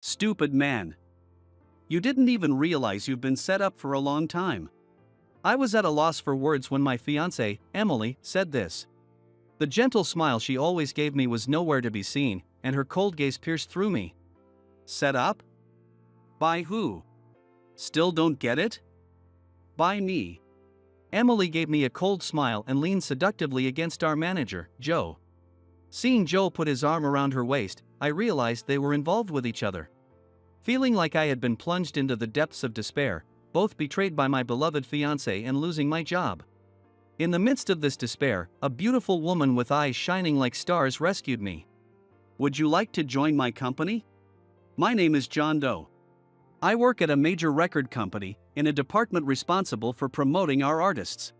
Stupid man. You didn't even realize you've been set up for a long time. I was at a loss for words when my fiancée, Emily, said this. The gentle smile she always gave me was nowhere to be seen, and her cold gaze pierced through me. Set up? By who? Still don't get it? By me. Emily gave me a cold smile and leaned seductively against our manager, Joe. Seeing Joe put his arm around her waist, I realized they were involved with each other. Feeling like I had been plunged into the depths of despair, both betrayed by my beloved fiancé and losing my job. In the midst of this despair, a beautiful woman with eyes shining like stars rescued me. Would you like to join my company? My name is John Doe. I work at a major record company, in a department responsible for promoting our artists.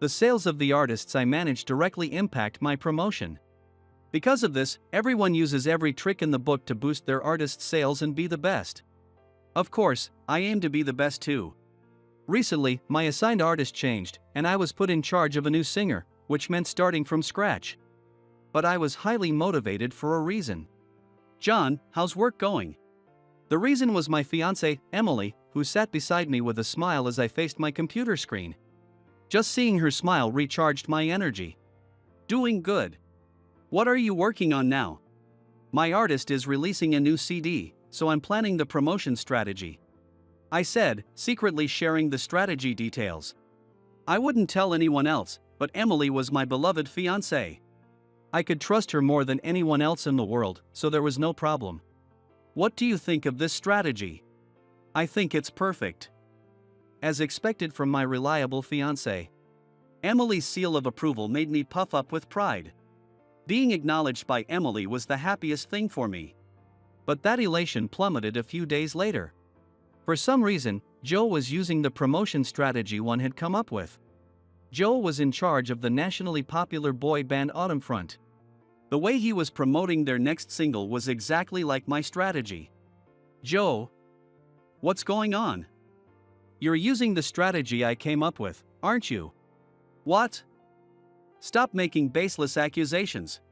The sales of the artists I manage directly impact my promotion. Because of this, everyone uses every trick in the book to boost their artist's sales and be the best. Of course, I aim to be the best too. Recently, my assigned artist changed, and I was put in charge of a new singer, which meant starting from scratch. But I was highly motivated for a reason. John, how's work going? The reason was my fiancée, Emily, who sat beside me with a smile as I faced my computer screen. Just seeing her smile recharged my energy. Doing good. What are you working on now? My artist is releasing a new CD, so I'm planning the promotion strategy. I said, secretly sharing the strategy details. I wouldn't tell anyone else, but Emily was my beloved fiancée. I could trust her more than anyone else in the world, so there was no problem. What do you think of this strategy? I think it's perfect. As expected from my reliable fiancé. Emily's seal of approval made me puff up with pride. Being acknowledged by Emily was the happiest thing for me. But that elation plummeted a few days later. For some reason, Joe was using the promotion strategy one had come up with. Joe was in charge of the nationally popular boy band Autumnfront. The way he was promoting their next single was exactly like my strategy. Joe, what's going on? You're using the strategy I came up with, aren't you? What? Stop making baseless accusations.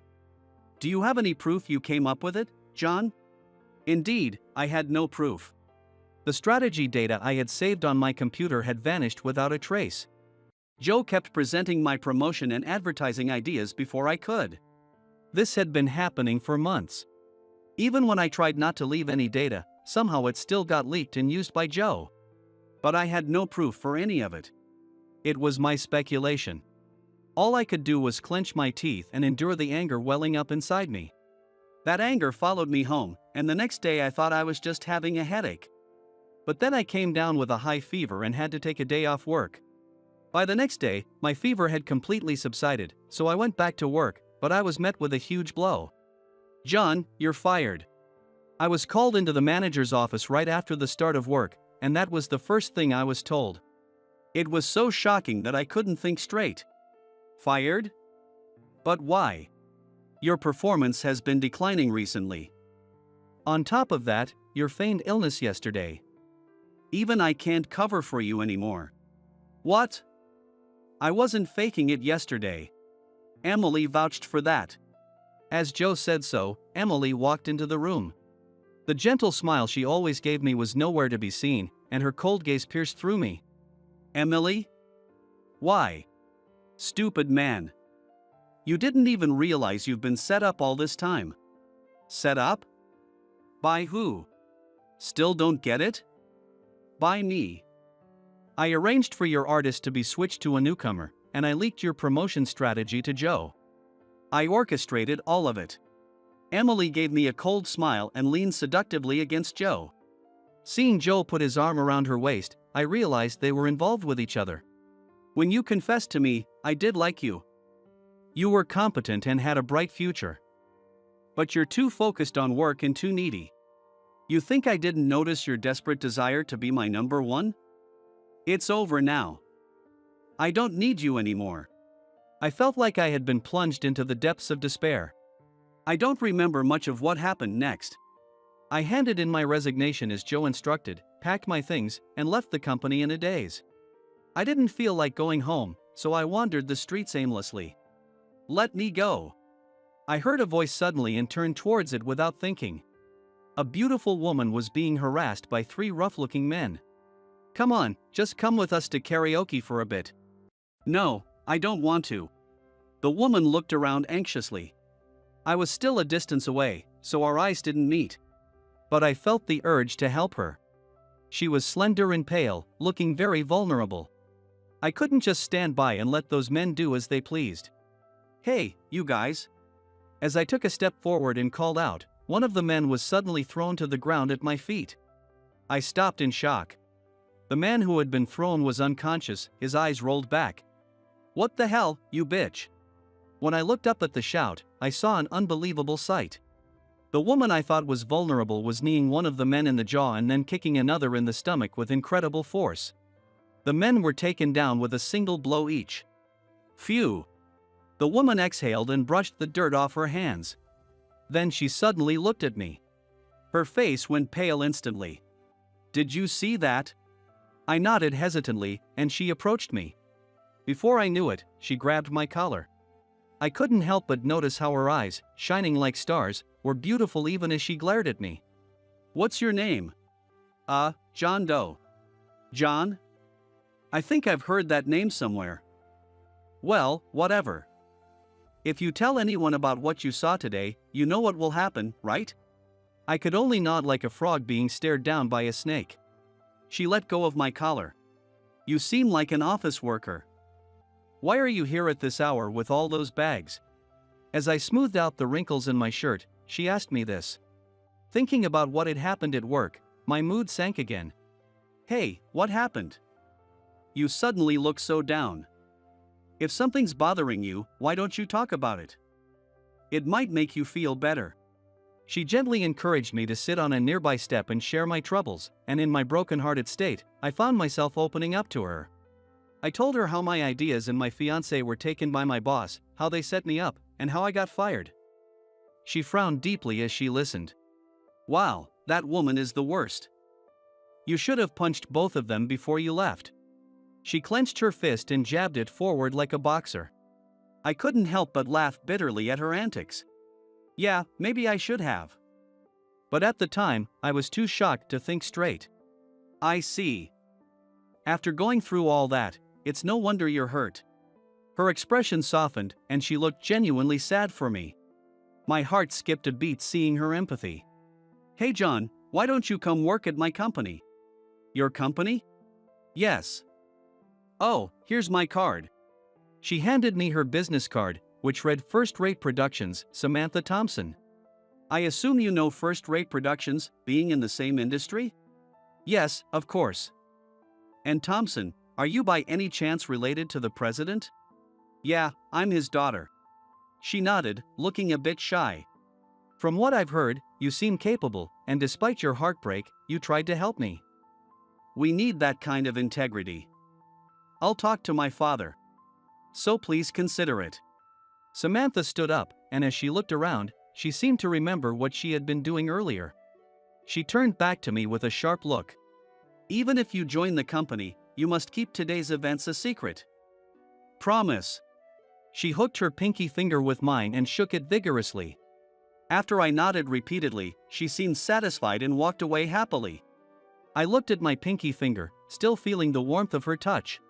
Do you have any proof you came up with it, John? Indeed, I had no proof. The strategy data I had saved on my computer had vanished without a trace. Joe kept presenting my promotion and advertising ideas before I could. This had been happening for months. Even when I tried not to leave any data, somehow it still got leaked and used by Joe. But I had no proof for any of it. It was my speculation. All I could do was clench my teeth and endure the anger welling up inside me. That anger followed me home, and the next day I thought I was just having a headache. But then I came down with a high fever and had to take a day off work. By the next day, my fever had completely subsided, so I went back to work, but I was met with a huge blow. John, you're fired. I was called into the manager's office right after the start of work, and that was the first thing I was told. It was so shocking that I couldn't think straight. Fired? But why? Your performance has been declining recently. On top of that, your feigned illness yesterday. Even I can't cover for you anymore. What? I wasn't faking it yesterday. Emily vouched for that. As Joe said so, Emily walked into the room. The gentle smile she always gave me was nowhere to be seen, and her cold gaze pierced through me. Emily? Why? Stupid man. You didn't even realize you've been set up all this time. Set up? By who? Still don't get it? By me. I arranged for your artist to be switched to a newcomer, and I leaked your promotion strategy to Joe. I orchestrated all of it. Emily gave me a cold smile and leaned seductively against Joe. Seeing Joe put his arm around her waist, I realized they were involved with each other. When you confessed to me, I did like you. You were competent and had a bright future. But you're too focused on work and too needy. You think I didn't notice your desperate desire to be my number one? It's over now. I don't need you anymore. I felt like I had been plunged into the depths of despair. I don't remember much of what happened next. I handed in my resignation as Joe instructed, packed my things, and left the company in a daze. I didn't feel like going home, so I wandered the streets aimlessly. Let me go. I heard a voice suddenly and turned towards it without thinking. A beautiful woman was being harassed by three rough-looking men. "Come on, just come with us to karaoke for a bit." "No, I don't want to." The woman looked around anxiously. I was still a distance away, so our eyes didn't meet. But I felt the urge to help her. She was slender and pale, looking very vulnerable. I couldn't just stand by and let those men do as they pleased. "Hey, you guys." As I took a step forward and called out, one of the men was suddenly thrown to the ground at my feet. I stopped in shock. The man who had been thrown was unconscious, his eyes rolled back. "What the hell, you bitch?" When I looked up at the shout, I saw an unbelievable sight. The woman I thought was vulnerable was kneeing one of the men in the jaw and then kicking another in the stomach with incredible force. The men were taken down with a single blow each. Phew! The woman exhaled and brushed the dirt off her hands. Then she suddenly looked at me. Her face went pale instantly. "Did you see that?" I nodded hesitantly, and she approached me. Before I knew it, she grabbed my collar. I couldn't help but notice how her eyes, shining like stars, were beautiful even as she glared at me. "What's your name?" John Doe." "John? I think I've heard that name somewhere." "Well, whatever. If you tell anyone about what you saw today, you know what will happen, right?" I could only nod like a frog being stared down by a snake. She let go of my collar. "You seem like an office worker. Why are you here at this hour with all those bags?" As I smoothed out the wrinkles in my shirt, she asked me this. Thinking about what had happened at work, my mood sank again. "Hey, what happened? You suddenly look so down. If something's bothering you, why don't you talk about it? It might make you feel better." She gently encouraged me to sit on a nearby step and share my troubles, and in my broken-hearted state, I found myself opening up to her. I told her how my ideas and my fiancé were taken by my boss, how they set me up, and how I got fired. She frowned deeply as she listened. "Wow, that woman is the worst. You should have punched both of them before you left." She clenched her fist and jabbed it forward like a boxer. I couldn't help but laugh bitterly at her antics. Yeah, maybe I should have. But at the time, I was too shocked to think straight. "I see. After going through all that, it's no wonder you're hurt." Her expression softened, and she looked genuinely sad for me. My heart skipped a beat seeing her empathy. "Hey John, why don't you come work at my company?" "Your company?" "Yes." "Oh, here's my card." She handed me her business card, which read First Rate Productions, Samantha Thompson. "I assume you know First Rate Productions, being in the same industry?" "Yes, of course." "And Thompson, are you by any chance related to the president?" "Yeah, I'm his daughter." She nodded, looking a bit shy. "From what I've heard, you seem capable, and despite your heartbreak, you tried to help me." "We need that kind of integrity. I'll talk to my father. So please consider it." Samantha stood up, and as she looked around, she seemed to remember what she had been doing earlier. She turned back to me with a sharp look. "Even if you join the company, you must keep today's events a secret. Promise." She hooked her pinky finger with mine and shook it vigorously. After I nodded repeatedly, she seemed satisfied and walked away happily. I looked at my pinky finger, still feeling the warmth of her touch.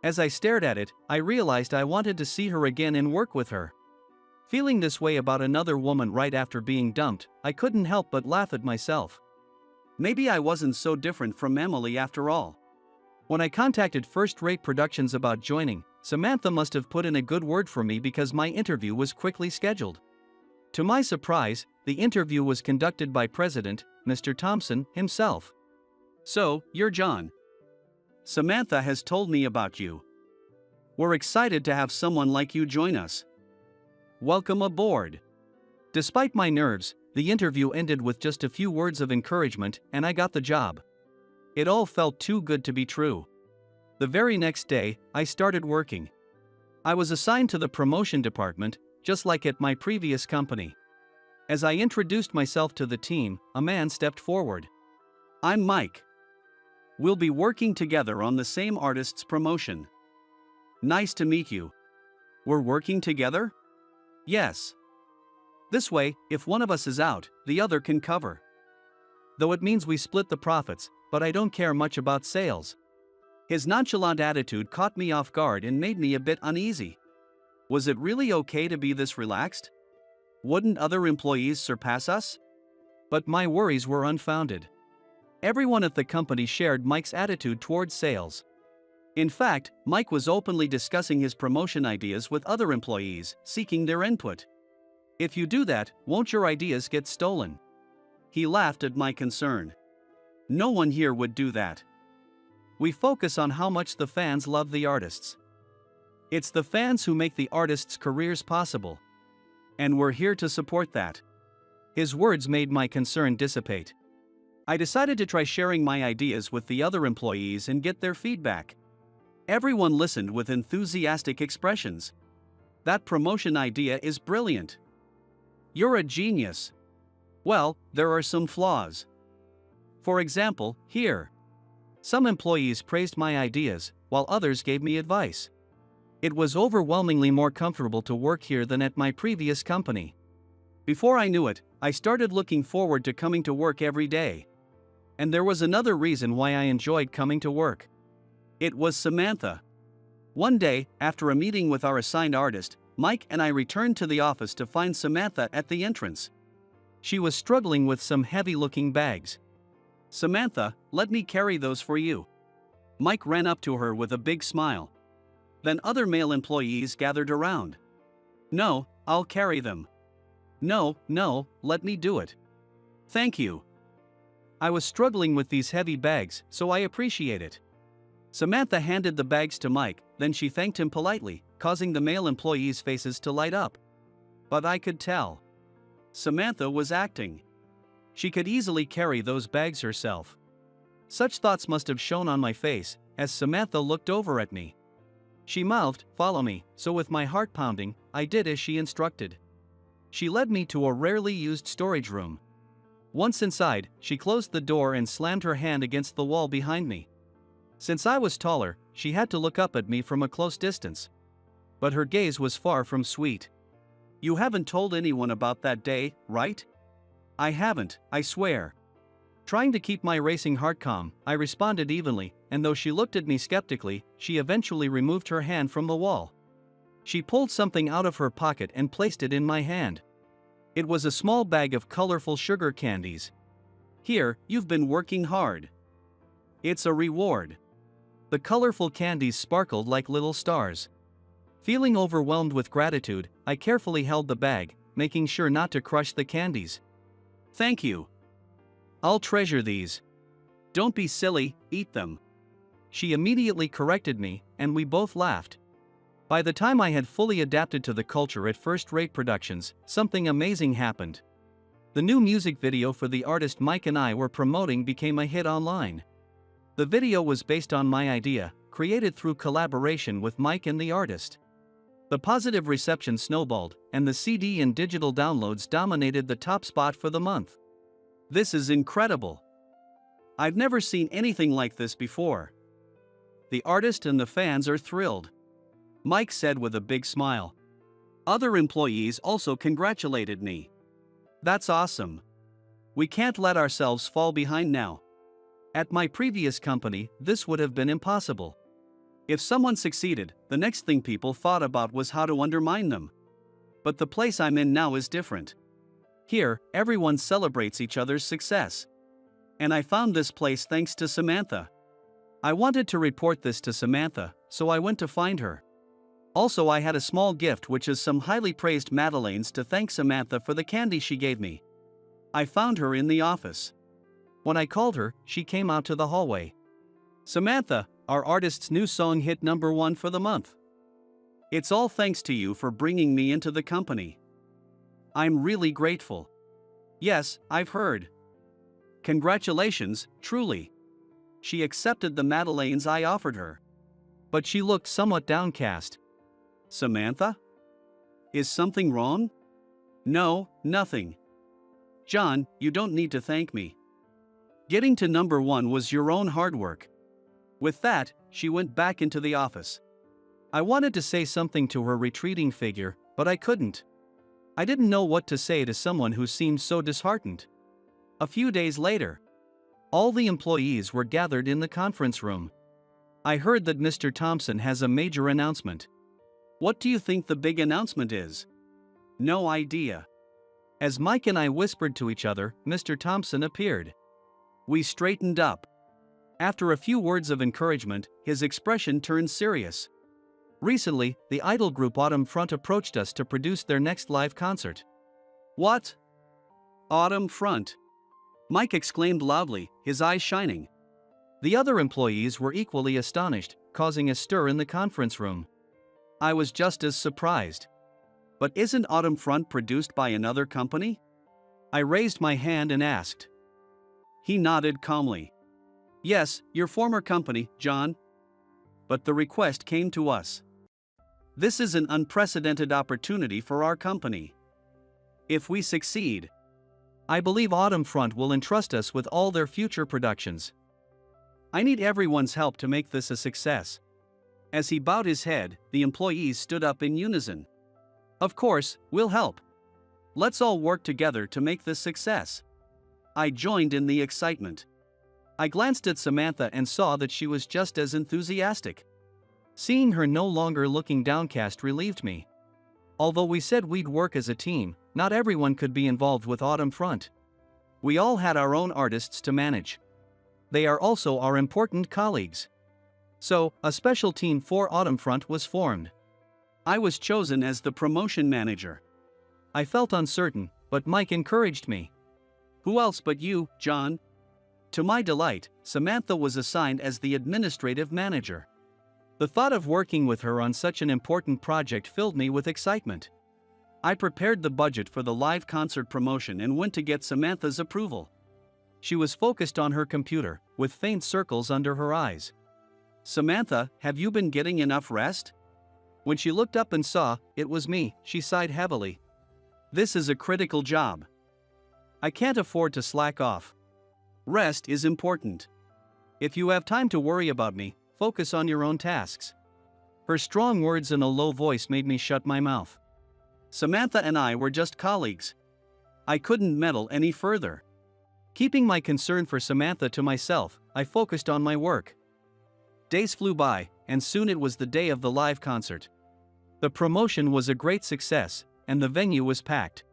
As I stared at it, I realized I wanted to see her again and work with her. Feeling this way about another woman right after being dumped, I couldn't help but laugh at myself. Maybe I wasn't so different from Emily after all. When I contacted First Rate Productions about joining, Samantha must have put in a good word for me because my interview was quickly scheduled. To my surprise, the interview was conducted by President, Mr. Thompson, himself. "So, you're John. Samantha has told me about you. We're excited to have someone like you join us. Welcome aboard." Despite my nerves, the interview ended with just a few words of encouragement, and I got the job. It all felt too good to be true. The very next day, I started working. I was assigned to the promotion department, just like at my previous company. As I introduced myself to the team, a man stepped forward. "I'm Mike. We'll be working together on the same artist's promotion." "Nice to meet you. We're working together?" "Yes. This way, if one of us is out, the other can cover." though it means we split the profits, but I don't care much about sales. His nonchalant attitude caught me off guard and made me a bit uneasy. Was it really okay to be this relaxed? Wouldn't other employees surpass us? But my worries were unfounded. Everyone at the company shared Mike's attitude towards sales. In fact, Mike was openly discussing his promotion ideas with other employees, seeking their input. If you do that, won't your ideas get stolen? He laughed at my concern. No one here would do that. We focus on how much the fans love the artists. It's the fans who make the artists' careers possible. And we're here to support that. His words made my concern dissipate. I decided to try sharing my ideas with the other employees and get their feedback. Everyone listened with enthusiastic expressions. That promotion idea is brilliant. You're a genius. Well, there are some flaws. For example, here. Some employees praised my ideas, while others gave me advice. It was overwhelmingly more comfortable to work here than at my previous company. Before I knew it, I started looking forward to coming to work every day. And there was another reason why I enjoyed coming to work. It was Samantha. One day, after a meeting with our assigned artist, Mike and I returned to the office to find Samantha at the entrance. She was struggling with some heavy-looking bags. Samantha, let me carry those for you. Mike ran up to her with a big smile. Then other male employees gathered around. No, I'll carry them. No, let me do it. Thank you. I was struggling with these heavy bags, so I appreciate it. Samantha handed the bags to Mike, then she thanked him politely, causing the male employees' faces to light up. But I could tell. Samantha was acting. She could easily carry those bags herself. Such thoughts must have shown on my face, as Samantha looked over at me. She mouthed, "Follow me," so with my heart pounding, I did as she instructed. She led me to a rarely used storage room. Once inside, she closed the door and slammed her hand against the wall behind me. Since I was taller, she had to look up at me from a close distance. But her gaze was far from sweet. You haven't told anyone about that day, right? I haven't, I swear. Trying to keep my racing heart calm, I responded evenly, and though she looked at me skeptically, she eventually removed her hand from the wall. She pulled something out of her pocket and placed it in my hand. It was a small bag of colorful sugar candies. Here, you've been working hard. It's a reward. The colorful candies sparkled like little stars. Feeling overwhelmed with gratitude, I carefully held the bag, making sure not to crush the candies. Thank you. I'll treasure these. Don't be silly, eat them. She immediately corrected me, and we both laughed. By the time I had fully adapted to the culture at First Rate Productions, something amazing happened. The new music video for the artist Mike and I were promoting became a hit online. The video was based on my idea, created through collaboration with Mike and the artist. The positive reception snowballed, and the CD and digital downloads dominated the top spot for the month. This is incredible. I've never seen anything like this before. The artist and the fans are thrilled. Mike said with a big smile. Other employees also congratulated me. That's awesome. We can't let ourselves fall behind now. At my previous company, this would have been impossible. If someone succeeded, the next thing people thought about was how to undermine them. But the place I'm in now is different. Here, everyone celebrates each other's success. And I found this place thanks to Samantha. I wanted to report this to Samantha, so I went to find her. Also, I had a small gift, which is some highly praised madeleines to thank Samantha for the candy she gave me. I found her in the office. When I called her, she came out to the hallway. Samantha, our artist's new song hit #1 for the month. It's all thanks to you for bringing me into the company. I'm really grateful. Yes, I've heard. Congratulations, truly. She accepted the madeleines I offered her. But she looked somewhat downcast. Samantha? Is something wrong? No, nothing. John, you don't need to thank me. Getting to #1 was your own hard work. With that, she went back into the office. I wanted to say something to her retreating figure, but I couldn't. I didn't know what to say to someone who seemed so disheartened. A few days later, All the employees were gathered in the conference room. I heard that Mr. Thompson has a major announcement. What do you think the big announcement is? No idea. As Mike and I whispered to each other, Mr. Thompson appeared. We straightened up. After a few words of encouragement, his expression turned serious. Recently, the idol group Autumn Front approached us to produce their next live concert. What? Autumn Front? Mike exclaimed loudly, his eyes shining. The other employees were equally astonished, causing a stir in the conference room. I was just as surprised. But isn't Autumn Front produced by another company? I raised my hand and asked. He nodded calmly. Yes, your former company, John. But the request came to us. This is an unprecedented opportunity for our company. If we succeed, I believe Autumn Front will entrust us with all their future productions. I need everyone's help to make this a success. As he bowed his head, the employees stood up in unison. Of course, we'll help. Let's all work together to make this success. I joined in the excitement. I glanced at Samantha and saw that she was just as enthusiastic. Seeing her no longer looking downcast relieved me. Although we said we'd work as a team, not everyone could be involved with Autumn Front. We all had our own artists to manage. They are also our important colleagues. So, a special team for Autumn Front was formed. I was chosen as the promotion manager. I felt uncertain, but Mike encouraged me. Who else but you, John? To my delight, Samantha was assigned as the administrative manager. The thought of working with her on such an important project filled me with excitement. I prepared the budget for the live concert promotion and went to get Samantha's approval. She was focused on her computer, with faint circles under her eyes. Samantha, have you been getting enough rest? When she looked up and saw it was me, she sighed heavily. This is a critical job. I can't afford to slack off. Rest is important. If you have time to worry about me, focus on your own tasks. Her strong words in a low voice made me shut my mouth. Samantha and I were just colleagues. I couldn't meddle any further. Keeping my concern for Samantha to myself, I focused on my work. Days flew by, and soon it was the day of the live concert. The promotion was a great success, and the venue was packed.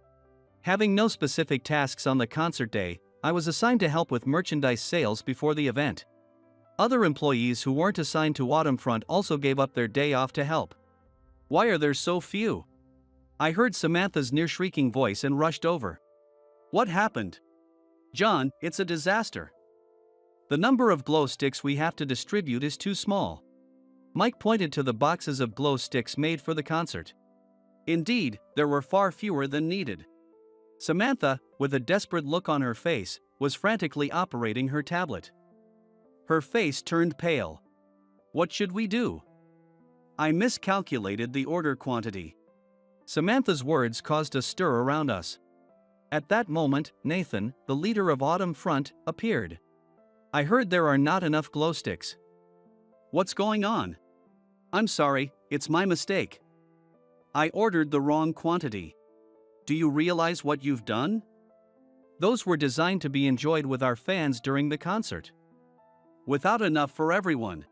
Having no specific tasks on the concert day, I was assigned to help with merchandise sales before the event. Other employees who weren't assigned to Autumn Front also gave up their day off to help. Why are there so few? I heard Samantha's near-shrieking voice and rushed over. What happened? John, it's a disaster. The number of glow sticks we have to distribute is too small. Mike pointed to the boxes of glow sticks made for the concert. Indeed, there were far fewer than needed. Samantha, with a desperate look on her face, was frantically operating her tablet. Her face turned pale. What should we do? I miscalculated the order quantity. Samantha's words caused a stir around us. At that moment, Nathan, the leader of Autumn Front, appeared. I heard there are not enough glow sticks. What's going on? I'm sorry, it's my mistake. I ordered the wrong quantity. Do you realize what you've done? Those were designed to be enjoyed with our fans during the concert. Without enough for everyone.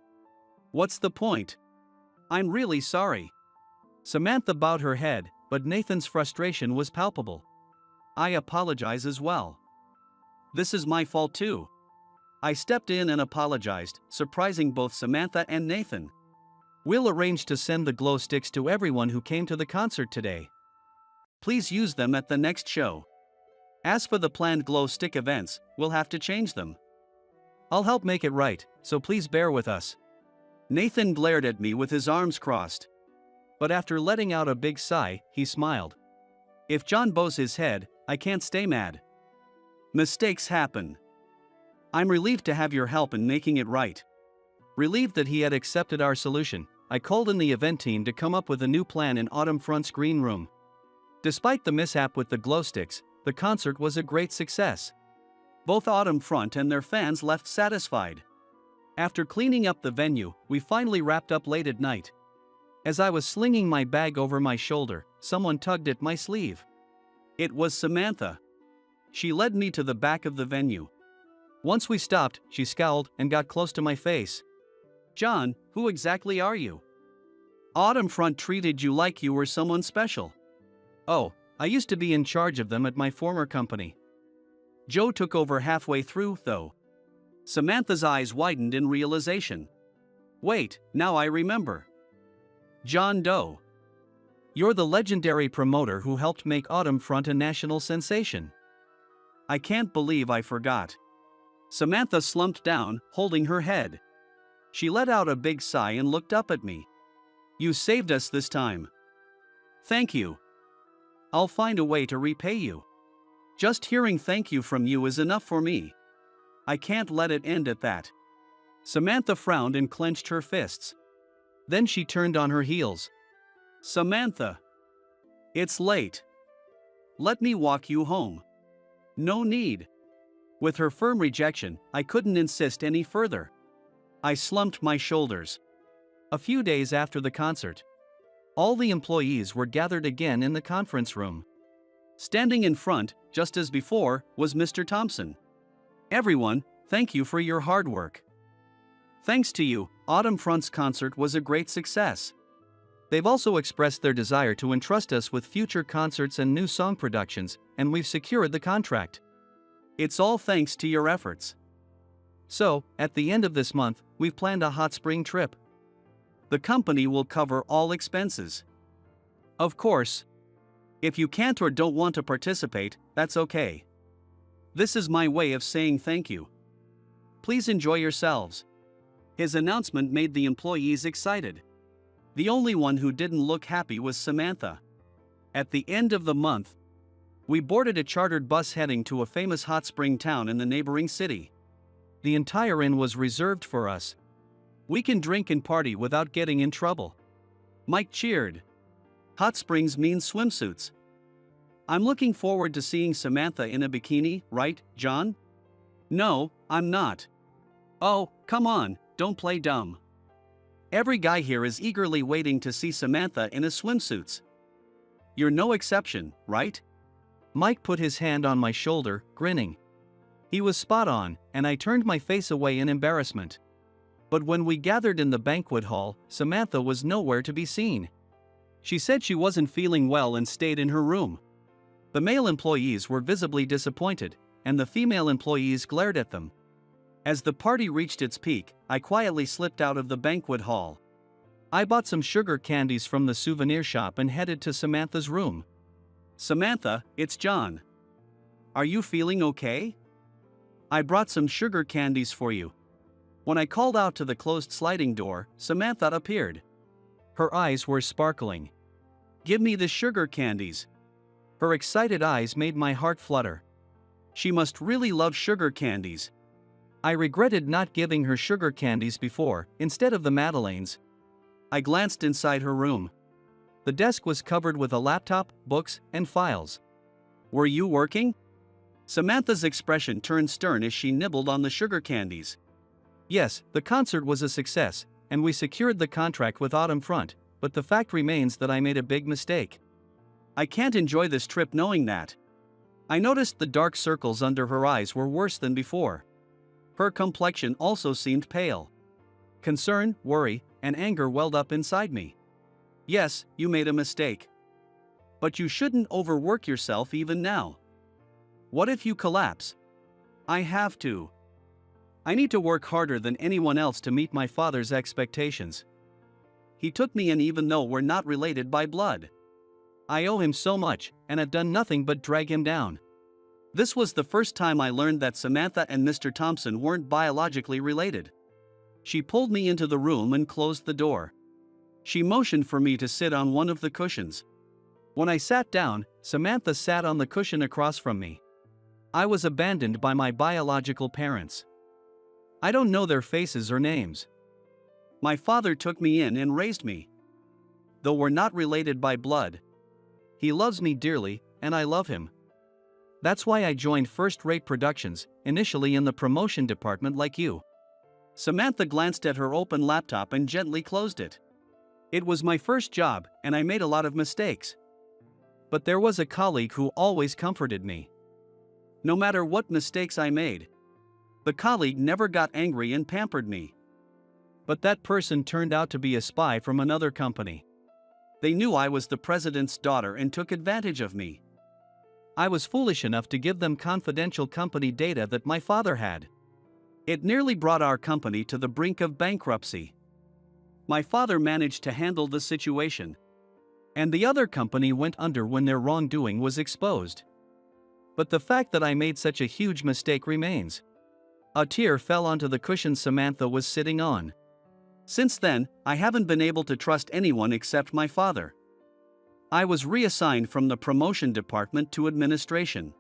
What's the point? I'm really sorry. Samantha bowed her head, but Nathan's frustration was palpable. I apologize as well. This is my fault too. I stepped in and apologized, surprising both Samantha and Nathan. We'll arrange to send the glow sticks to everyone who came to the concert today. Please use them at the next show. As for the planned glow stick events, we'll have to change them. I'll help make it right, so please bear with us. Nathan glared at me with his arms crossed. But after letting out a big sigh, he smiled. If John bows his head, I can't stay mad. Mistakes happen. I'm relieved to have your help in making it right. Relieved that he had accepted our solution, I called in the event team to come up with a new plan in Autumn Front's green room. Despite the mishap with the glow sticks, the concert was a great success. Both Autumn Front and their fans left satisfied. After cleaning up the venue, we finally wrapped up late at night. As I was slinging my bag over my shoulder, someone tugged at my sleeve. It was Samantha. She led me to the back of the venue. Once we stopped, she scowled and got close to my face. John, who exactly are you? Autumnfront treated you like you were someone special. Oh, I used to be in charge of them at my former company. Joe took over halfway through, though. Samantha's eyes widened in realization. Wait, now I remember. John Doe. You're the legendary promoter who helped make Autumnfront a national sensation. I can't believe I forgot. Samantha slumped down, holding her head. She let out a big sigh and looked up at me. You saved us this time. Thank you. I'll find a way to repay you. Just hearing thank you from you is enough for me. I can't let it end at that. Samantha frowned and clenched her fists. Then she turned on her heels. Samantha. It's late. Let me walk you home. No need. With her firm rejection, I couldn't insist any further. I slumped my shoulders. A few days after the concert, all the employees were gathered again in the conference room. Standing in front, just as before, was Mr. Thompson. Everyone, thank you for your hard work. Thanks to you, Autumnfront's concert was a great success. They've also expressed their desire to entrust us with future concerts and new song productions, and we've secured the contract. It's all thanks to your efforts. So, at the end of this month, we've planned a hot spring trip. The company will cover all expenses. Of course. If you can't or don't want to participate, that's okay. This is my way of saying thank you. Please enjoy yourselves. His announcement made the employees excited. The only one who didn't look happy was Samantha. At the end of the month, we boarded a chartered bus heading to a famous hot spring town in the neighboring city. The entire inn was reserved for us. We can drink and party without getting in trouble. Mike cheered. Hot springs means swimsuits. I'm looking forward to seeing Samantha in a bikini, right, John? No, I'm not. Oh, come on, don't play dumb. Every guy here is eagerly waiting to see Samantha in a swimsuits. You're no exception, right? Mike put his hand on my shoulder, grinning. He was spot on, and I turned my face away in embarrassment. But when we gathered in the banquet hall, Samantha was nowhere to be seen. She said she wasn't feeling well and stayed in her room. The male employees were visibly disappointed, and the female employees glared at them. As the party reached its peak, I quietly slipped out of the banquet hall. I bought some sugar candies from the souvenir shop and headed to Samantha's room. Samantha, it's John. Are you feeling okay? I brought some sugar candies for you. When I called out to the closed sliding door, Samantha appeared. Her eyes were sparkling. Give me the sugar candies. Her excited eyes made my heart flutter. She must really love sugar candies. I regretted not giving her sugar candies before, instead of the Madeleines. I glanced inside her room. The desk was covered with a laptop, books, and files. Were you working? Samantha's expression turned stern as she nibbled on the sugar candies. Yes, the concert was a success, and we secured the contract with Autumnfront, but the fact remains that I made a big mistake. I can't enjoy this trip knowing that. I noticed the dark circles under her eyes were worse than before. Her complexion also seemed pale. Concern, worry, and anger welled up inside me. Yes, you made a mistake. But you shouldn't overwork yourself even now. What if you collapse? I have to. I need to work harder than anyone else to meet my father's expectations. He took me in even though we're not related by blood. I owe him so much, and I've done nothing but drag him down. This was the first time I learned that Samantha and Mr. Thompson weren't biologically related. She pulled me into the room and closed the door. She motioned for me to sit on one of the cushions. When I sat down, Samantha sat on the cushion across from me. I was abandoned by my biological parents. I don't know their faces or names. My father took me in and raised me. Though we're not related by blood, he loves me dearly, and I love him. That's why I joined first-rate productions, initially in the promotion department like you. Samantha glanced at her open laptop and gently closed it. It was my first job, and I made a lot of mistakes. But there was a colleague who always comforted me. No matter what mistakes I made. The colleague never got angry and pampered me. But that person turned out to be a spy from another company. They knew I was the president's daughter and took advantage of me. I was foolish enough to give them confidential company data that my father had. It nearly brought our company to the brink of bankruptcy. My father managed to handle the situation, and the other company went under when their wrongdoing was exposed. But the fact that I made such a huge mistake remains. A tear fell onto the cushion Samantha was sitting on. Since then, I haven't been able to trust anyone except my father. I was reassigned from the promotion department to administration.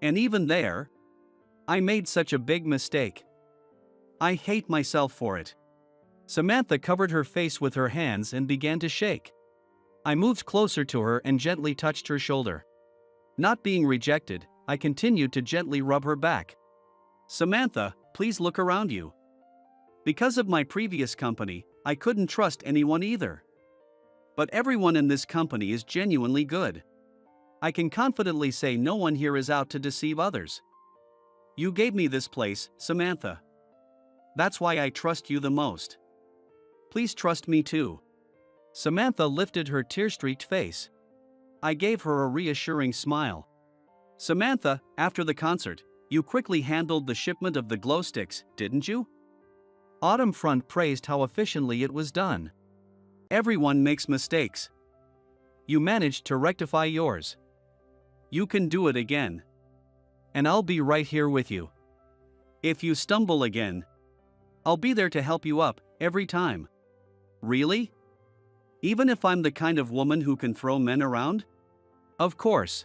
And even there, I made such a big mistake. I hate myself for it. Samantha covered her face with her hands and began to shake. I moved closer to her and gently touched her shoulder. Not being rejected, I continued to gently rub her back. Samantha, please look around you. Because of my previous company, I couldn't trust anyone either. But everyone in this company is genuinely good. I can confidently say no one here is out to deceive others. You gave me this place, Samantha. That's why I trust you the most. Please trust me too. Samantha lifted her tear-streaked face. I gave her a reassuring smile. Samantha, after the concert, you quickly handled the shipment of the glow sticks, didn't you? Autumn Front praised how efficiently it was done. Everyone makes mistakes. You managed to rectify yours. You can do it again. And I'll be right here with you. If you stumble again, I'll be there to help you up, every time. Really? Even if I'm the kind of woman who can throw men around? Of course.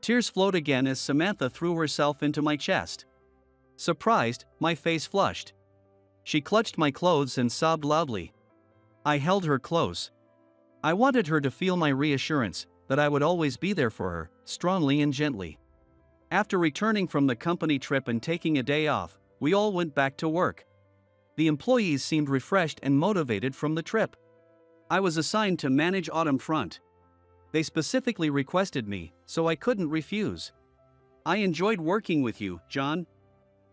Tears flowed again as Samantha threw herself into my chest. Surprised, my face flushed. She clutched my clothes and sobbed loudly. I held her close. I wanted her to feel my reassurance, that I would always be there for her, strongly and gently. After returning from the company trip and taking a day off, we all went back to work. The employees seemed refreshed and motivated from the trip. I was assigned to manage Autumn Front. They specifically requested me, so I couldn't refuse. I enjoyed working with you, John,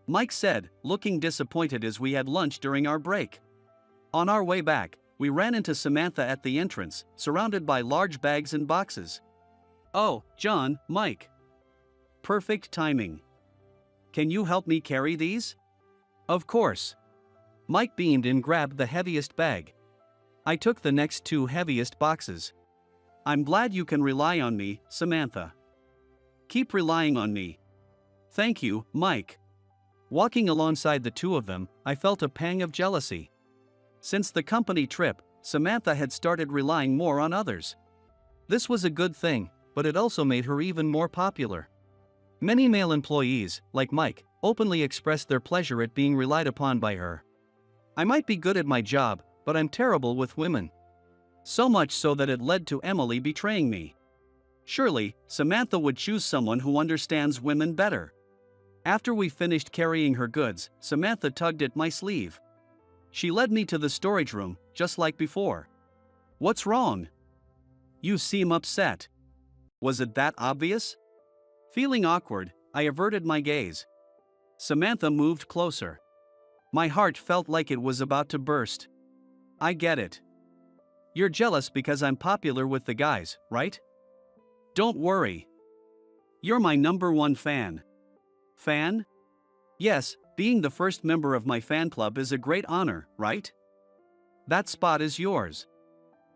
Mike said, looking disappointed as we had lunch during our break. On our way back, we ran into Samantha at the entrance, surrounded by large bags and boxes. Oh, John, Mike. Perfect timing. Can you help me carry these? Of course. Mike beamed and grabbed the heaviest bag. I took the next two heaviest boxes. I'm glad you can rely on me, Samantha. Keep relying on me. Thank you, Mike. Walking alongside the two of them, I felt a pang of jealousy. Since the company trip, Samantha had started relying more on others. This was a good thing, but it also made her even more popular. Many male employees, like Mike, openly expressed their pleasure at being relied upon by her. I might be good at my job, but I'm terrible with women. So much so that it led to Emily betraying me. Surely, Samantha would choose someone who understands women better. After we finished carrying her goods, Samantha tugged at my sleeve. She led me to the storage room, just like before. What's wrong? You seem upset. Was it that obvious? Feeling awkward, I averted my gaze. Samantha moved closer. My heart felt like it was about to burst. I get it. You're jealous because I'm popular with the guys, right? Don't worry. You're my #1 fan. Fan? Yes, being the first member of my fan club is a great honor, right? That spot is yours.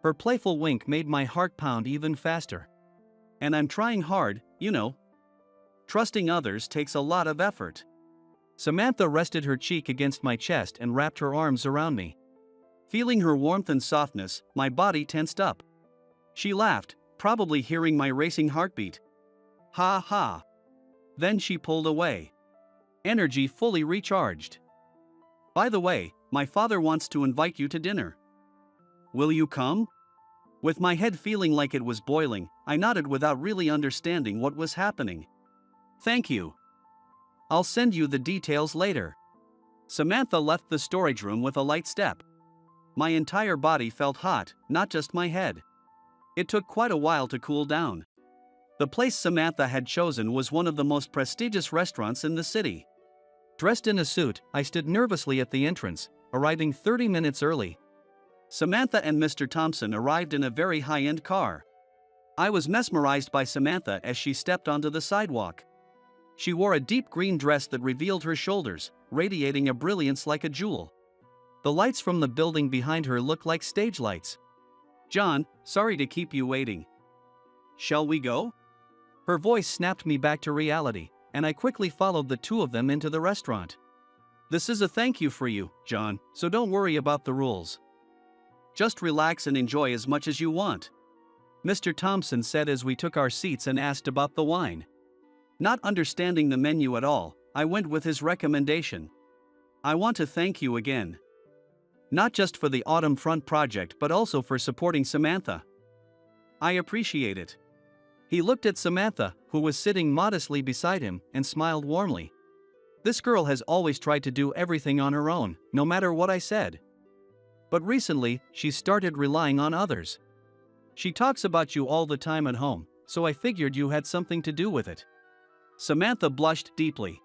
Her playful wink made my heart pound even faster. And I'm trying hard, you know. Trusting others takes a lot of effort. Samantha rested her cheek against my chest and wrapped her arms around me. Feeling her warmth and softness, my body tensed up. She laughed, probably hearing my racing heartbeat. Ha ha. Then she pulled away. Energy fully recharged. By the way, my father wants to invite you to dinner. Will you come? With my head feeling like it was boiling, I nodded without really understanding what was happening. Thank you. I'll send you the details later. Samantha left the storage room with a light step. My entire body felt hot, not just my head. It took quite a while to cool down. The place Samantha had chosen was one of the most prestigious restaurants in the city. Dressed in a suit, I stood nervously at the entrance, arriving 30 minutes early. Samantha and Mr. Thompson arrived in a very high-end car. I was mesmerized by Samantha as she stepped onto the sidewalk. She wore a deep green dress that revealed her shoulders, radiating a brilliance like a jewel. The lights from the building behind her looked like stage lights. "John, sorry to keep you waiting. Shall we go?" Her voice snapped me back to reality, and I quickly followed the two of them into the restaurant. "This is a thank you for you, John, so don't worry about the rules. Just relax and enjoy as much as you want," Mr. Thompson said as we took our seats and asked about the wine. Not understanding the menu at all, I went with his recommendation. "I want to thank you again. Not just for the Autumn Front project but also for supporting Samantha. I appreciate it." He looked at Samantha, who was sitting modestly beside him, and smiled warmly. "This girl has always tried to do everything on her own, no matter what I said. But recently, she's started relying on others. She talks about you all the time at home, so I figured you had something to do with it." Samantha blushed deeply.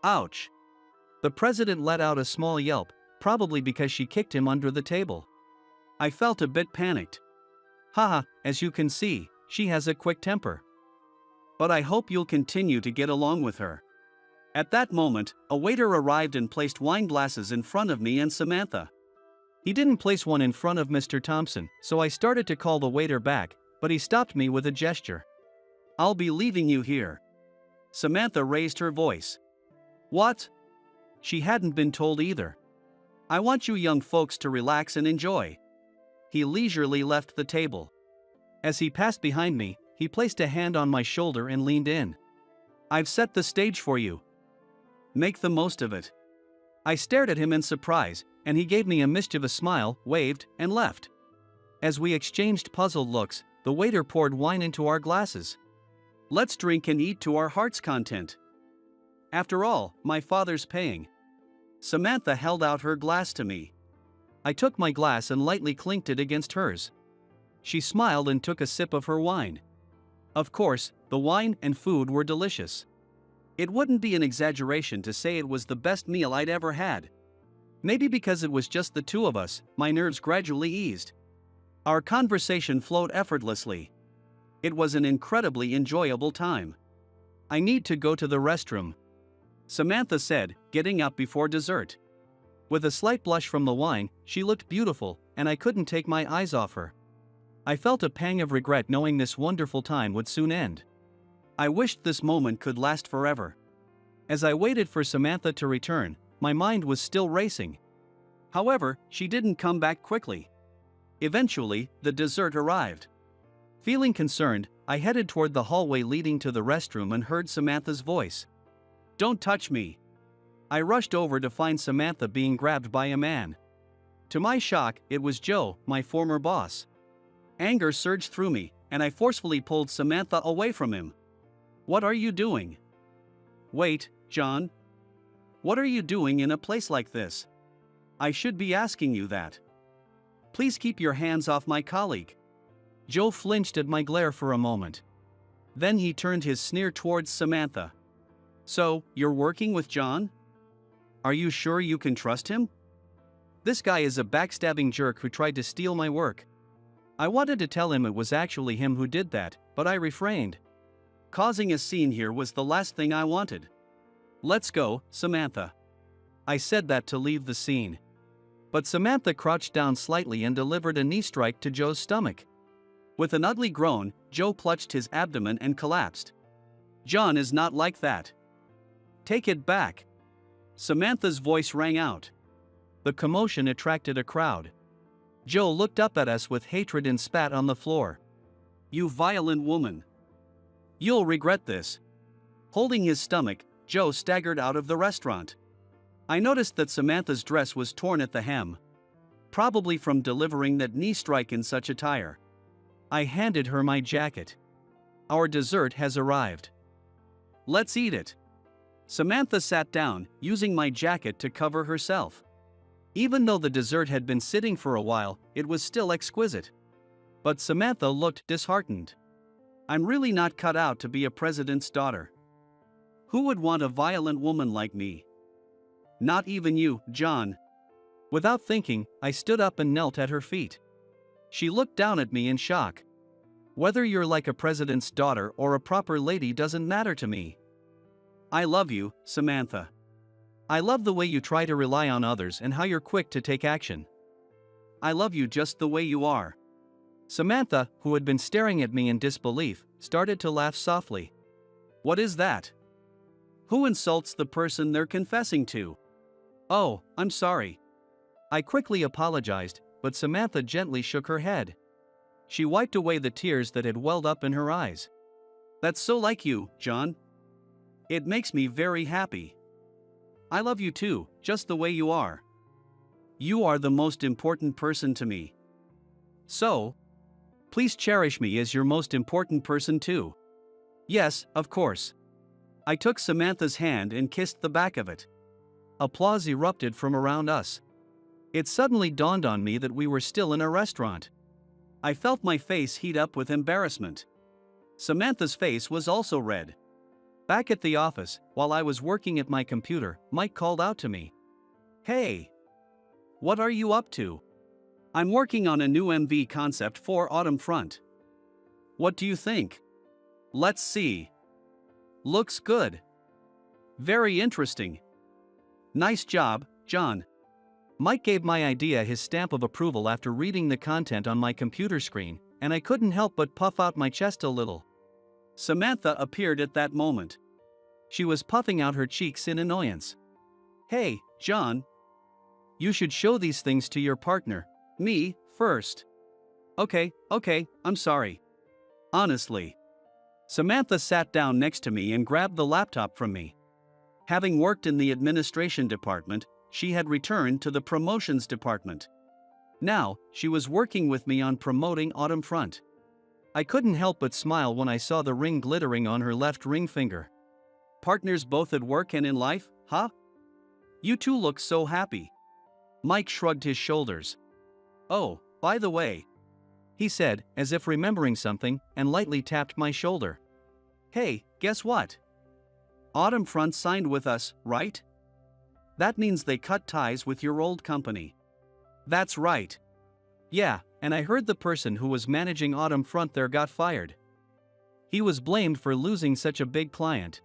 "Ouch." The president let out a small yelp, probably because she kicked him under the table. I felt a bit panicked. "Haha, as you can see, she has a quick temper. But I hope you'll continue to get along with her." At that moment, a waiter arrived and placed wine glasses in front of me and Samantha. He didn't place one in front of Mr. Thompson, so I started to call the waiter back, but he stopped me with a gesture. "I'll be leaving you here." Samantha raised her voice. "What?" She hadn't been told either. "I want you young folks to relax and enjoy." He leisurely left the table. As he passed behind me, he placed a hand on my shoulder and leaned in. "I've set the stage for you. Make the most of it." I stared at him in surprise, and he gave me a mischievous smile, waved, and left. As we exchanged puzzled looks, the waiter poured wine into our glasses. "Let's drink and eat to our heart's content. After all, my father's paying." Samantha held out her glass to me. I took my glass and lightly clinked it against hers. She smiled and took a sip of her wine. Of course, the wine and food were delicious. It wouldn't be an exaggeration to say it was the best meal I'd ever had. Maybe because it was just the two of us, my nerves gradually eased. Our conversation flowed effortlessly. It was an incredibly enjoyable time. "I need to go to the restroom," Samantha said, getting up before dessert. With a slight blush from the wine, she looked beautiful, and I couldn't take my eyes off her. I felt a pang of regret knowing this wonderful time would soon end. I wished this moment could last forever. As I waited for Samantha to return, my mind was still racing. However, she didn't come back quickly. Eventually, the dessert arrived. Feeling concerned, I headed toward the hallway leading to the restroom and heard Samantha's voice. "Don't touch me." I rushed over to find Samantha being grabbed by a man. To my shock, it was Joe, my former boss. Anger surged through me, and I forcefully pulled Samantha away from him. "What are you doing?" "Wait, John. What are you doing in a place like this? I should be asking you that. Please keep your hands off my colleague." Joe flinched at my glare for a moment. Then he turned his sneer towards Samantha. "So, you're working with John? Are you sure you can trust him? This guy is a backstabbing jerk who tried to steal my work." I wanted to tell him it was actually him who did that, but I refrained. Causing a scene here was the last thing I wanted. "Let's go, Samantha." I said that to leave the scene. But Samantha crouched down slightly and delivered a knee strike to Joe's stomach. With an ugly groan, Joe clutched his abdomen and collapsed. "John is not like that. Take it back." Samantha's voice rang out. The commotion attracted a crowd. Joe looked up at us with hatred and spat on the floor. "You violent woman. You'll regret this." Holding his stomach, Joe staggered out of the restaurant. I noticed that Samantha's dress was torn at the hem. Probably from delivering that knee strike in such attire. I handed her my jacket. "Our dessert has arrived. Let's eat it." Samantha sat down, using my jacket to cover herself. Even though the dessert had been sitting for a while, it was still exquisite. But Samantha looked disheartened. "I'm really not cut out to be a president's daughter. Who would want a violent woman like me?" Not even you, John. Without thinking, I stood up and knelt at her feet. She looked down at me in shock. Whether you're like a president's daughter or a proper lady doesn't matter to me. I love you, Samantha. I love the way you try to rely on others and how you're quick to take action. I love you just the way you are. Samantha, who had been staring at me in disbelief, started to laugh softly. What is that? Who insults the person they're confessing to? Oh, I'm sorry. I quickly apologized, but Samantha gently shook her head. She wiped away the tears that had welled up in her eyes. That's so like you, John. It makes me very happy. I love you too, just the way you are. You are the most important person to me. So, please cherish me as your most important person too. Yes, of course. I took Samantha's hand and kissed the back of it. Applause erupted from around us. It suddenly dawned on me that we were still in a restaurant. I felt my face heat up with embarrassment. Samantha's face was also red. Back at the office, while I was working at my computer, Mike called out to me. Hey! What are you up to? I'm working on a new MV concept for Autumn Front. What do you think? Let's see. Looks good. Very interesting. Nice job, John. Mike gave my idea his stamp of approval after reading the content on my computer screen, and I couldn't help but puff out my chest a little. Samantha appeared at that moment. She was puffing out her cheeks in annoyance. Hey, John. You should show these things to your partner, me, first. Okay, I'm sorry. Honestly. Samantha sat down next to me and grabbed the laptop from me. Having worked in the administration department, she had returned to the promotions department. Now, she was working with me on promoting Autumn Front. I couldn't help but smile when I saw the ring glittering on her left ring finger. Partners both at work and in life, huh? You two look so happy. Mike shrugged his shoulders. Oh, by the way, he said, as if remembering something, and lightly tapped my shoulder. Hey, guess what? Autumn Front signed with us, right? That means they cut ties with your old company. That's right. Yeah, and I heard the person who was managing Autumn Front there got fired. He was blamed for losing such a big client.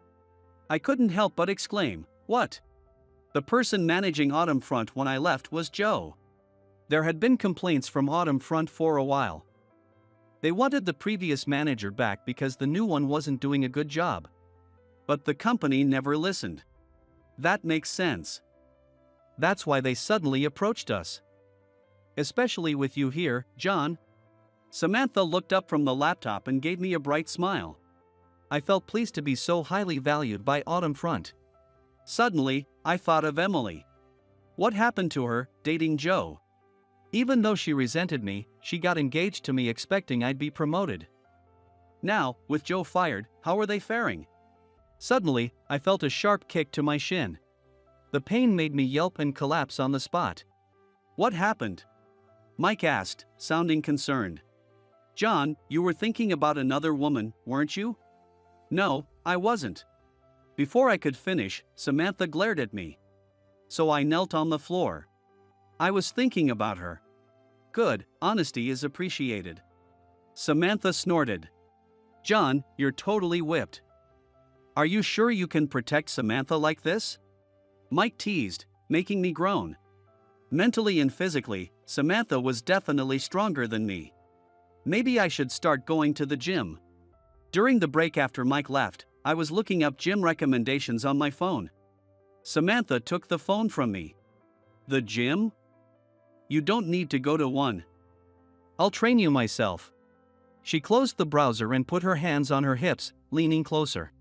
I couldn't help but exclaim, what? The person managing Autumn Front when I left was Joe. There had been complaints from Autumn Front for a while. They wanted the previous manager back because the new one wasn't doing a good job. But the company never listened. That makes sense. That's why they suddenly approached us. Especially with you here, John. Samantha looked up from the laptop and gave me a bright smile. I felt pleased to be so highly valued by Autumn Front. Suddenly, I thought of Emily. What happened to her, dating Joe? Even though she resented me, she got engaged to me expecting I'd be promoted. Now, with Joe fired, how are they faring? Suddenly, I felt a sharp kick to my shin. The pain made me yelp and collapse on the spot. What happened? Mike asked, sounding concerned. John, you were thinking about another woman, weren't you? No, I wasn't. Before I could finish, Samantha glared at me. So I knelt on the floor. I was thinking about her. Good, honesty is appreciated. Samantha snorted. John, you're totally whipped. Are you sure you can protect Samantha like this? Mike teased, making me groan. Mentally and physically, Samantha was definitely stronger than me. Maybe I should start going to the gym. During the break after Mike left, I was looking up gym recommendations on my phone. Samantha took the phone from me. The gym? You don't need to go to one. I'll train you myself. She closed the browser and put her hands on her hips, leaning closer.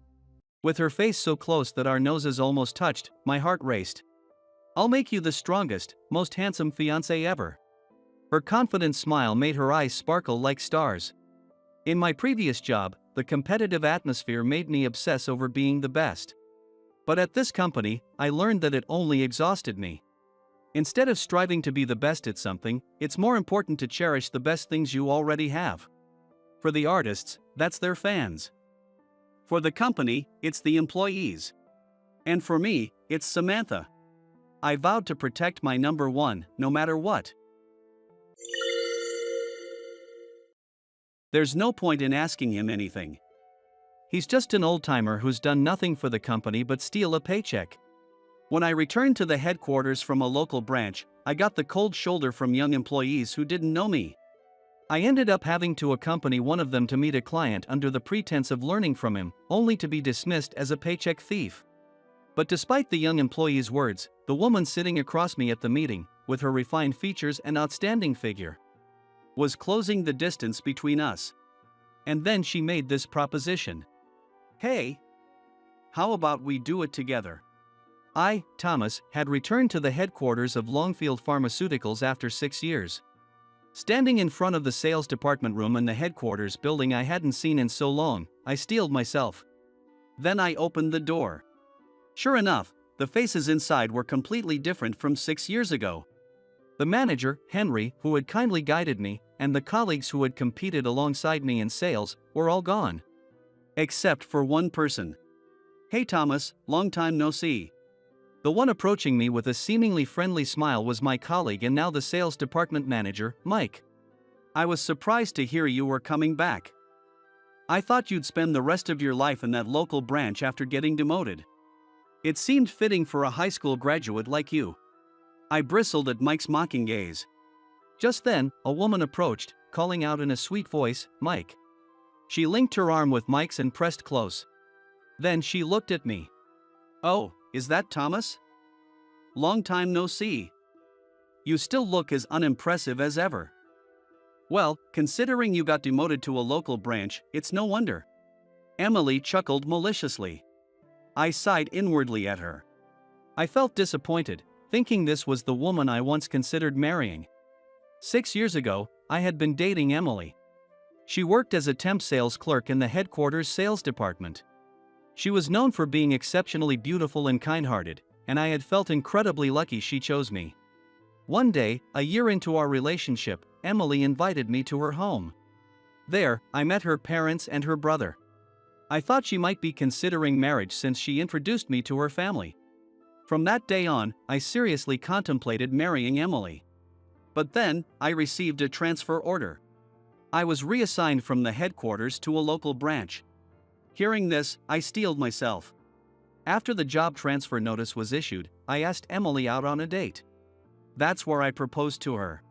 With her face so close that our noses almost touched, my heart raced. I'll make you the strongest, most handsome fiancé ever. Her confident smile made her eyes sparkle like stars. In my previous job, the competitive atmosphere made me obsess over being the best. But at this company, I learned that it only exhausted me. Instead of striving to be the best at something, it's more important to cherish the best things you already have. For the artists, that's their fans. For the company, it's the employees. And for me, it's Samantha. I vowed to protect my number one, no matter what. There's no point in asking him anything. He's just an old-timer who's done nothing for the company but steal a paycheck. When I returned to the headquarters from a local branch, I got the cold shoulder from young employees who didn't know me. I ended up having to accompany one of them to meet a client under the pretense of learning from him, only to be dismissed as a paycheck thief. But despite the young employee's words, the woman sitting across me at the meeting, with her refined features and outstanding figure, was closing the distance between us. And then she made this proposition. Hey, how about we do it together? I, Thomas, had returned to the headquarters of Longfield Pharmaceuticals after 6 years. Standing in front of the sales department room in the headquarters building I hadn't seen in so long, I steeled myself. Then I opened the door. Sure enough, the faces inside were completely different from 6 years ago. The manager, Henry, who had kindly guided me, and the colleagues who had competed alongside me in sales, were all gone. Except for one person. Hey Thomas, long time no see. The one approaching me with a seemingly friendly smile was my colleague and now the sales department manager, Mike. I was surprised to hear you were coming back. I thought you'd spend the rest of your life in that local branch after getting demoted. It seemed fitting for a high school graduate like you. I bristled at Mike's mocking gaze. Just then, a woman approached, calling out in a sweet voice, "Mike." She linked her arm with Mike's and pressed close. Then she looked at me. "Oh, is that Thomas? Long time no see. You still look as unimpressive as ever." Well, considering you got demoted to a local branch, it's no wonder. Emily chuckled maliciously. I sighed inwardly at her. I felt disappointed, thinking this was the woman I once considered marrying. 6 years ago, I had been dating Emily. She worked as a temp sales clerk in the headquarters sales department. She was known for being exceptionally beautiful and kind-hearted, and I had felt incredibly lucky she chose me. One day, a year into our relationship, Emily invited me to her home. There, I met her parents and her brother. I thought she might be considering marriage since she introduced me to her family. From that day on, I seriously contemplated marrying Emily. But then, I received a transfer order. I was reassigned from the headquarters to a local branch. Hearing this, I steeled myself. After the job transfer notice was issued, I asked Emily out on a date. That's where I proposed to her.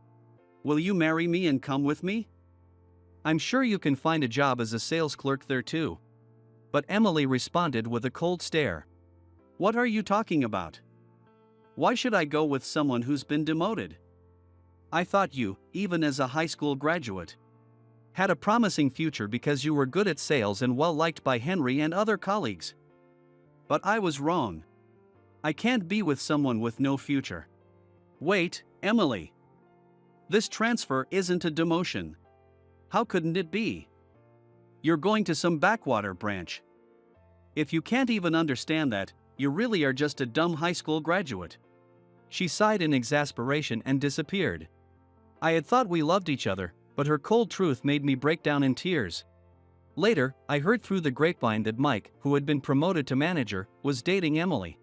"Will you marry me and come with me? I'm sure you can find a job as a sales clerk there too." But Emily responded with a cold stare. "What are you talking about? Why should I go with someone who's been demoted? I thought you, even as a high school graduate, had a promising future because you were good at sales and well liked by Henry and other colleagues." But I was wrong. I can't be with someone with no future. Wait, Emily. This transfer isn't a demotion. How couldn't it be? You're going to some backwater branch. If you can't even understand that, you really are just a dumb high school graduate. She sighed in exasperation and disappeared. I had thought we loved each other, but her cold truth made me break down in tears. Later, I heard through the grapevine that Mike, who had been promoted to manager, was dating Emily.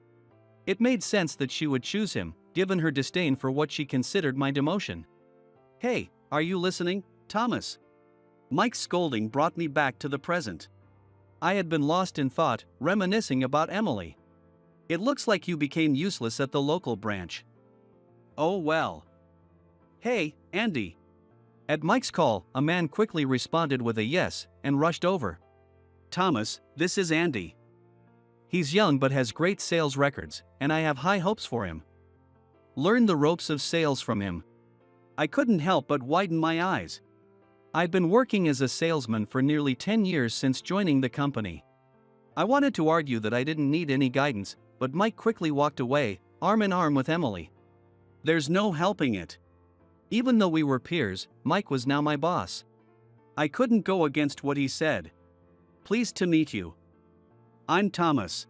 It made sense that she would choose him, given her disdain for what she considered my demotion. "Hey, are you listening, Thomas?" Mike's scolding brought me back to the present. I had been lost in thought, reminiscing about Emily. "It looks like you became useless at the local branch." "Oh well." "Hey, Andy." At Mike's call, a man quickly responded with a yes, and rushed over. "Thomas, this is Andy. He's young but has great sales records, and I have high hopes for him. Learn the ropes of sales from him." I couldn't help but widen my eyes. I'd been working as a salesman for nearly 10 years since joining the company. I wanted to argue that I didn't need any guidance, but Mike quickly walked away, arm in arm with Emily. There's no helping it. Even though we were peers, Mike was now my boss. I couldn't go against what he said. "Pleased to meet you. I'm Thomas."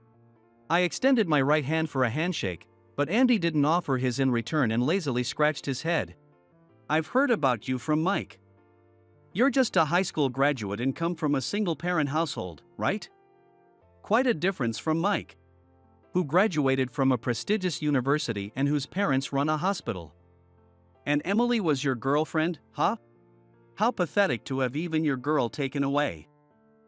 I extended my right hand for a handshake, but Andy didn't offer his in return and lazily scratched his head. "I've heard about you from Mike. You're just a high school graduate and come from a single-parent household, right? Quite a difference from Mike, who graduated from a prestigious university and whose parents run a hospital. And Emily was your girlfriend, huh? How pathetic to have even your girl taken away.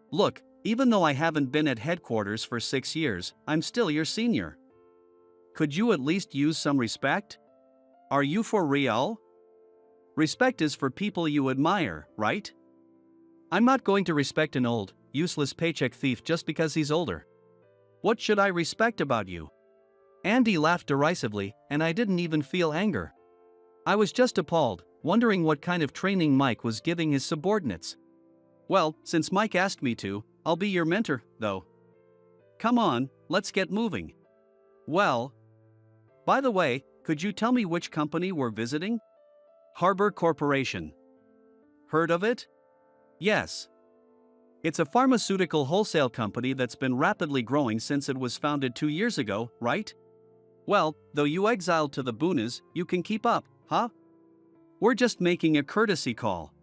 Look, even though I haven't been at headquarters for 6 years, I'm still your senior. Could you at least use some respect? Are you for real? Respect is for people you admire, right? I'm not going to respect an old, useless paycheck thief just because he's older. What should I respect about you? Andy laughed derisively, and I didn't even feel anger. I was just appalled, wondering what kind of training Mike was giving his subordinates. Well, since Mike asked me to, I'll be your mentor, though. Come on, let's get moving. Well, by the way, could you tell me which company we're visiting? Harbor Corporation. Heard of it? Yes. It's a pharmaceutical wholesale company that's been rapidly growing since it was founded 2 years ago, right? Well, though you exiled to the boonies, you can keep up, huh? We're just making a courtesy call.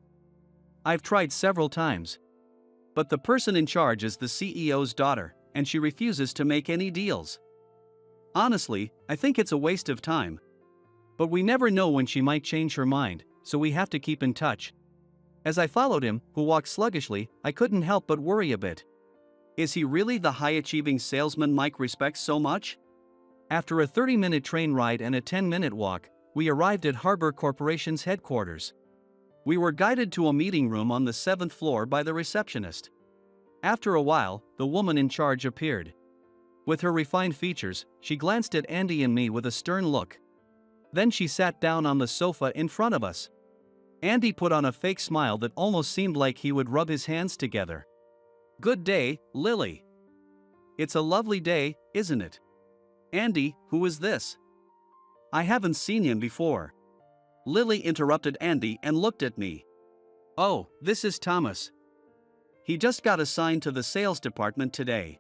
I've tried several times. But the person in charge is the CEO's daughter, and she refuses to make any deals. Honestly, I think it's a waste of time. But we never know when she might change her mind, so we have to keep in touch. As I followed him, who walked sluggishly, I couldn't help but worry a bit. Is he really the high-achieving salesman Mike respects so much? After a 30-minute train ride and a 10-minute walk, we arrived at Harbor Corporation's headquarters. We were guided to a meeting room on the 7th floor by the receptionist. After a while, the woman in charge appeared. With her refined features, she glanced at Andy and me with a stern look. Then she sat down on the sofa in front of us. Andy put on a fake smile that almost seemed like he would rub his hands together. Good day, Lily. It's a lovely day, isn't it? Andy, who is this? I haven't seen him before. Lily interrupted Andy and looked at me. Oh, this is Thomas. He just got assigned to the sales department today.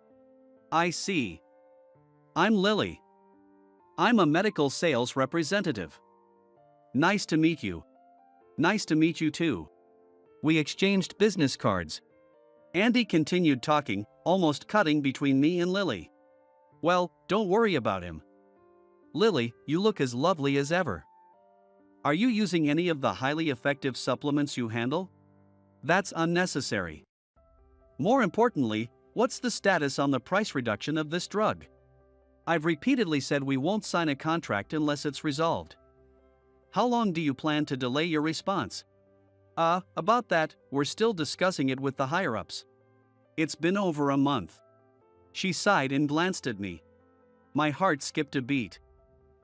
I see. I'm Lily. I'm a medical sales representative. Nice to meet you. Nice to meet you too. We exchanged business cards. Andy continued talking, almost cutting between me and Lily. Well, don't worry about him. Lily, you look as lovely as ever. Are you using any of the highly effective supplements you handle? That's unnecessary. More importantly, what's the status on the price reduction of this drug? I've repeatedly said we won't sign a contract unless it's resolved. How long do you plan to delay your response? About that, we're still discussing it with the higher-ups. It's been over a month. She sighed and glanced at me. My heart skipped a beat.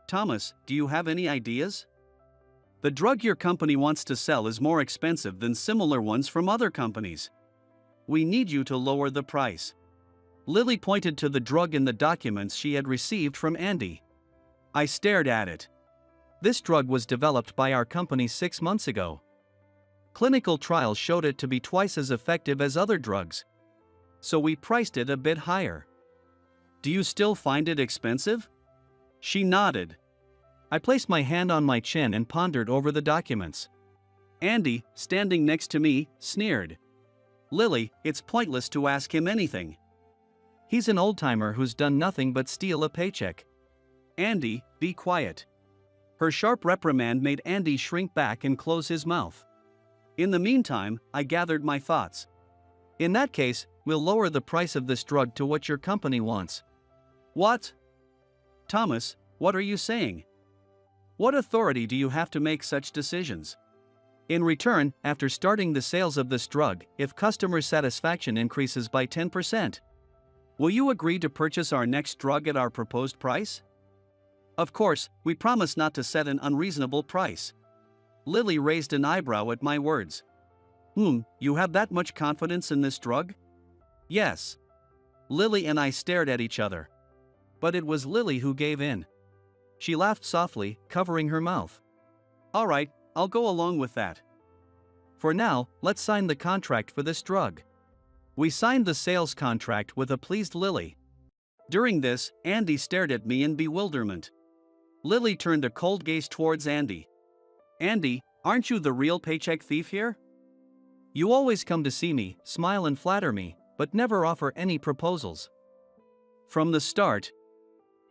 Thomas, do you have any ideas? The drug your company wants to sell is more expensive than similar ones from other companies. We need you to lower the price. Lily pointed to the drug in the documents she had received from Andy. I stared at it. This drug was developed by our company 6 months ago. Clinical trials showed it to be twice as effective as other drugs. So we priced it a bit higher. Do you still find it expensive? She nodded. I placed my hand on my chin and pondered over the documents. Andy, standing next to me, sneered. Lily, it's pointless to ask him anything. He's an old-timer who's done nothing but steal a paycheck. Andy, be quiet. Her sharp reprimand made Andy shrink back and close his mouth. In the meantime, I gathered my thoughts. In that case, we'll lower the price of this drug to what your company wants. What? Thomas, what are you saying? What authority do you have to make such decisions? In return, after starting the sales of this drug, if customer satisfaction increases by 10%, will you agree to purchase our next drug at our proposed price? Of course, we promise not to set an unreasonable price. Lily raised an eyebrow at my words. You have that much confidence in this drug? Yes. Lily and I stared at each other. But it was Lily who gave in. She laughed softly, covering her mouth. All right, I'll go along with that. For now, let's sign the contract for this drug. We signed the sales contract with a pleased Lily. During this, Andy stared at me in bewilderment. Lily turned a cold gaze towards Andy. Andy, aren't you the real paycheck thief here? You always come to see me, smile and flatter me, but never offer any proposals. From the start.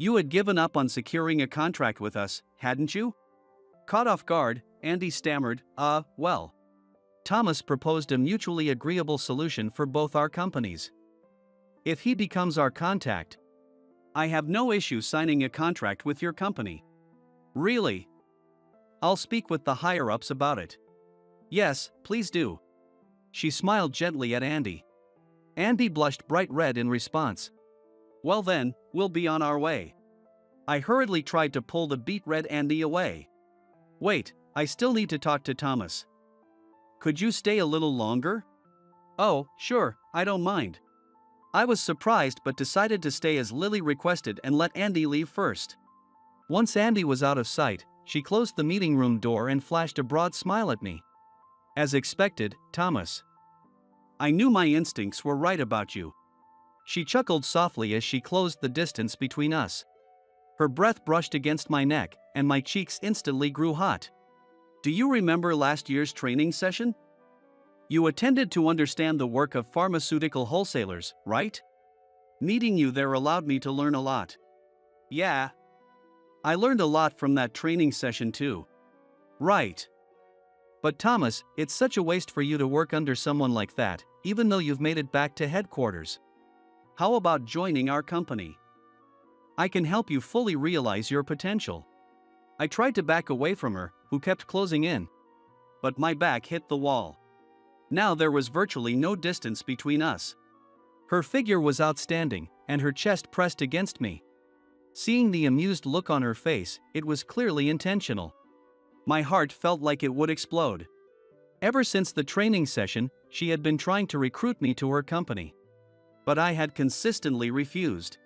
You had given up on securing a contract with us, hadn't you? Caught off guard, Andy stammered, well. Thomas proposed a mutually agreeable solution for both our companies. If he becomes our contact, I have no issue signing a contract with your company. Really? I'll speak with the higher-ups about it. Yes, please do. She smiled gently at Andy. Andy blushed bright red in response. Well then, we'll be on our way. I hurriedly tried to pull the beet-red Andy away. Wait, I still need to talk to Thomas. Could you stay a little longer? Oh, sure, I don't mind. I was surprised but decided to stay as Lily requested and let Andy leave first. Once Andy was out of sight, she closed the meeting room door and flashed a broad smile at me. As expected, Thomas. I knew my instincts were right about you. She chuckled softly as she closed the distance between us. Her breath brushed against my neck, and my cheeks instantly grew hot. Do you remember last year's training session? You attended to understand the work of pharmaceutical wholesalers, right? Meeting you there allowed me to learn a lot. Yeah. I learned a lot from that training session too. Right. But Thomas, it's such a waste for you to work under someone like that, even though you've made it back to headquarters. How about joining our company? I can help you fully realize your potential. I tried to back away from her, who kept closing in. But my back hit the wall. Now there was virtually no distance between us. Her figure was outstanding, and her chest pressed against me. Seeing the amused look on her face, it was clearly intentional. My heart felt like it would explode. Ever since the training session, she had been trying to recruit me to her company. But I had consistently refused.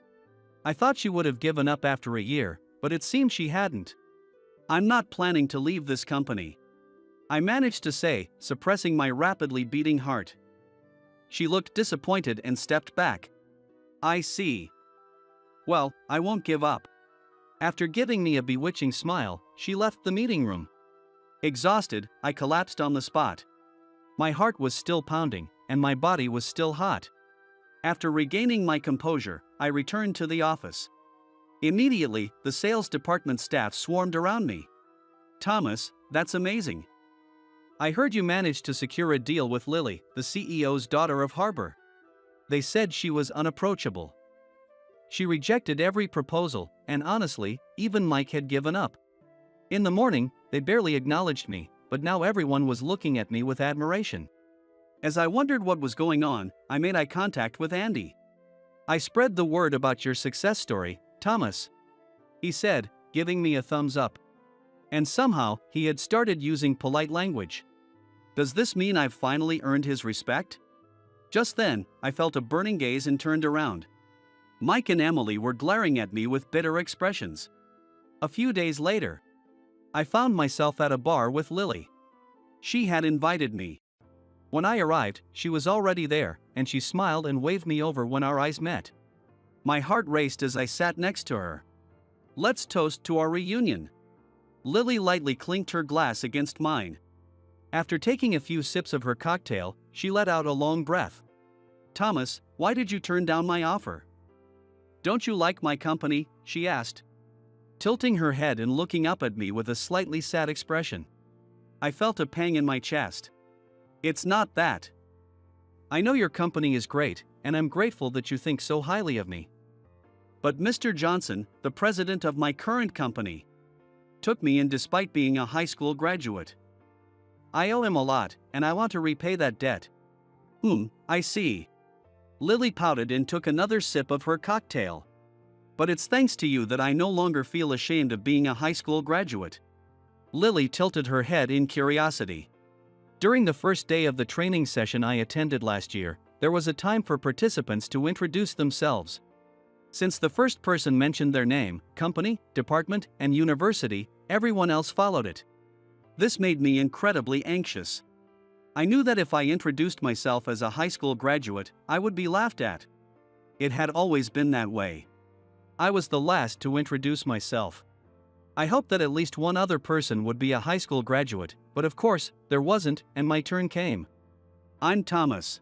I thought she would have given up after a year, but it seemed she hadn't. I'm not planning to leave this company, I managed to say, suppressing my rapidly beating heart. She looked disappointed and stepped back. I see. Well, I won't give up. After giving me a bewitching smile, she left the meeting room. Exhausted, I collapsed on the spot. My heart was still pounding, and my body was still hot. After regaining my composure, I returned to the office. Immediately, the sales department staff swarmed around me. Thomas, that's amazing. I heard you managed to secure a deal with Lily, the CEO's daughter of Harbor. They said she was unapproachable. She rejected every proposal, and honestly, even Mike had given up. In the morning, they barely acknowledged me, but now everyone was looking at me with admiration. As I wondered what was going on, I made eye contact with Andy. I spread the word about your success story, Thomas, he said, giving me a thumbs up. And somehow, he had started using polite language. Does this mean I've finally earned his respect? Just then, I felt a burning gaze and turned around. Mike and Emily were glaring at me with bitter expressions. A few days later, I found myself at a bar with Lily. She had invited me. When I arrived, she was already there, and she smiled and waved me over when our eyes met. My heart raced as I sat next to her. Let's toast to our reunion. Lily lightly clinked her glass against mine. After taking a few sips of her cocktail, she let out a long breath. Thomas, why did you turn down my offer? Don't you like my company? She asked, tilting her head and looking up at me with a slightly sad expression. I felt a pang in my chest. It's not that. I know your company is great, and I'm grateful that you think so highly of me. But Mr. Johnson, the president of my current company, took me in despite being a high school graduate. I owe him a lot, and I want to repay that debt. I see. Lily pouted and took another sip of her cocktail. But it's thanks to you that I no longer feel ashamed of being a high school graduate. Lily tilted her head in curiosity. During the first day of the training session I attended last year, there was a time for participants to introduce themselves. Since the first person mentioned their name, company, department, and university, everyone else followed it. This made me incredibly anxious. I knew that if I introduced myself as a high school graduate, I would be laughed at. It had always been that way. I was the last to introduce myself. I hoped that at least one other person would be a high school graduate, but of course, there wasn't, and my turn came. I'm Thomas.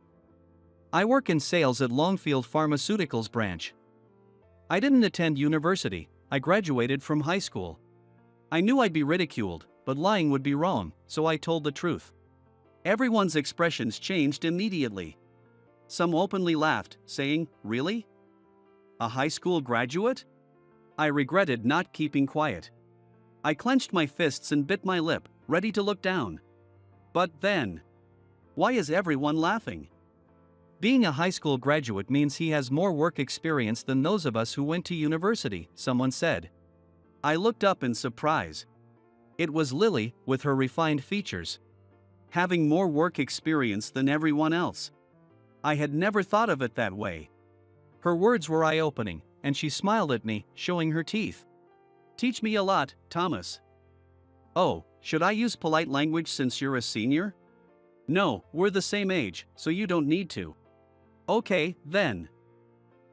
I work in sales at Longfield Pharmaceuticals branch. I didn't attend university, I graduated from high school. I knew I'd be ridiculed, but lying would be wrong, so I told the truth. Everyone's expressions changed immediately. Some openly laughed, saying, "Really? A high school graduate?" I regretted not keeping quiet. I clenched my fists and bit my lip, ready to look down. But then, why is everyone laughing? Being a high school graduate means he has more work experience than those of us who went to university, someone said. I looked up in surprise. It was Lily, with her refined features. Having more work experience than everyone else. I had never thought of it that way. Her words were eye-opening, and she smiled at me, showing her teeth. Teach me a lot, Thomas. Oh, should I use polite language since you're a senior? No, we're the same age, so you don't need to. Okay, then.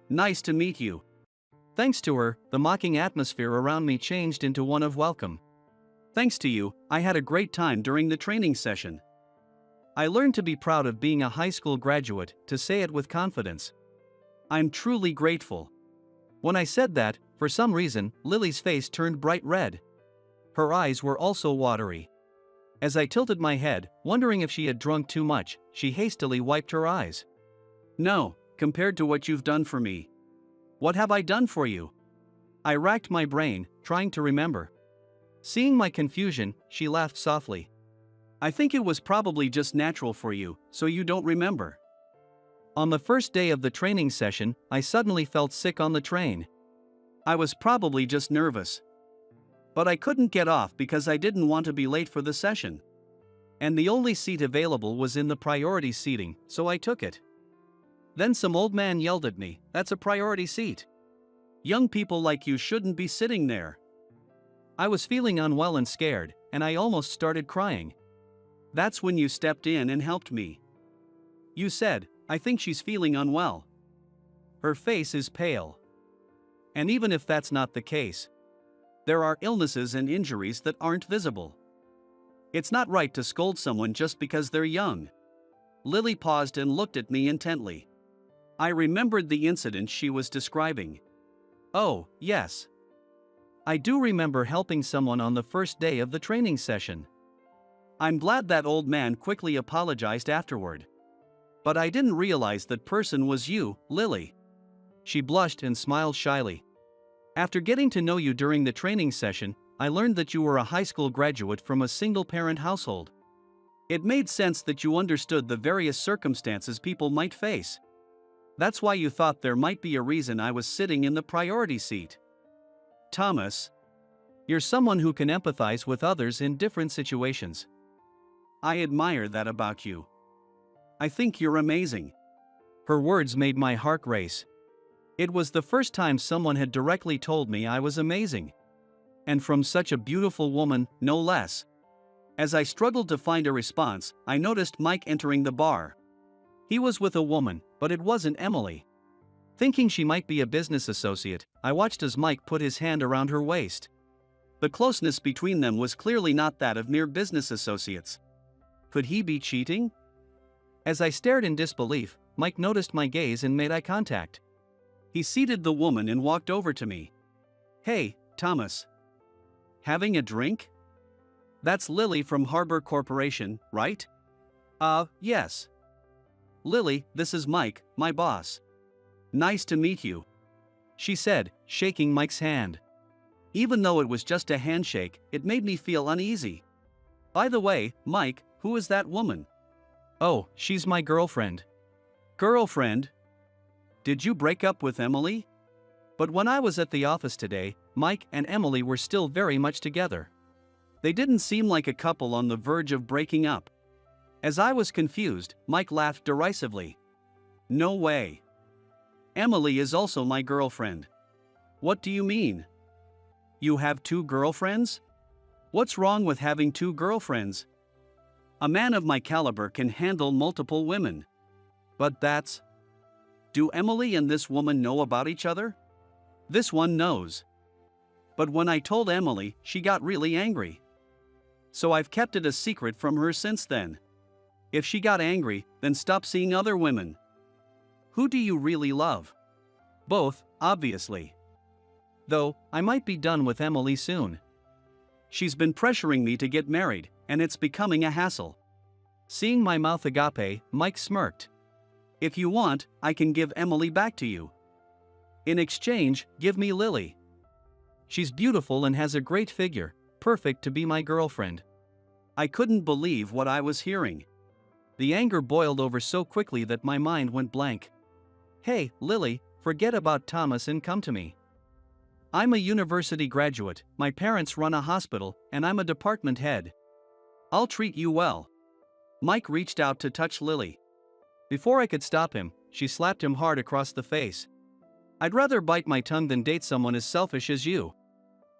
Nice to meet you. Thanks to her, the mocking atmosphere around me changed into one of welcome. Thanks to you, I had a great time during the training session. I learned to be proud of being a high school graduate, to say it with confidence. I'm truly grateful. When I said that, for some reason, Lily's face turned bright red. Her eyes were also watery. As I tilted my head, wondering if she had drunk too much, she hastily wiped her eyes. No, compared to what you've done for me. What have I done for you? I racked my brain, trying to remember. Seeing my confusion, she laughed softly. I think it was probably just natural for you, so you don't remember. On the first day of the training session, I suddenly felt sick on the train. I was probably just nervous. But I couldn't get off because I didn't want to be late for the session. And the only seat available was in the priority seating, so I took it. Then some old man yelled at me, "That's a priority seat. Young people like you shouldn't be sitting there." I was feeling unwell and scared, and I almost started crying. That's when you stepped in and helped me. You said, "I think she's feeling unwell. Her face is pale." And even if that's not the case, there are illnesses and injuries that aren't visible. It's not right to scold someone just because they're young. Lily paused and looked at me intently. I remembered the incident she was describing. Oh, yes. I do remember helping someone on the first day of the training session. I'm glad that old man quickly apologized afterward. But I didn't realize that person was you, Lily. She blushed and smiled shyly. After getting to know you during the training session, I learned that you were a high school graduate from a single-parent household. It made sense that you understood the various circumstances people might face. That's why you thought there might be a reason I was sitting in the priority seat. Thomas, you're someone who can empathize with others in different situations. I admire that about you. I think you're amazing. Her words made my heart race. It was the first time someone had directly told me I was amazing. And from such a beautiful woman, no less. As I struggled to find a response, I noticed Mike entering the bar. He was with a woman, but it wasn't Emily. Thinking she might be a business associate, I watched as Mike put his hand around her waist. The closeness between them was clearly not that of mere business associates. Could he be cheating? As I stared in disbelief, Mike noticed my gaze and made eye contact. He seated the woman and walked over to me. Hey, Thomas. Having a drink? That's Lily from Harbor Corporation, right? Yes. Lily, this is Mike, my boss. Nice to meet you, she said, shaking Mike's hand. Even though it was just a handshake, it made me feel uneasy. By the way, Mike, who is that woman? Oh, she's my girlfriend. Girlfriend? Did you break up with Emily? But when I was at the office today, Mike and Emily were still very much together. They didn't seem like a couple on the verge of breaking up. As I was confused, Mike laughed derisively. No way. Emily is also my girlfriend. What do you mean? You have two girlfriends? What's wrong with having two girlfriends? A man of my caliber can handle multiple women. But that's... Do Emily and this woman know about each other? This one knows. But when I told Emily, she got really angry. So I've kept it a secret from her since then. If she got angry, then stop seeing other women. Who do you really love? Both, obviously. Though, I might be done with Emily soon. She's been pressuring me to get married, and it's becoming a hassle. Seeing my mouth agape, Mike smirked. If you want, I can give Emily back to you. In exchange, give me Lily. She's beautiful and has a great figure, perfect to be my girlfriend. I couldn't believe what I was hearing. The anger boiled over so quickly that my mind went blank. Hey, Lily, forget about Thomas and come to me. I'm a university graduate, my parents run a hospital, and I'm a department head. I'll treat you well. Mike reached out to touch Lily. Before I could stop him, she slapped him hard across the face. I'd rather bite my tongue than date someone as selfish as you.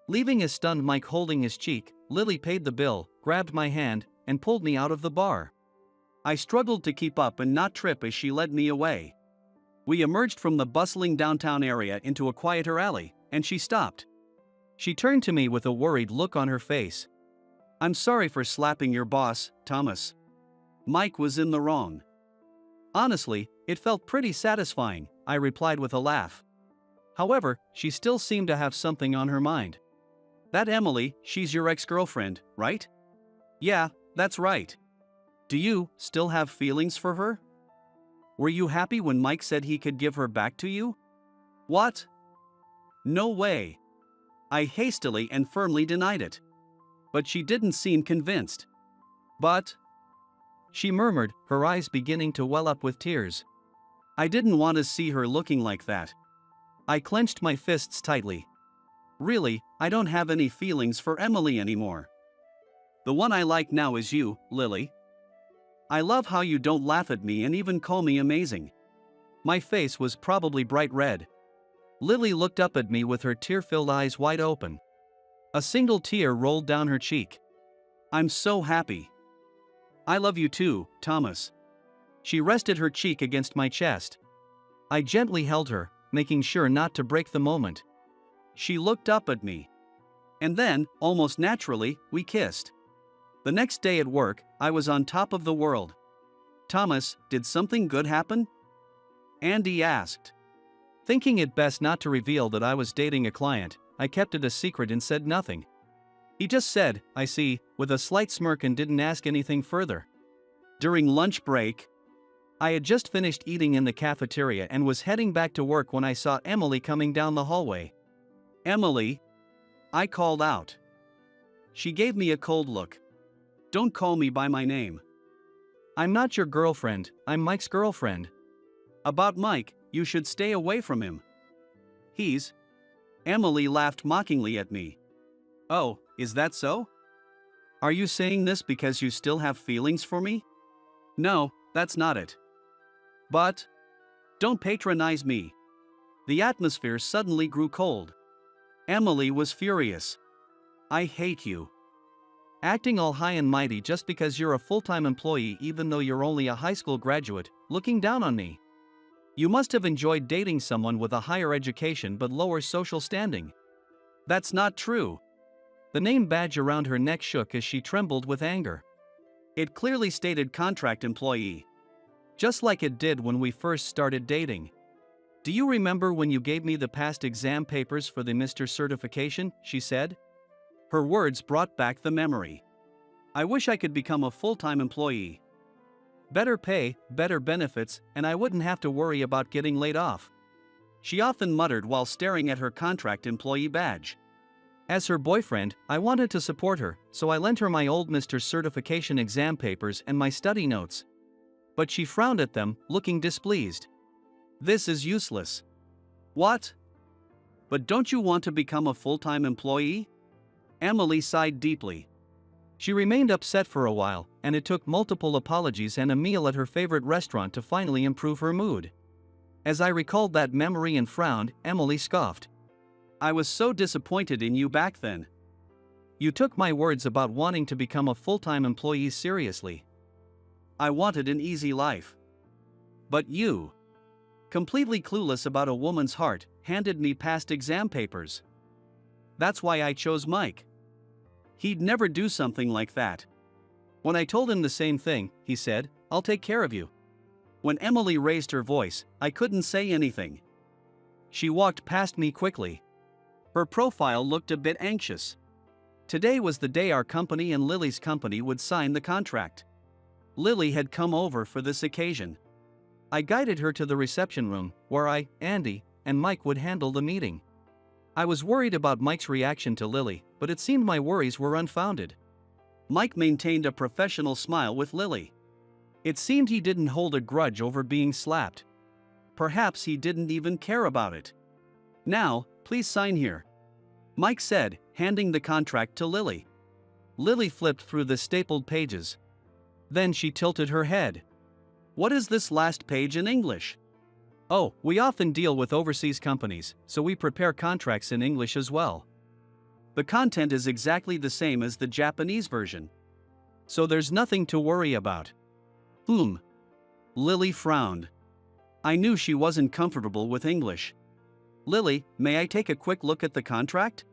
Leaving a stunned Mike holding his cheek, Lily paid the bill, grabbed my hand, and pulled me out of the bar. I struggled to keep up and not trip as she led me away. We emerged from the bustling downtown area into a quieter alley, and she stopped. She turned to me with a worried look on her face. I'm sorry for slapping your boss, Thomas. Mike was in the wrong. Honestly, it felt pretty satisfying, I replied with a laugh. However, she still seemed to have something on her mind. That Emily, she's your ex-girlfriend, right? Yeah, that's right. Do you still have feelings for her? Were you happy when Mike said he could give her back to you? What? No way. I hastily and firmly denied it. But she didn't seem convinced. But? She murmured, her eyes beginning to well up with tears. I didn't want to see her looking like that. I clenched my fists tightly. Really, I don't have any feelings for Emily anymore. The one I like now is you, Lily. I love how you don't laugh at me and even call me amazing. My face was probably bright red. Lily looked up at me with her tear-filled eyes wide open. A single tear rolled down her cheek. I'm so happy. I love you too, Thomas. She rested her cheek against my chest. I gently held her, making sure not to break the moment. She looked up at me. And then, almost naturally, we kissed. The next day at work, I was on top of the world. Thomas, did something good happen? Andy asked. Thinking it best not to reveal that I was dating a client, I kept it a secret and said nothing. He just said, I see, with a slight smirk and didn't ask anything further. During lunch break, I had just finished eating in the cafeteria and was heading back to work when I saw Emily coming down the hallway. Emily? I called out. She gave me a cold look. Don't call me by my name. I'm not your girlfriend, I'm Mike's girlfriend. About Mike, you should stay away from him. He's... Emily laughed mockingly at me. Oh, is that so? Are you saying this because you still have feelings for me? No, that's not it. But... Don't patronize me. The atmosphere suddenly grew cold. Emily was furious. I hate you. Acting all high and mighty just because you're a full-time employee even though you're only a high school graduate, looking down on me. You must have enjoyed dating someone with a higher education but lower social standing. That's not true. The name badge around her neck shook as she trembled with anger. It clearly stated contract employee. Just like it did when we first started dating. Do you remember when you gave me the past exam papers for the Mr. certification, she said? Her words brought back the memory. I wish I could become a full-time employee. Better pay, better benefits, and I wouldn't have to worry about getting laid off. She often muttered while staring at her contract employee badge. As her boyfriend, I wanted to support her, so I lent her my old Mr. certification exam papers and my study notes. But she frowned at them, looking displeased. This is useless. What? But don't you want to become a full-time employee? Emily sighed deeply. She remained upset for a while, and it took multiple apologies and a meal at her favorite restaurant to finally improve her mood. As I recalled that memory and frowned, Emily scoffed. I was so disappointed in you back then. You took my words about wanting to become a full-time employee seriously. I wanted an easy life. But you, completely clueless about a woman's heart, handed me past exam papers. That's why I chose Mike. He'd never do something like that. When I told him the same thing, he said, I'll take care of you. When Emily raised her voice, I couldn't say anything. She walked past me quickly. Her profile looked a bit anxious. Today was the day our company and Lily's company would sign the contract. Lily had come over for this occasion. I guided her to the reception room, where I, Andy, and Mike would handle the meeting. I was worried about Mike's reaction to Lily, but it seemed my worries were unfounded. Mike maintained a professional smile with Lily. It seemed he didn't hold a grudge over being slapped. Perhaps he didn't even care about it. "Now, please sign here," Mike said, handing the contract to Lily. Lily flipped through the stapled pages. Then she tilted her head. "What is this last page in English?" "Oh, we often deal with overseas companies, so we prepare contracts in English as well. The content is exactly the same as the Japanese version, so there's nothing to worry about." Lily frowned. I knew she wasn't comfortable with English. "Lily, may I take a quick look at the contract?"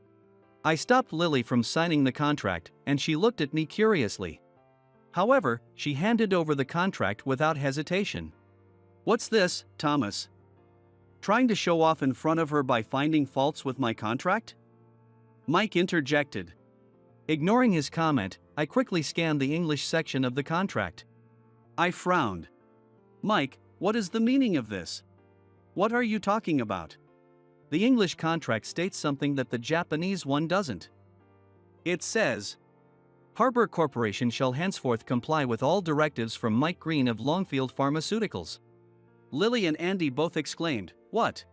I stopped Lily from signing the contract, and she looked at me curiously. However, she handed over the contract without hesitation. "What's this, Thomas? Trying to show off in front of her by finding faults with my contract?" Mike interjected. Ignoring his comment, I quickly scanned the English section of the contract. I frowned. "Mike, what is the meaning of this? What are you talking about? The English contract states something that the Japanese one doesn't. It says, Harbor Corporation shall henceforth comply with all directives from Mike Green of Longfield Pharmaceuticals." Lily and Andy both exclaimed, "What?"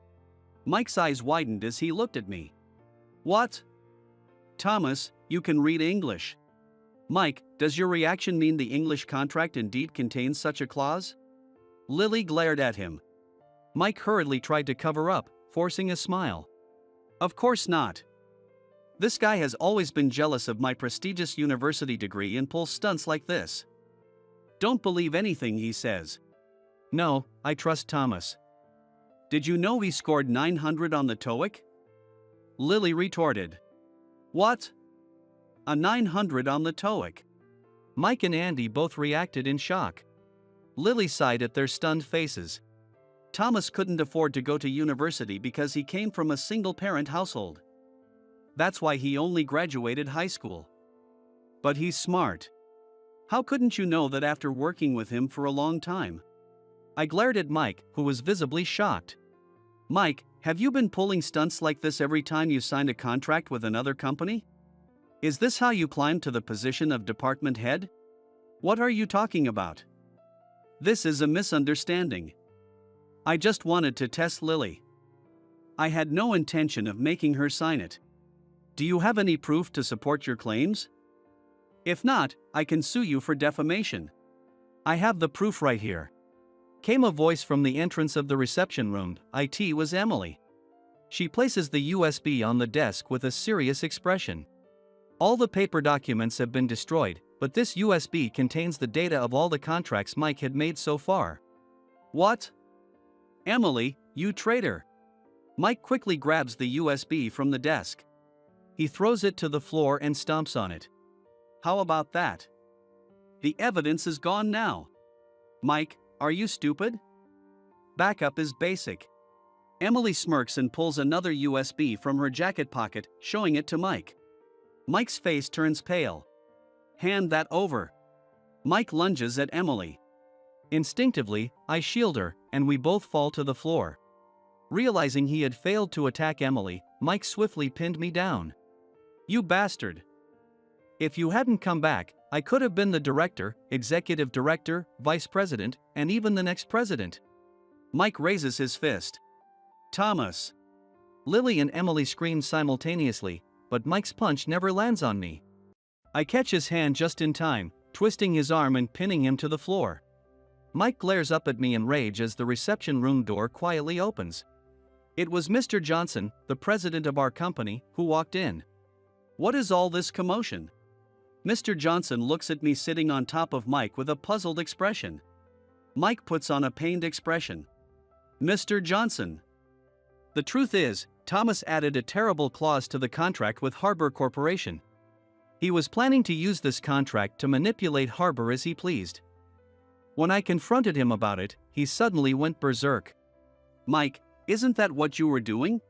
Mike's eyes widened as he looked at me. "What? Thomas, you can read English. Mike, does your reaction mean the English contract indeed contains such a clause?" Lily glared at him. Mike hurriedly tried to cover up, forcing a smile. "Of course not. This guy has always been jealous of my prestigious university degree and pulls stunts like this. Don't believe anything he says." "No, I trust Thomas." "Did you know he scored 900 on the TOEIC?" Lily retorted. "What? A 900 on the TOEIC?" Mike and Andy both reacted in shock. Lily sighed at their stunned faces. Thomas couldn't afford to go to university because he came from a single-parent household. That's why he only graduated high school. But he's smart. How couldn't you know that after working with him for a long time? I glared at Mike, who was visibly shocked. "Mike, have you been pulling stunts like this every time you signed a contract with another company? Is this how you climbed to the position of department head? What are you talking about? This is a misunderstanding. I just wanted to test Lily. I had no intention of making her sign it. Do you have any proof to support your claims? If not, I can sue you for defamation." "I have the proof right here," came a voice from the entrance of the reception room. It was Emily. She places the USB on the desk with a serious expression. "All the paper documents have been destroyed, but this USB contains the data of all the contracts Mike had made so far." "What? Emily, you traitor!" Mike quickly grabs the USB from the desk. He throws it to the floor and stomps on it. "How about that? The evidence is gone now. Mike, are you stupid? Backup is basic." Emily smirks and pulls another USB from her jacket pocket, showing it to Mike. Mike's face turns pale. "Hand that over." Mike lunges at Emily. Instinctively, I shield her, and we both fall to the floor. Realizing he had failed to attack Emily, Mike swiftly pinned me down. "You bastard. If you hadn't come back, I could have been the director, executive director, vice president, and even the next president." Mike raises his fist. "Thomas." Lily and Emily scream simultaneously, but Mike's punch never lands on me. I catch his hand just in time, twisting his arm and pinning him to the floor. Mike glares up at me in rage as the reception room door quietly opens. It was Mr. Johnson, the president of our company, who walked in. "What is all this commotion?" Mr. Johnson looks at me sitting on top of Mike with a puzzled expression. Mike puts on a pained expression. "Mr. Johnson. The truth is, Thomas added a terrible clause to the contract with Harbor Corporation. He was planning to use this contract to manipulate Harbor as he pleased. When I confronted him about it, he suddenly went berserk." "Mike, isn't that what you were doing?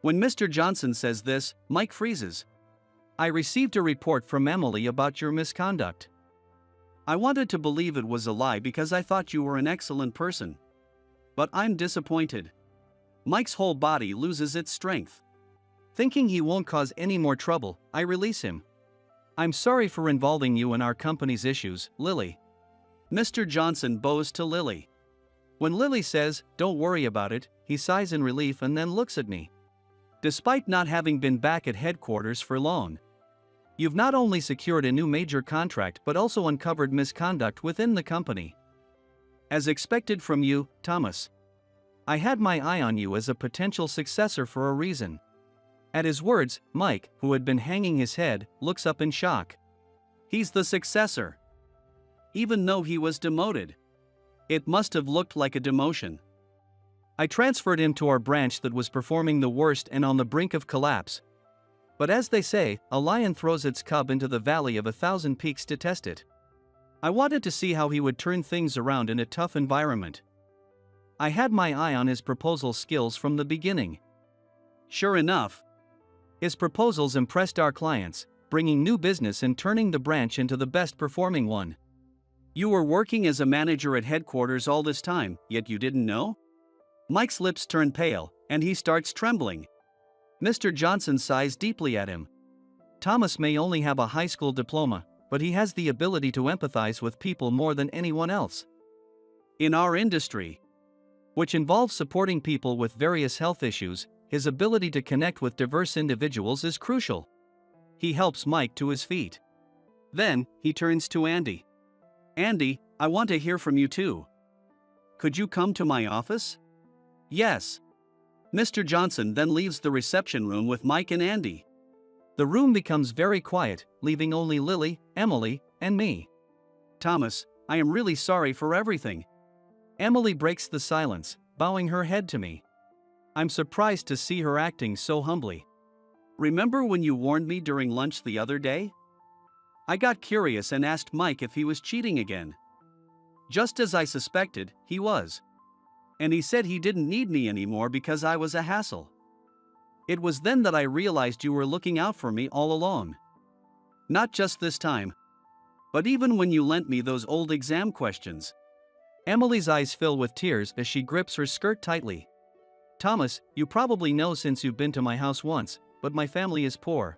When Mr. Johnson says this, Mike freezes. I received a report from Emily about your misconduct. I wanted to believe it was a lie because I thought you were an excellent person. But I'm disappointed. Mike's whole body loses its strength. Thinking he won't cause any more trouble, I release him. I'm sorry for involving you in our company's issues, Lily. Mr. Johnson bows to Lily. When Lily says, "Don't worry about it," he sighs in relief and then looks at me. Despite not having been back at headquarters for long, you've not only secured a new major contract but also uncovered misconduct within the company. As expected from you, Thomas. I had my eye on you as a potential successor for a reason. At his words, Mike, who had been hanging his head, looks up in shock. He's the successor. Even though he was demoted. It must have looked like a demotion. I transferred him to our branch that was performing the worst and on the brink of collapse. But as they say, a lion throws its cub into the valley of 1,000 peaks to test it. I wanted to see how he would turn things around in a tough environment. I had my eye on his proposal skills from the beginning. Sure enough, his proposals impressed our clients, bringing new business and turning the branch into the best performing one. You were working as a manager at headquarters all this time, yet you didn't know? Mike's lips turn pale, and he starts trembling. Mr. Johnson sighs deeply at him. Thomas may only have a high school diploma, but he has the ability to empathize with people more than anyone else. In our industry, which involves supporting people with various health issues, his ability to connect with diverse individuals is crucial. He helps Mike to his feet. Then, he turns to Andy. Andy, I want to hear from you too. Could you come to my office? Yes. Mr. Johnson then leaves the reception room with Mike and Andy. The room becomes very quiet, leaving only Lily, Emily, and me. Thomas, I am really sorry for everything. Emily breaks the silence, bowing her head to me. I'm surprised to see her acting so humbly. Remember when you warned me during lunch the other day? I got curious and asked Mike if he was cheating again. Just as I suspected, he was. And he said he didn't need me anymore because I was a hassle. It was then that I realized you were looking out for me all along. Not just this time, but even when you lent me those old exam questions. Emily's eyes fill with tears as she grips her skirt tightly. Thomas, you probably know since you've been to my house once, but my family is poor.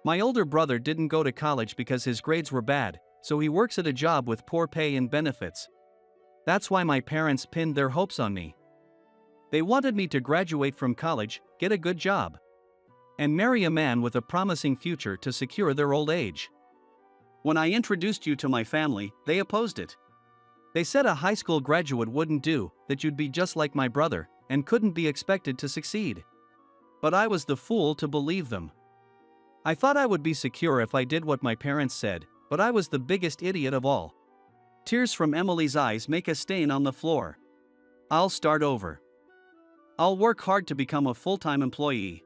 My older brother didn't go to college because his grades were bad, so he works at a job with poor pay and benefits. That's why my parents pinned their hopes on me. They wanted me to graduate from college, get a good job, and marry a man with a promising future to secure their old age. When I introduced you to my family, they opposed it. They said a high school graduate wouldn't do, that you'd be just like my brother, and couldn't be expected to succeed. But I was the fool to believe them. I thought I would be secure if I did what my parents said, but I was the biggest idiot of all. Tears from Emily's eyes make a stain on the floor. I'll start over. I'll work hard to become a full-time employee.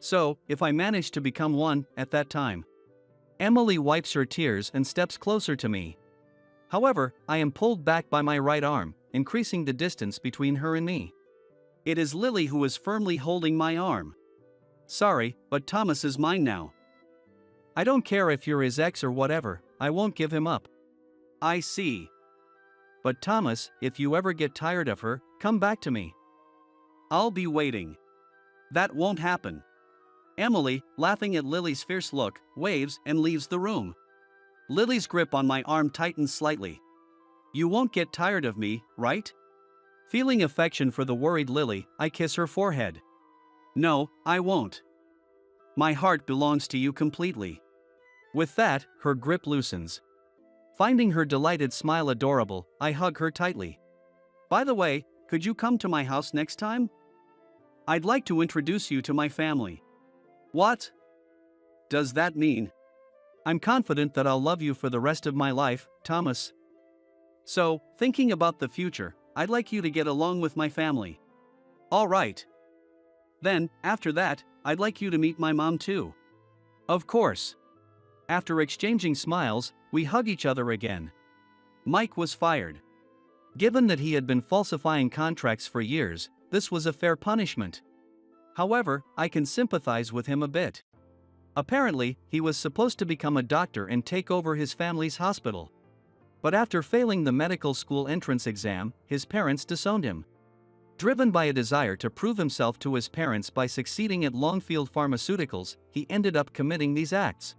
So, if I manage to become one, at that time. Emily wipes her tears and steps closer to me. However, I am pulled back by my right arm, increasing the distance between her and me. It is Lily who is firmly holding my arm. Sorry, but Thomas is mine now. I don't care if you're his ex or whatever, I won't give him up. I see. But Thomas, if you ever get tired of her, come back to me. I'll be waiting. That won't happen. Emily, laughing at Lily's fierce look, waves and leaves the room. Lily's grip on my arm tightens slightly. You won't get tired of me, right? Feeling affection for the worried Lily, I kiss her forehead. No, I won't. My heart belongs to you completely. With that, her grip loosens. Finding her delighted smile adorable, I hug her tightly. By the way, could you come to my house next time? I'd like to introduce you to my family. What does that mean? I'm confident that I'll love you for the rest of my life, Thomas. So, thinking about the future, I'd like you to get along with my family. All right. Then, after that, I'd like you to meet my mom too. Of course. After exchanging smiles, we hug each other again. Mike was fired. Given that he had been falsifying contracts for years, this was a fair punishment. However, I can sympathize with him a bit. Apparently, he was supposed to become a doctor and take over his family's hospital. But after failing the medical school entrance exam, his parents disowned him. Driven by a desire to prove himself to his parents by succeeding at Longfield Pharmaceuticals, he ended up committing these acts.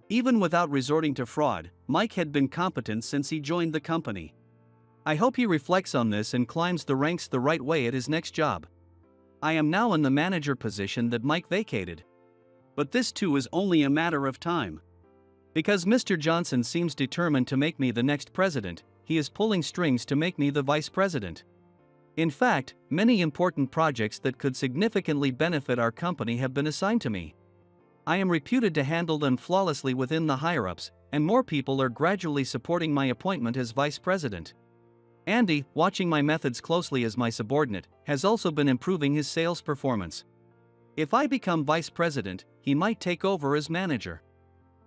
Even without resorting to fraud, Mike had been competent since he joined the company. I hope he reflects on this and climbs the ranks the right way at his next job. I am now in the manager position that Mike vacated. But this too is only a matter of time. Because Mr. Johnson seems determined to make me the next president, he is pulling strings to make me the vice president. In fact, many important projects that could significantly benefit our company have been assigned to me. I am reputed to handle them flawlessly within the higher-ups, and more people are gradually supporting my appointment as vice president. Andy, watching my methods closely as my subordinate, has also been improving his sales performance. If I become vice president, he might take over as manager.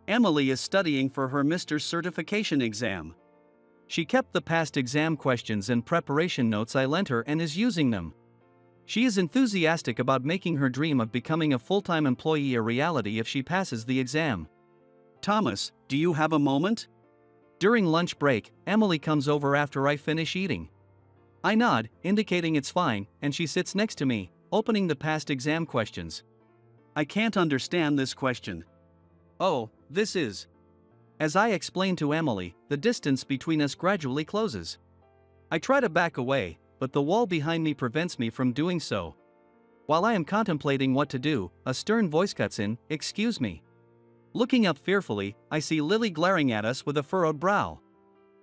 Emily is studying for her Mr. Certification exam. She kept the past exam questions and preparation notes I lent her and is using them. She is enthusiastic about making her dream of becoming a full-time employee a reality if she passes the exam. Thomas, do you have a moment? During lunch break, Emily comes over after I finish eating. I nod, indicating it's fine, and she sits next to me, opening the past exam questions. I can't understand this question. Oh, this is. As I explain to Emily, the distance between us gradually closes. I try to back away, but the wall behind me prevents me from doing so. While I am contemplating what to do, a stern voice cuts in, "Excuse me." Looking up fearfully, I see Lily glaring at us with a furrowed brow.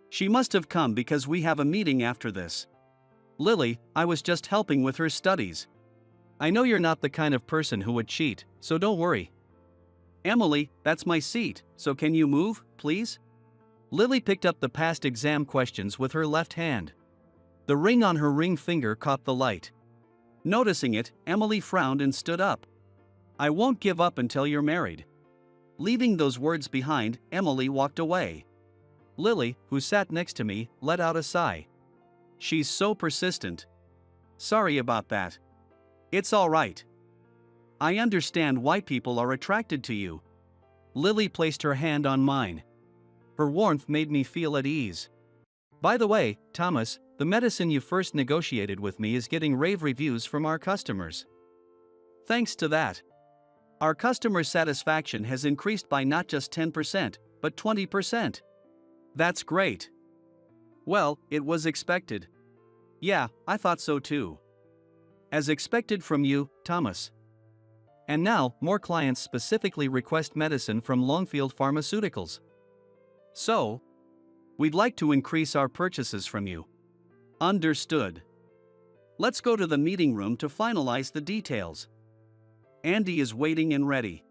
She must have come because we have a meeting after this. Lily, I was just helping with her studies. I know you're not the kind of person who would cheat, so don't worry. Emily, that's my seat, so can you move, please? Lily picked up the past exam questions with her left hand. The ring on her ring finger caught the light. Noticing it, Emily frowned and stood up. I won't give up until you're married. Leaving those words behind, Emily walked away. Lily, who sat next to me, let out a sigh. She's so persistent. Sorry about that. It's all right. I understand why people are attracted to you. Lily placed her hand on mine. Her warmth made me feel at ease. By the way, Thomas, the medicine you first negotiated with me is getting rave reviews from our customers. Thanks to that, our customer satisfaction has increased by not just 10%, but 20%. That's great. Well, it was expected. Yeah, I thought so too. As expected from you, Thomas. And now, more clients specifically request medicine from Longfield Pharmaceuticals. So, we'd like to increase our purchases from you. Understood. Let's go to the meeting room to finalize the details. Andy is waiting and ready.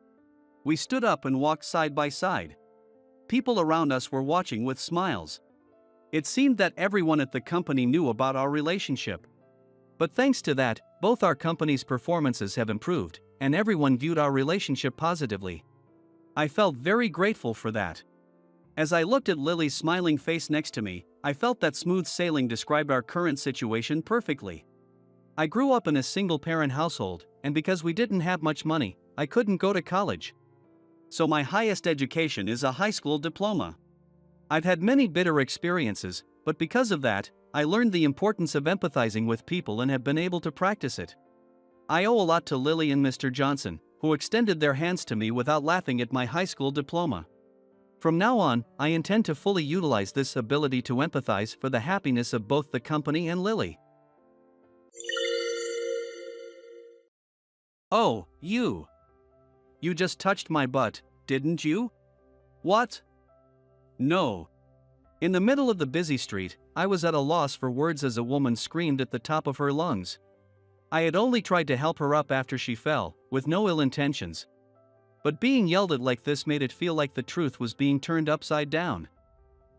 We stood up and walked side by side. People around us were watching with smiles. It seemed that everyone at the company knew about our relationship. But thanks to that, both our company's performances have improved, and everyone viewed our relationship positively. I felt very grateful for that. As I looked at Lily's smiling face next to me, I felt that smooth sailing described our current situation perfectly. I grew up in a single-parent household, and because we didn't have much money, I couldn't go to college. So my highest education is a high school diploma. I've had many bitter experiences, but because of that, I learned the importance of empathizing with people and have been able to practice it. I owe a lot to Lily and Mr. Johnson, who extended their hands to me without laughing at my high school diploma. From now on, I intend to fully utilize this ability to empathize for the happiness of both the company and Lily. Oh, you. You just touched my butt, didn't you? What? No. In the middle of the busy street, I was at a loss for words as a woman screamed at the top of her lungs. I had only tried to help her up after she fell, with no ill intentions. But being yelled at like this made it feel like the truth was being turned upside down.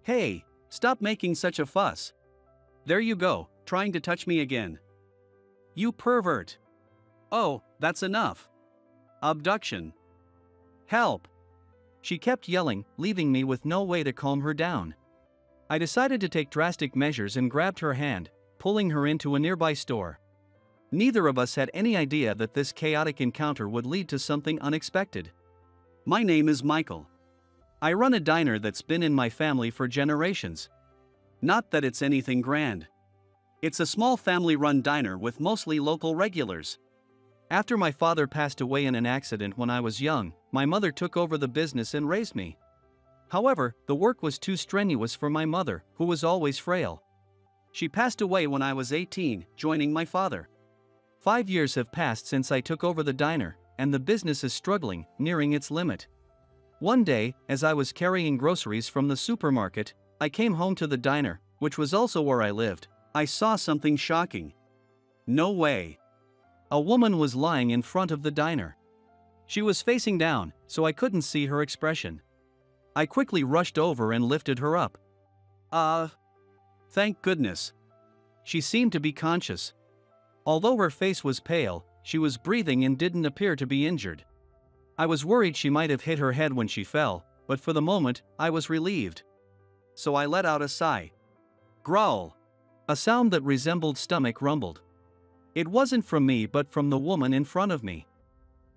Hey, stop making such a fuss. There you go, trying to touch me again. You pervert. Oh, that's enough. Abduction. Help. She kept yelling, leaving me with no way to calm her down. I decided to take drastic measures and grabbed her hand, pulling her into a nearby store. Neither of us had any idea that this chaotic encounter would lead to something unexpected. My name is Michael. I run a diner that's been in my family for generations. Not that it's anything grand. It's a small family-run diner with mostly local regulars. After my father passed away in an accident when I was young, my mother took over the business and raised me. However, the work was too strenuous for my mother, who was always frail. She passed away when I was 18, joining my father. 5 years have passed since I took over the diner, and the business is struggling, nearing its limit. One day, as I was carrying groceries from the supermarket, I came home to the diner, which was also where I lived. I saw something shocking. No way. A woman was lying in front of the diner. She was facing down, so I couldn't see her expression. I quickly rushed over and lifted her up. Thank goodness. She seemed to be conscious. Although her face was pale, she was breathing and didn't appear to be injured. I was worried she might have hit her head when she fell, but for the moment, I was relieved. So I let out a sigh. Growl. A sound that resembled stomach rumbled. It wasn't from me but from the woman in front of me.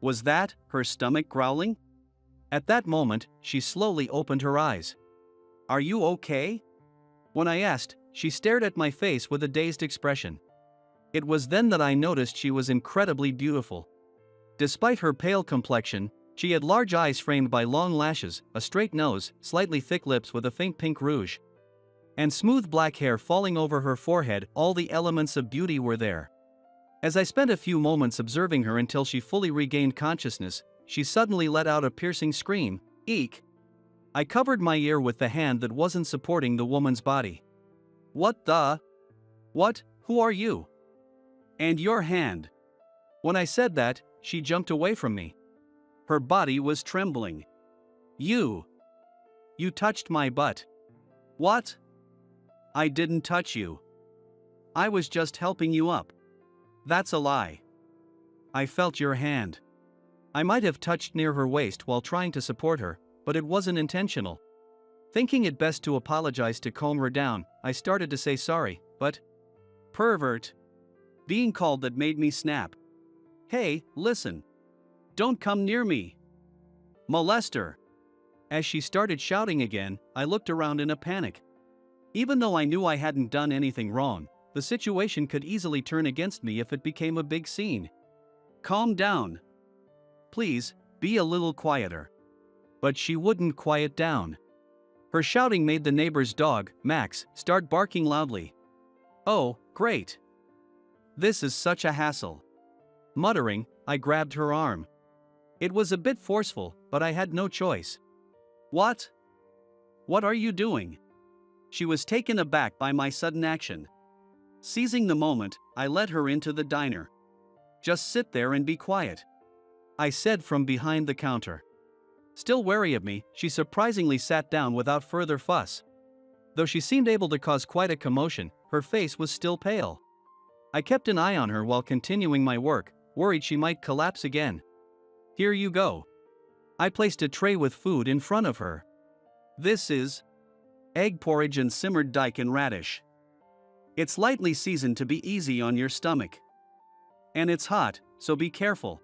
Was that her stomach growling? At that moment, she slowly opened her eyes. Are you okay? When I asked, she stared at my face with a dazed expression. It was then that I noticed she was incredibly beautiful. Despite her pale complexion, she had large eyes framed by long lashes, a straight nose, slightly thick lips with a faint pink rouge, and smooth black hair falling over her forehead. All the elements of beauty were there. As I spent a few moments observing her until she fully regained consciousness, she suddenly let out a piercing scream. Eek! I covered my ear with the hand that wasn't supporting the woman's body. What the? What? Who are you? And your hand? When I said that, she jumped away from me. Her body was trembling. You touched my butt. What? I didn't touch you. I was just helping you up. That's a lie. I felt your hand. I might have touched near her waist while trying to support her, but it wasn't intentional. Thinking it best to apologize to calm her down, I started to say sorry, but... Pervert. Being called that made me snap. Hey, listen. Don't come near me. Molester. As she started shouting again, I looked around in a panic. Even though I knew I hadn't done anything wrong, the situation could easily turn against me if it became a big scene. Calm down. Please, be a little quieter. But she wouldn't quiet down. Her shouting made the neighbor's dog, Max, start barking loudly. Oh, great. This is such a hassle. Muttering, I grabbed her arm. It was a bit forceful, but I had no choice. What? What are you doing? She was taken aback by my sudden action. Seizing the moment, I led her into the diner. Just sit there and be quiet, I said from behind the counter. Still wary of me, she surprisingly sat down without further fuss. Though she seemed able to cause quite a commotion, her face was still pale. I kept an eye on her while continuing my work, worried she might collapse again. Here you go. I placed a tray with food in front of her. This is egg porridge and simmered daikon radish. It's lightly seasoned to be easy on your stomach. And it's hot, so be careful.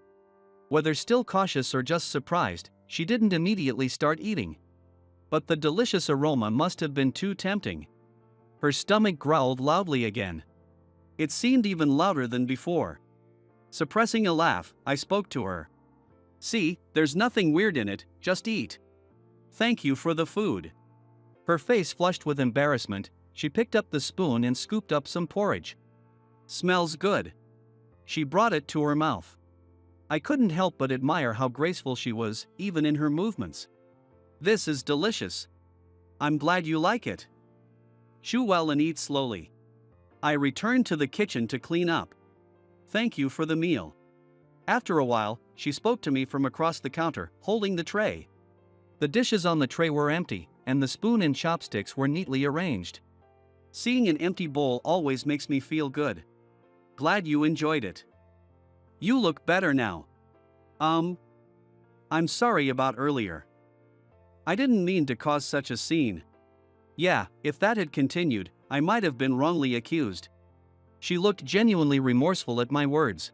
Whether still cautious or just surprised, she didn't immediately start eating. But the delicious aroma must have been too tempting. Her stomach growled loudly again. It seemed even louder than before. Suppressing a laugh, I spoke to her. See, there's nothing weird in it, just eat. Thank you for the food. Her face flushed with embarrassment, she picked up the spoon and scooped up some porridge. Smells good. She brought it to her mouth. I couldn't help but admire how graceful she was, even in her movements. This is delicious. I'm glad you like it. Chew well and eat slowly. I returned to the kitchen to clean up. Thank you for the meal. After a while, she spoke to me from across the counter, holding the tray. The dishes on the tray were empty, and the spoon and chopsticks were neatly arranged. Seeing an empty bowl always makes me feel good. Glad you enjoyed it. You look better now. I'm sorry about earlier. I didn't mean to cause such a scene. Yeah, if that had continued, I might have been wrongly accused. She looked genuinely remorseful at my words.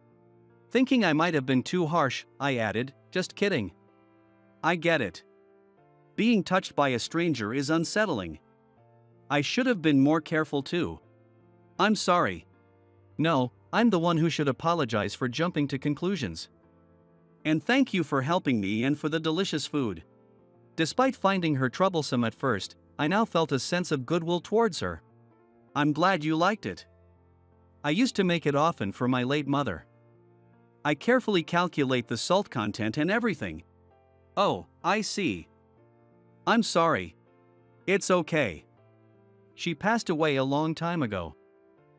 Thinking I might have been too harsh, I added, "Just kidding. I get it. Being touched by a stranger is unsettling. I should have been more careful too. I'm sorry." "No, I'm the one who should apologize for jumping to conclusions. And thank you for helping me and for the delicious food." Despite finding her troublesome at first, I now felt a sense of goodwill towards her. "I'm glad you liked it. I used to make it often for my late mother. I carefully calculate the salt content and everything." "Oh, I see. I'm sorry." "It's okay. She passed away a long time ago.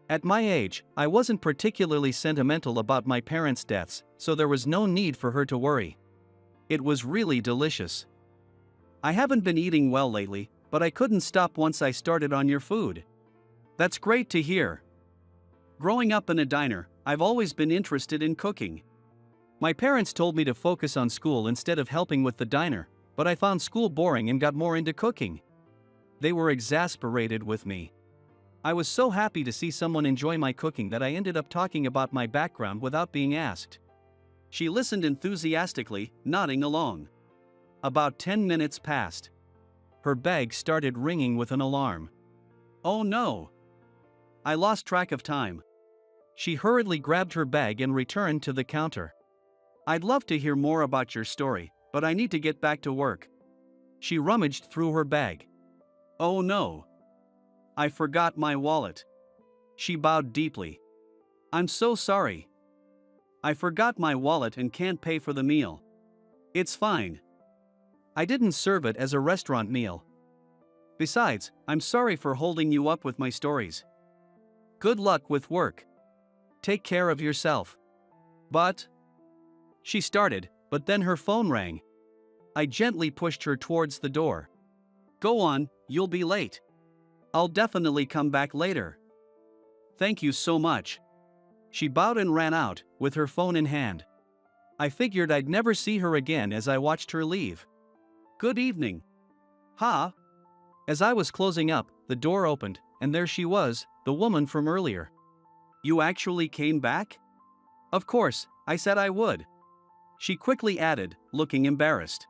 At my age, I wasn't particularly sentimental about my parents' deaths, so there was no need for her to worry. It was really delicious. I haven't been eating well lately, but I couldn't stop once I started on your food." "That's great to hear. Growing up in a diner, I've always been interested in cooking. My parents told me to focus on school instead of helping with the diner, but I found school boring and got more into cooking. They were exasperated with me. I was so happy to see someone enjoy my cooking that I ended up talking about my background without being asked." She listened enthusiastically, nodding along. About 10 minutes passed. Her bag started ringing with an alarm. "Oh no! I lost track of time." She hurriedly grabbed her bag and returned to the counter. "I'd love to hear more about your story, but I need to get back to work." She rummaged through her bag. "Oh no! I forgot my wallet." She bowed deeply. "I'm so sorry. I forgot my wallet and can't pay for the meal." "It's fine. I didn't serve it as a restaurant meal. Besides, I'm sorry for holding you up with my stories. Good luck with work. Take care of yourself." "But..." She started, but then her phone rang. I gently pushed her towards the door. "Go on, you'll be late. I'll definitely come back later." "Thank you so much." She bowed and ran out, with her phone in hand. I figured I'd never see her again as I watched her leave. "Good evening." "Ha?" As I was closing up, the door opened, and there she was, the woman from earlier. "You actually came back?" "Of course, I said I would." She quickly added, looking embarrassed.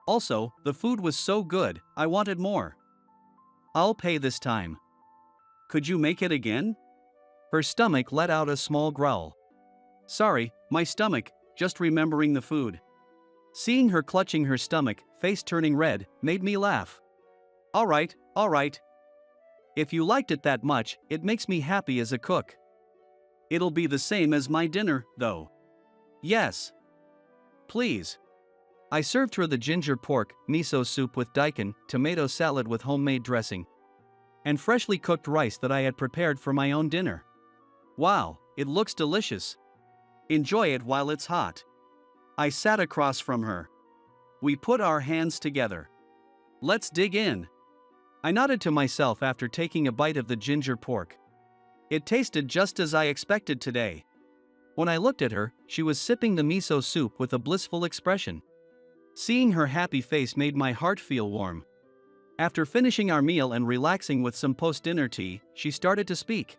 "Also, the food was so good, I wanted more." "I'll pay this time." "Could you make it again?" Her stomach let out a small growl. "Sorry, my stomach, just remembering the food." Seeing her clutching her stomach, face turning red, made me laugh. All right. If you liked it that much, it makes me happy as a cook. It'll be the same as my dinner, though." "Yes. Please." I served her the ginger pork, miso soup with daikon, tomato salad with homemade dressing, and freshly cooked rice that I had prepared for my own dinner. "Wow, it looks delicious. Enjoy it while it's hot." I sat across from her. We put our hands together. "Let's dig in." I nodded to myself after taking a bite of the ginger pork. It tasted just as I expected today. When I looked at her, she was sipping the miso soup with a blissful expression. Seeing her happy face made my heart feel warm. After finishing our meal and relaxing with some post-dinner tea, she started to speak.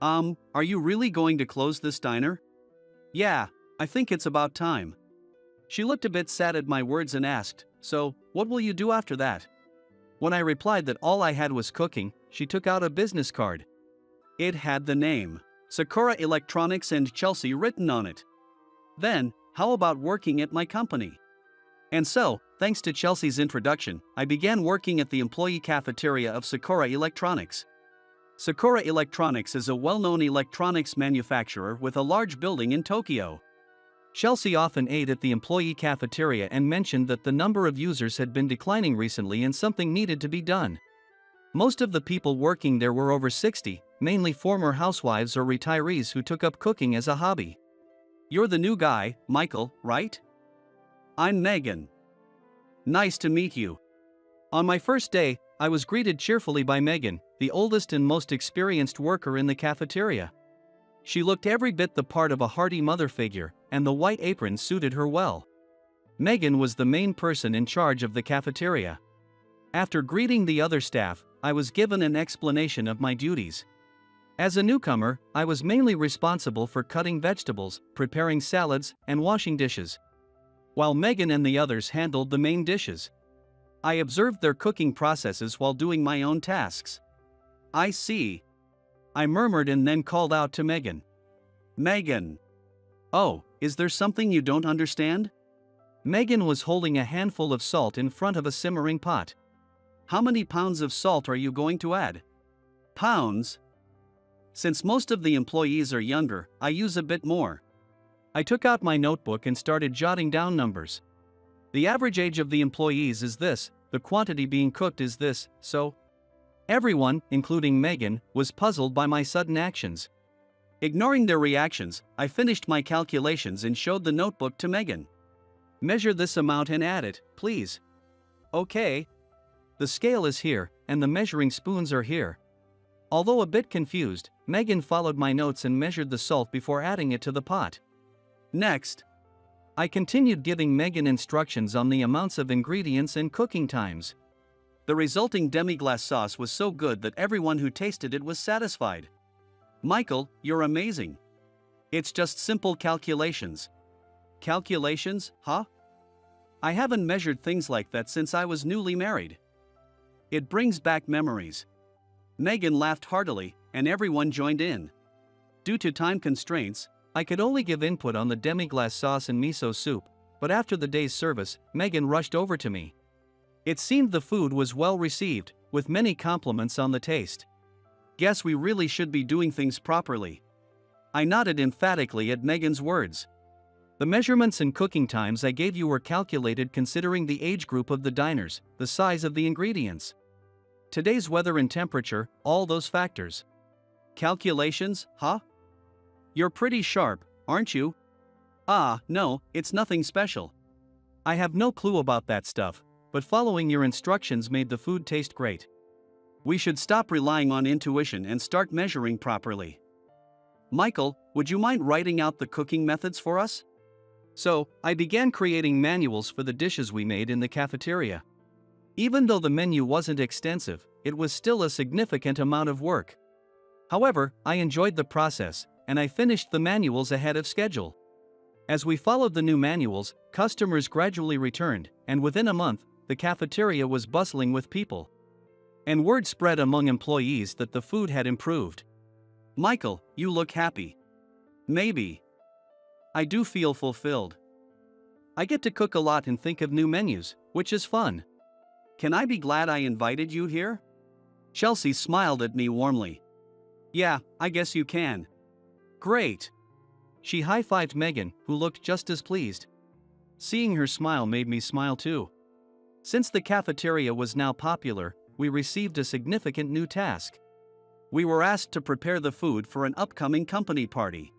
Are you really going to close this diner?" "Yeah, I think it's about time." She looked a bit sad at my words and asked, "So, what will you do after that?" When I replied that all I had was cooking, she took out a business card. It had the name, Sakura Electronics and Chelsea written on it. "Then, how about working at my company?" And so, thanks to Chelsea's introduction, I began working at the employee cafeteria of Sakura Electronics. Sakura Electronics is a well-known electronics manufacturer with a large building in Tokyo. Chelsea often ate at the employee cafeteria and mentioned that the number of users had been declining recently and something needed to be done. Most of the people working there were over 60, mainly former housewives or retirees who took up cooking as a hobby. "You're the new guy, Michael, right?" "I'm Megan. Nice to meet you." On my first day, I was greeted cheerfully by Megan, the oldest and most experienced worker in the cafeteria. She looked every bit the part of a hearty mother figure, and the white apron suited her well. Megan was the main person in charge of the cafeteria. After greeting the other staff, I was given an explanation of my duties. As a newcomer, I was mainly responsible for cutting vegetables, preparing salads, and washing dishes, while Megan and the others handled the main dishes. I observed their cooking processes while doing my own tasks. I see. I murmured and then called out to Megan. Megan! Oh, is there something you don't understand? Megan was holding a handful of salt in front of a simmering pot. How many pounds of salt are you going to add? Pounds? Since most of the employees are younger, I use a bit more. I took out my notebook and started jotting down numbers. The average age of the employees is this, the quantity being cooked is this, so. Everyone, including Megan, was puzzled by my sudden actions. Ignoring their reactions, I finished my calculations and showed the notebook to Megan. Measure this amount and add it, please. Okay. The scale is here, and the measuring spoons are here. Although a bit confused, Megan followed my notes and measured the salt before adding it to the pot. Next. I continued giving Megan instructions on the amounts of ingredients and cooking times. The resulting demi-glace sauce was so good that everyone who tasted it was satisfied. Michael, you're amazing. It's just simple calculations. Calculations, huh? I haven't measured things like that since I was newly married. It brings back memories. Megan laughed heartily, and everyone joined in. Due to time constraints, I could only give input on the demi-glace sauce and miso soup, but after the day's service, Megan rushed over to me. It seemed the food was well received, with many compliments on the taste. Guess we really should be doing things properly. I nodded emphatically at Megan's words. The measurements and cooking times I gave you were calculated considering the age group of the diners, the size of the ingredients, today's weather and temperature, all those factors. Calculations, huh? You're pretty sharp, aren't you? Ah, no, it's nothing special. I have no clue about that stuff, but following your instructions made the food taste great. We should stop relying on intuition and start measuring properly. Michael, would you mind writing out the cooking methods for us? So, I began creating manuals for the dishes we made in the cafeteria. Even though the menu wasn't extensive, it was still a significant amount of work. However, I enjoyed the process, and I finished the manuals ahead of schedule. As we followed the new manuals, customers gradually returned, and within a month, the cafeteria was bustling with people. And word spread among employees that the food had improved. Michael, you look happy. Maybe. I do feel fulfilled. I get to cook a lot and think of new menus, which is fun. Can I be glad I invited you here? Chelsea smiled at me warmly. Yeah, I guess you can. Great. She high-fived Megan, who looked just as pleased. Seeing her smile made me smile too. Since the cafeteria was now popular, we received a significant new task. We were asked to prepare the food for an upcoming company party.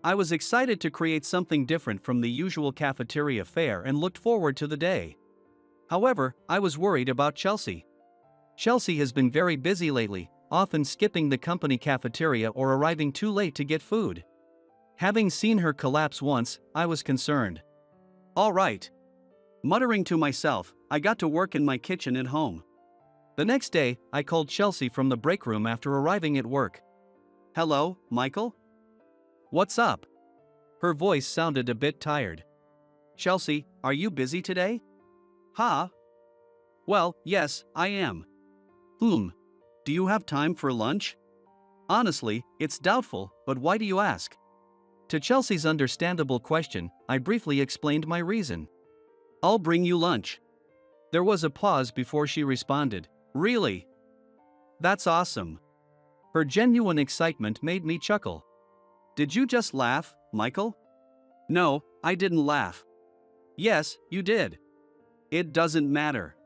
I was excited to create something different from the usual cafeteria fare and looked forward to the day. However, I was worried about Chelsea. Chelsea has been very busy lately, often skipping the company cafeteria or arriving too late to get food. Having seen her collapse once, I was concerned. All right. Muttering to myself, I got to work in my kitchen at home. The next day, I called Chelsea from the break room after arriving at work. Hello, Michael? What's up? Her voice sounded a bit tired. Chelsea, are you busy today? Huh? Well, yes, I am. Do you have time for lunch? Honestly, it's doubtful, but why do you ask? To Chelsea's understandable question, I briefly explained my reason. I'll bring you lunch. There was a pause before she responded. Really? That's awesome. Her genuine excitement made me chuckle. Did you just laugh, Michael? No, I didn't laugh. Yes, you did. It doesn't matter.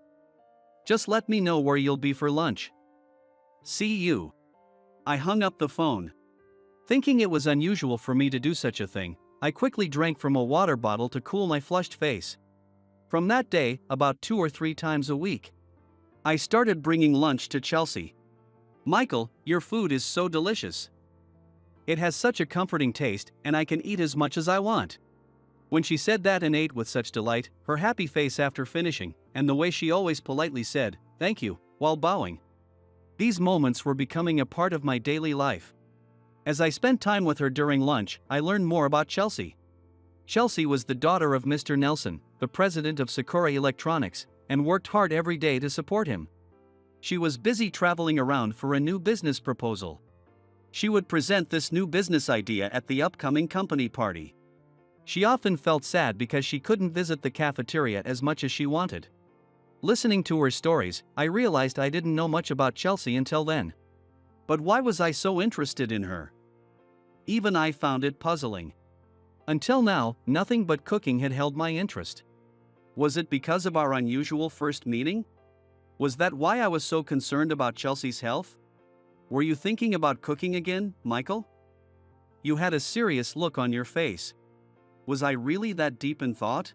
Just let me know where you'll be for lunch. See you. I hung up the phone. Thinking it was unusual for me to do such a thing, I quickly drank from a water bottle to cool my flushed face. From that day, about 2 or 3 times a week, I started bringing lunch to Chelsea. Michael, your food is so delicious. It has such a comforting taste, and I can eat as much as I want. When she said that and ate with such delight, her happy face after finishing, and the way she always politely said, "Thank you," while bowing. These moments were becoming a part of my daily life. As I spent time with her during lunch, I learned more about Chelsea. Chelsea was the daughter of Mr. Nelson, the president of Sakura Electronics, and worked hard every day to support him. She was busy traveling around for a new business proposal. She would present this new business idea at the upcoming company party. She often felt sad because she couldn't visit the cafeteria as much as she wanted. Listening to her stories, I realized I didn't know much about Chelsea until then. But why was I so interested in her? Even I found it puzzling. Until now, nothing but cooking had held my interest. Was it because of our unusual first meeting? Was that why I was so concerned about Chelsea's health? Were you thinking about cooking again, Michael? You had a serious look on your face. Was I really that deep in thought?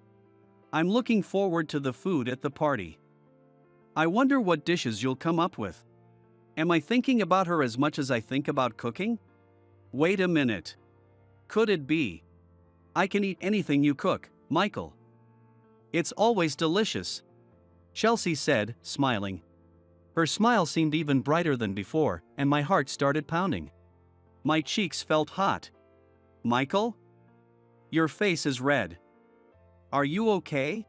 I'm looking forward to the food at the party. I wonder what dishes you'll come up with. Am I thinking about her as much as I think about cooking? Wait a minute. Could it be? I can eat anything you cook, Michael. It's always delicious, Chelsea said, smiling. Her smile seemed even brighter than before, and my heart started pounding. My cheeks felt hot. Michael? Your face is red. Are you okay?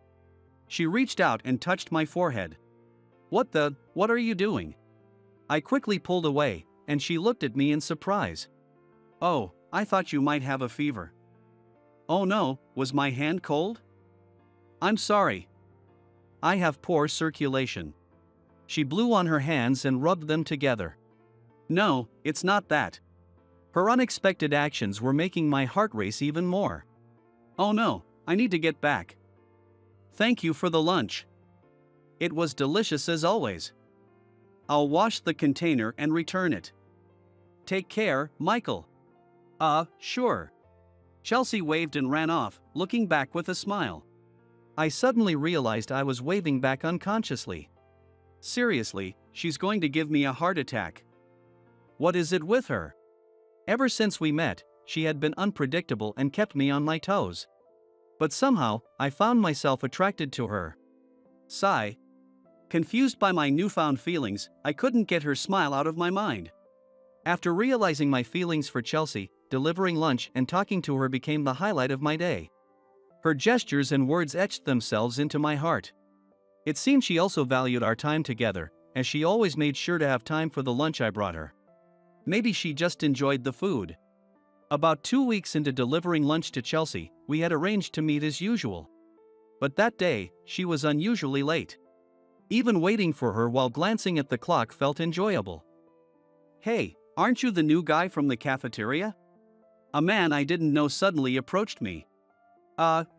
She reached out and touched my forehead. What are you doing? I quickly pulled away, and she looked at me in surprise. Oh, I thought you might have a fever. Oh no, was my hand cold? I'm sorry. I have poor circulation. She blew on her hands and rubbed them together. No, it's not that. Her unexpected actions were making my heart race even more. Oh no, I need to get back. Thank you for the lunch. It was delicious as always. I'll wash the container and return it. Take care, Michael. Sure. Chelsea waved and ran off, looking back with a smile. I suddenly realized I was waving back unconsciously. Seriously, she's going to give me a heart attack. What is it with her? Ever since we met, she had been unpredictable and kept me on my toes. But somehow, I found myself attracted to her. Sigh. Confused by my newfound feelings, I couldn't get her smile out of my mind. After realizing my feelings for Chelsea, delivering lunch and talking to her became the highlight of my day. Her gestures and words etched themselves into my heart. It seemed she also valued our time together, as she always made sure to have time for the lunch I brought her. Maybe she just enjoyed the food. About 2 weeks into delivering lunch to Chelsea, we had arranged to meet as usual. But that day, she was unusually late. Even waiting for her while glancing at the clock felt enjoyable. Hey, aren't you the new guy from the cafeteria? A man I didn't know suddenly approached me.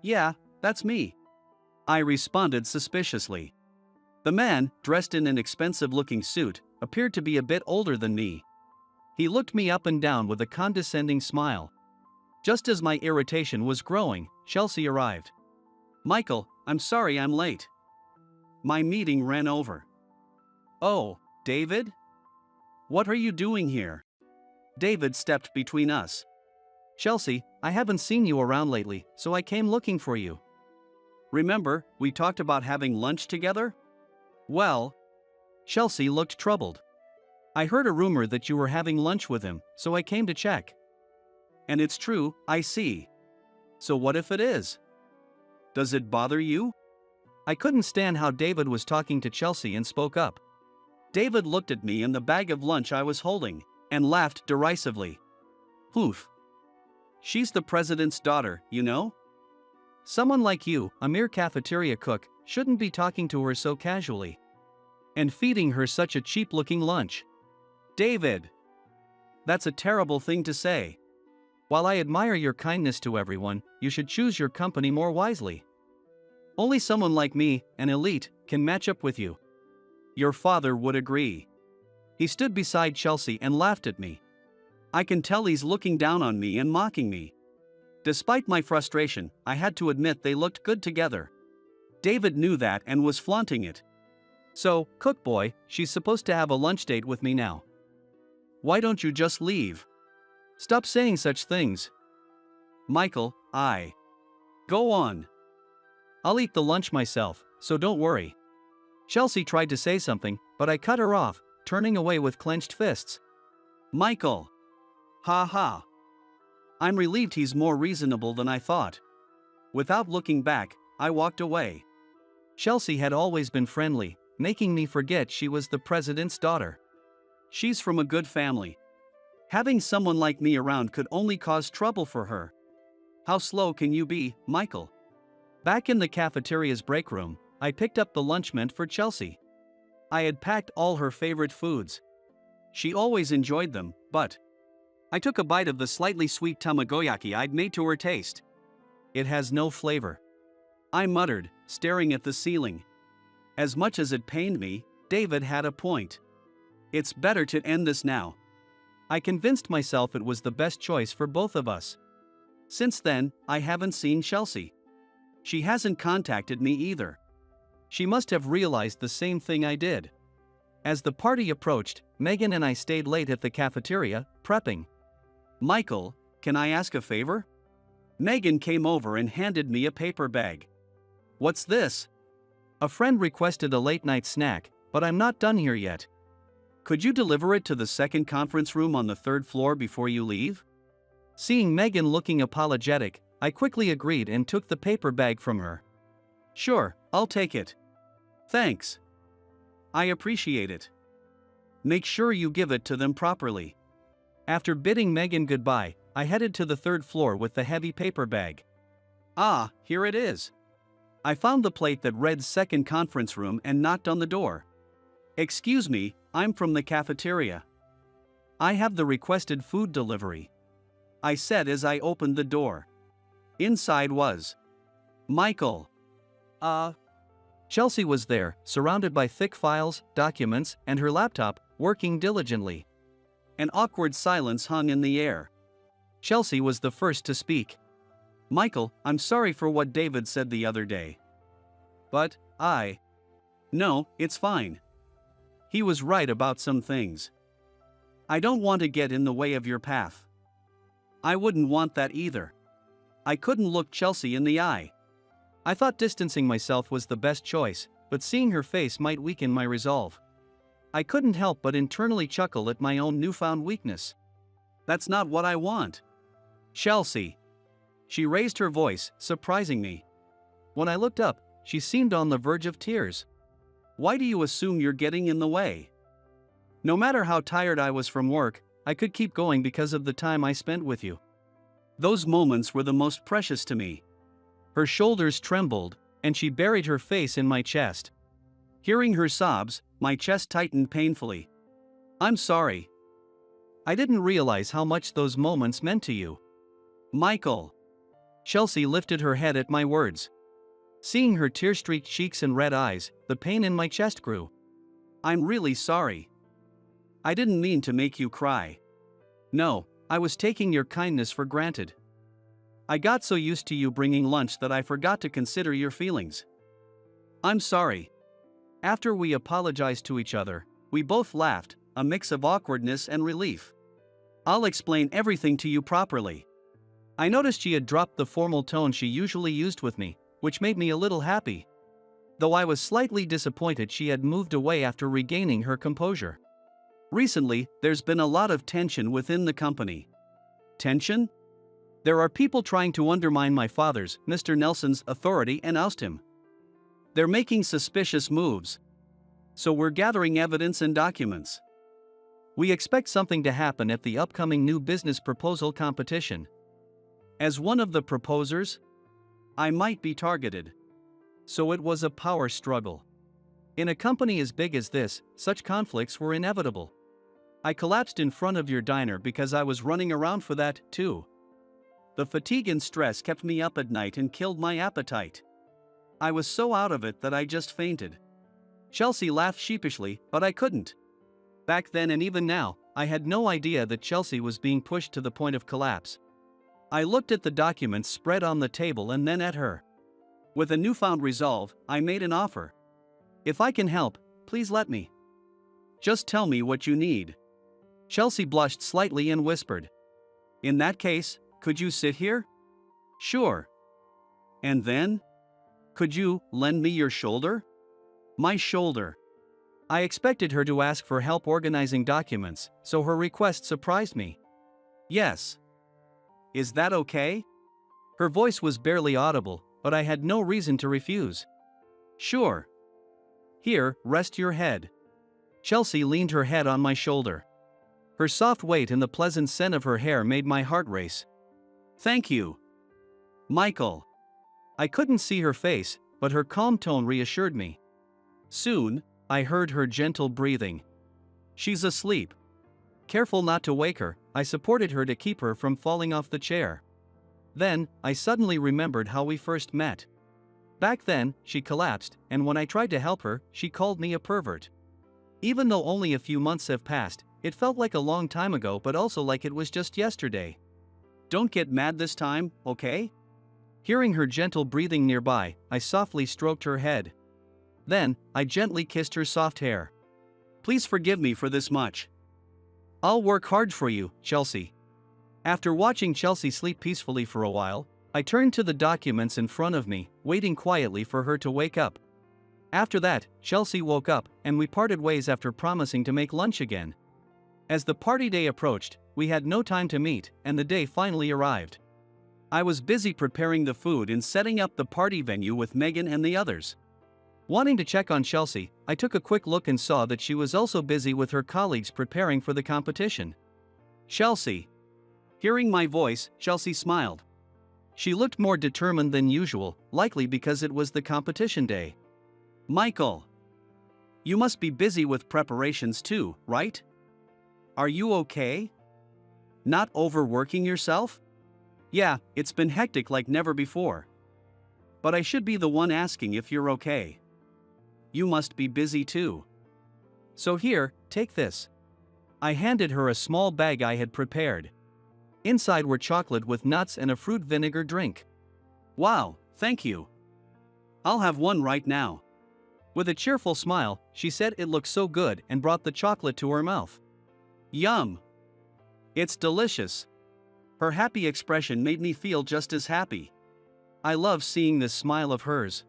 Yeah, that's me. I responded suspiciously. The man, dressed in an expensive-looking suit, appeared to be a bit older than me. He looked me up and down with a condescending smile. Just as my irritation was growing, Chelsea arrived. Michael, I'm sorry I'm late. My meeting ran over. Oh, David? What are you doing here? David stepped between us. Chelsea, I haven't seen you around lately, so I came looking for you. Remember, we talked about having lunch together? Well, Chelsea looked troubled. I heard a rumor that you were having lunch with him, so I came to check. And it's true, I see. So what if it is? Does it bother you? I couldn't stand how David was talking to Chelsea and spoke up. David looked at me and the bag of lunch I was holding, and laughed derisively. Poof. She's the president's daughter, you know? Someone like you, a mere cafeteria cook, shouldn't be talking to her so casually. And feeding her such a cheap-looking lunch. David! That's a terrible thing to say. While I admire your kindness to everyone, you should choose your company more wisely. Only someone like me, an elite, can match up with you. Your father would agree. He stood beside Chelsea and laughed at me. I can tell he's looking down on me and mocking me. Despite my frustration, I had to admit they looked good together. David knew that and was flaunting it. So, cook boy, she's supposed to have a lunch date with me now. Why don't you just leave? Stop saying such things. Michael, Go on. I'll eat the lunch myself, so don't worry. Chelsea tried to say something, but I cut her off, turning away with clenched fists. Michael! Ha ha. I'm relieved he's more reasonable than I thought. Without looking back, I walked away. Chelsea had always been friendly, making me forget she was the president's daughter. She's from a good family. Having someone like me around could only cause trouble for her. How slow can you be, Michael? Back in the cafeteria's break room, I picked up the lunch meant for Chelsea. I had packed all her favorite foods. She always enjoyed them, but I took a bite of the slightly sweet tamagoyaki I'd made to her taste. It has no flavor. I muttered, staring at the ceiling. As much as it pained me, David had a point. It's better to end this now. I convinced myself it was the best choice for both of us. Since then, I haven't seen Chelsea. She hasn't contacted me either. She must have realized the same thing I did. As the party approached, Megan and I stayed late at the cafeteria, prepping. Michael, can I ask a favor? Megan came over and handed me a paper bag. What's this? A friend requested a late-night snack, but I'm not done here yet. Could you deliver it to the second conference room on the third floor before you leave? Seeing Megan looking apologetic, I quickly agreed and took the paper bag from her. Sure, I'll take it. Thanks. I appreciate it. Make sure you give it to them properly. After bidding Megan goodbye, I headed to the third floor with the heavy paper bag. Ah, here it is. I found the plate that read second conference room and knocked on the door. Excuse me, I'm from the cafeteria. I have the requested food delivery, I said as I opened the door. Inside was Michael. Chelsea was there, surrounded by thick files, documents, and her laptop, working diligently. An awkward silence hung in the air. Chelsea was the first to speak. Michael, I'm sorry for what David said the other day. But, No, it's fine. He was right about some things. I don't want to get in the way of your path. I wouldn't want that either. I couldn't look Chelsea in the eye. I thought distancing myself was the best choice, but seeing her face might weaken my resolve. I couldn't help but internally chuckle at my own newfound weakness. That's not what I want. Chelsea. She raised her voice, surprising me. When I looked up, she seemed on the verge of tears. Why do you assume you're getting in the way? No matter how tired I was from work, I could keep going because of the time I spent with you. Those moments were the most precious to me. Her shoulders trembled, and she buried her face in my chest. Hearing her sobs, my chest tightened painfully. I'm sorry. I didn't realize how much those moments meant to you. Michael. Chelsea lifted her head at my words. Seeing her tear-streaked cheeks and red eyes, the pain in my chest grew. I'm really sorry. I didn't mean to make you cry. No, I was taking your kindness for granted. I got so used to you bringing lunch that I forgot to consider your feelings. I'm sorry. After we apologized to each other, we both laughed, a mix of awkwardness and relief. I'll explain everything to you properly. I noticed she had dropped the formal tone she usually used with me, which made me a little happy. Though I was slightly disappointed she had moved away after regaining her composure. Recently, there's been a lot of tension within the company. Tension? There are people trying to undermine my father's, Mr. Nelson's, authority and oust him. They're making suspicious moves. So we're gathering evidence and documents. We expect something to happen at the upcoming new business proposal competition. As one of the proposers, I might be targeted. So it was a power struggle. In a company as big as this, such conflicts were inevitable. I collapsed in front of your diner because I was running around for that, too. The fatigue and stress kept me up at night and killed my appetite. I was so out of it that I just fainted. Chelsea laughed sheepishly, but I couldn't. Back then and even now, I had no idea that Chelsea was being pushed to the point of collapse. I looked at the documents spread on the table and then at her. With a newfound resolve, I made an offer. If I can help, please let me. Just tell me what you need. Chelsea blushed slightly and whispered. In that case, could you sit here? Sure. And then? Could you lend me your shoulder? My shoulder. I expected her to ask for help organizing documents, so her request surprised me. Yes. Is that okay? Her voice was barely audible, but I had no reason to refuse. Sure. Here, rest your head. Chelsea leaned her head on my shoulder. Her soft weight and the pleasant scent of her hair made my heart race. Thank you. Michael. I couldn't see her face, but her calm tone reassured me. Soon, I heard her gentle breathing. She's asleep. Careful not to wake her, I supported her to keep her from falling off the chair. Then, I suddenly remembered how we first met. Back then, she collapsed, and when I tried to help her, she called me a pervert. Even though only a few months have passed, it felt like a long time ago, but also like it was just yesterday. Don't get mad this time, okay? Hearing her gentle breathing nearby, I softly stroked her head. Then, I gently kissed her soft hair. Please forgive me for this much. I'll work hard for you, Chelsea. After watching Chelsea sleep peacefully for a while, I turned to the documents in front of me, waiting quietly for her to wake up. After that, Chelsea woke up, and we parted ways after promising to make lunch again. As the party day approached, we had no time to meet, and the day finally arrived. I was busy preparing the food and setting up the party venue with Megan and the others. Wanting to check on Chelsea, I took a quick look and saw that she was also busy with her colleagues preparing for the competition. Chelsea. Hearing my voice, Chelsea smiled. She looked more determined than usual, likely because it was the competition day. Michael. You must be busy with preparations too, right? Are you okay? Not overworking yourself? Yeah, it's been hectic like never before. But I should be the one asking if you're okay. You must be busy too. So here, take this. I handed her a small bag I had prepared. Inside were chocolate with nuts and a fruit vinegar drink. Wow, thank you. I'll have one right now. With a cheerful smile, she said it looked so good and brought the chocolate to her mouth. Yum! It's delicious. Her happy expression made me feel just as happy. I love seeing this smile of hers.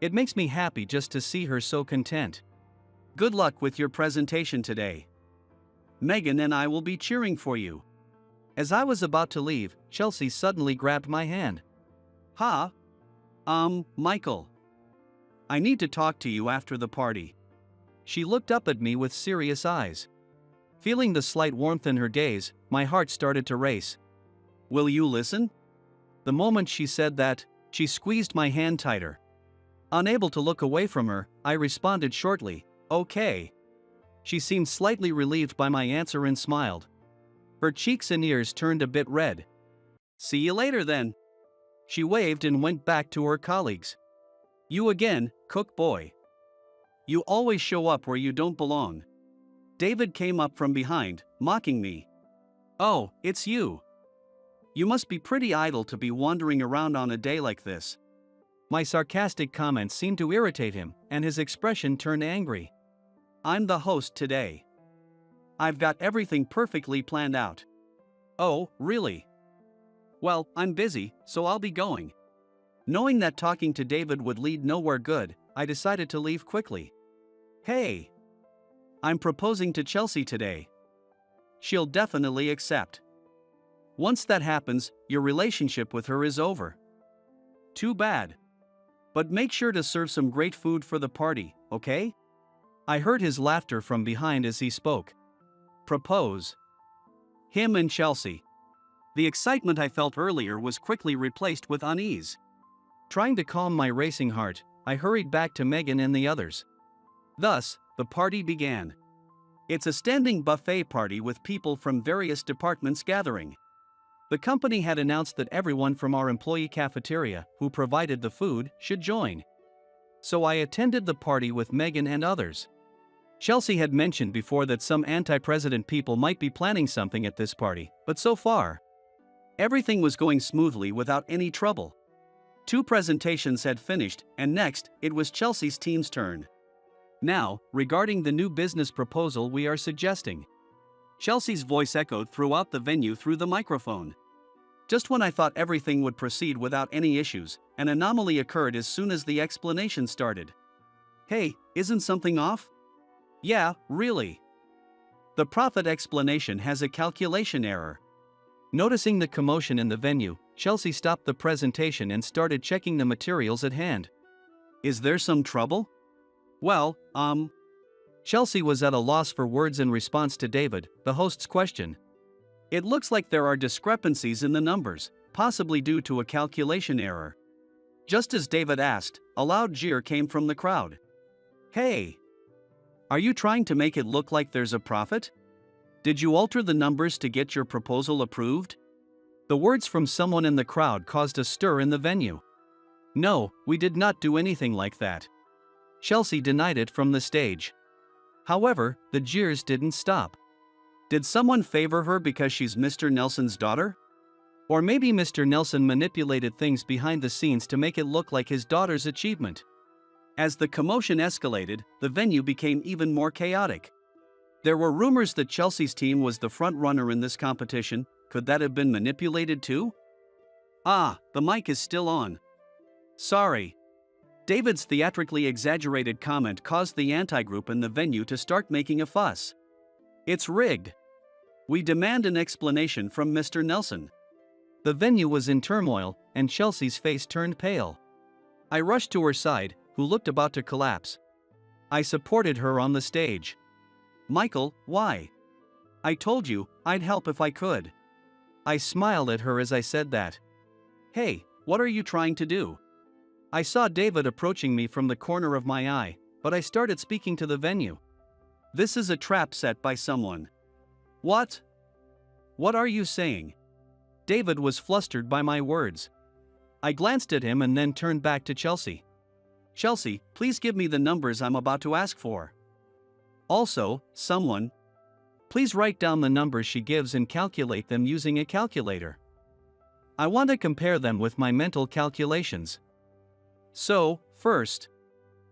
It makes me happy just to see her so content. Good luck with your presentation today. Megan and I will be cheering for you. As I was about to leave, Chelsea suddenly grabbed my hand. Michael. I need to talk to you after the party. She looked up at me with serious eyes. Feeling the slight warmth in her gaze, my heart started to race. Will you listen? The moment she said that, she squeezed my hand tighter. Unable to look away from her, I responded shortly, okay. She seemed slightly relieved by my answer and smiled. Her cheeks and ears turned a bit red. See you later then. She waved and went back to her colleagues. You again, cook boy. You always show up where you don't belong. David came up from behind, mocking me. Oh, it's you. You must be pretty idle to be wandering around on a day like this. My sarcastic comments seemed to irritate him, and his expression turned angry. I'm the host today. I've got everything perfectly planned out. Oh, really? Well, I'm busy, so I'll be going. Knowing that talking to David would lead nowhere good, I decided to leave quickly. Hey! I'm proposing to Chelsea today. She'll definitely accept. Once that happens, your relationship with her is over. Too bad. But make sure to serve some great food for the party, okay? I heard his laughter from behind as he spoke. Propose. Him and Chelsea. The excitement I felt earlier was quickly replaced with unease. Trying to calm my racing heart, I hurried back to Megan and the others. Thus, the party began. It's a standing buffet party with people from various departments gathering. The company had announced that everyone from our employee cafeteria, who provided the food, should join. So I attended the party with Megan and others. Chelsea had mentioned before that some anti-president people might be planning something at this party, but so far, everything was going smoothly without any trouble. 2 presentations had finished, and next, it was Chelsea's team's turn. Now, regarding the new business proposal we are suggesting. Chelsea's voice echoed throughout the venue through the microphone. Just when I thought everything would proceed without any issues, an anomaly occurred as soon as the explanation started. Hey, isn't something off? Yeah, really. The profit explanation has a calculation error. Noticing the commotion in the venue, Chelsea stopped the presentation and started checking the materials at hand. Is there some trouble? Well, Chelsea was at a loss for words in response to David, the host's question. It looks like there are discrepancies in the numbers, possibly due to a calculation error. Just as David asked, a loud jeer came from the crowd. Hey! Are you trying to make it look like there's a profit? Did you alter the numbers to get your proposal approved? The words from someone in the crowd caused a stir in the venue. No, we did not do anything like that. Chelsea denied it from the stage. However, the jeers didn't stop. Did someone favor her because she's Mr. Nelson's daughter? Or maybe Mr. Nelson manipulated things behind the scenes to make it look like his daughter's achievement. As the commotion escalated, the venue became even more chaotic. There were rumors that Chelsea's team was the front runner in this competition. Could that have been manipulated too? Ah, the mic is still on. Sorry. David's theatrically exaggerated comment caused the anti-group in the venue to start making a fuss. It's rigged. We demand an explanation from Mr. Nelson. The venue was in turmoil, and Chelsea's face turned pale. I rushed to her side, who looked about to collapse. I supported her on the stage. Michael, why? I told you, I'd help if I could. I smiled at her as I said that. Hey, what are you trying to do? I saw David approaching me from the corner of my eye, but I started speaking to the venue. This is a trap set by someone. What? What are you saying? David was flustered by my words. I glanced at him and then turned back to Chelsea. Chelsea, please give me the numbers I'm about to ask for. Also, someone, please write down the numbers she gives and calculate them using a calculator. I want to compare them with my mental calculations. So, first,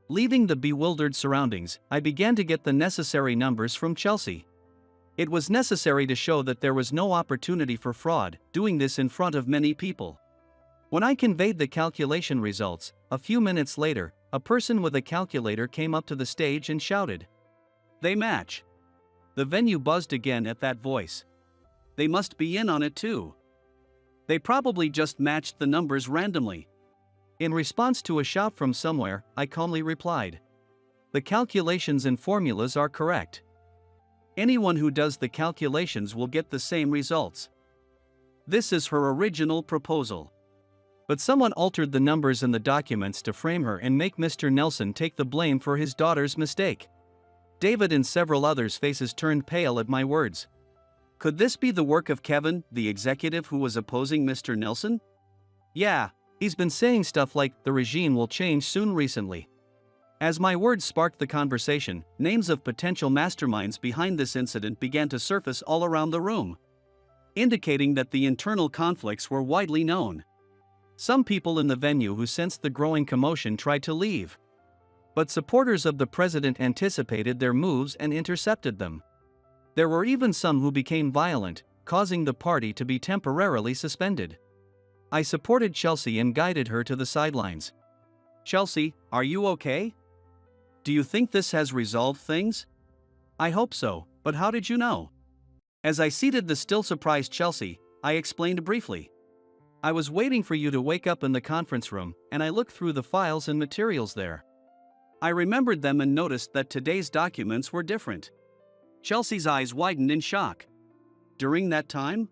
leaving the bewildered surroundings, I began to get the necessary numbers from Chelsea. It was necessary to show that there was no opportunity for fraud, doing this in front of many people. When I conveyed the calculation results, a few minutes later, a person with a calculator came up to the stage and shouted. They match. The venue buzzed again at that voice. They must be in on it too. They probably just matched the numbers randomly. In response to a shout from somewhere, I calmly replied. The calculations and formulas are correct. Anyone who does the calculations will get the same results. This is her original proposal. But someone altered the numbers in the documents to frame her and make Mr. Nelson take the blame for his daughter's mistake. David and several others' faces turned pale at my words. Could this be the work of Kevin, the executive who was opposing Mr. Nelson? Yeah, he's been saying stuff like the regime will change soon recently. As my words sparked the conversation, names of potential masterminds behind this incident began to surface all around the room, indicating that the internal conflicts were widely known. Some people in the venue who sensed the growing commotion tried to leave. But supporters of the president anticipated their moves and intercepted them. There were even some who became violent, causing the party to be temporarily suspended. I supported Chelsea and guided her to the sidelines. Chelsea, are you okay? Do you think this has resolved things? I hope so, but how did you know? As I seated the still surprised Chelsea, I explained briefly. I was waiting for you to wake up in the conference room, and I looked through the files and materials there. I remembered them and noticed that today's documents were different. Chelsea's eyes widened in shock. During that time?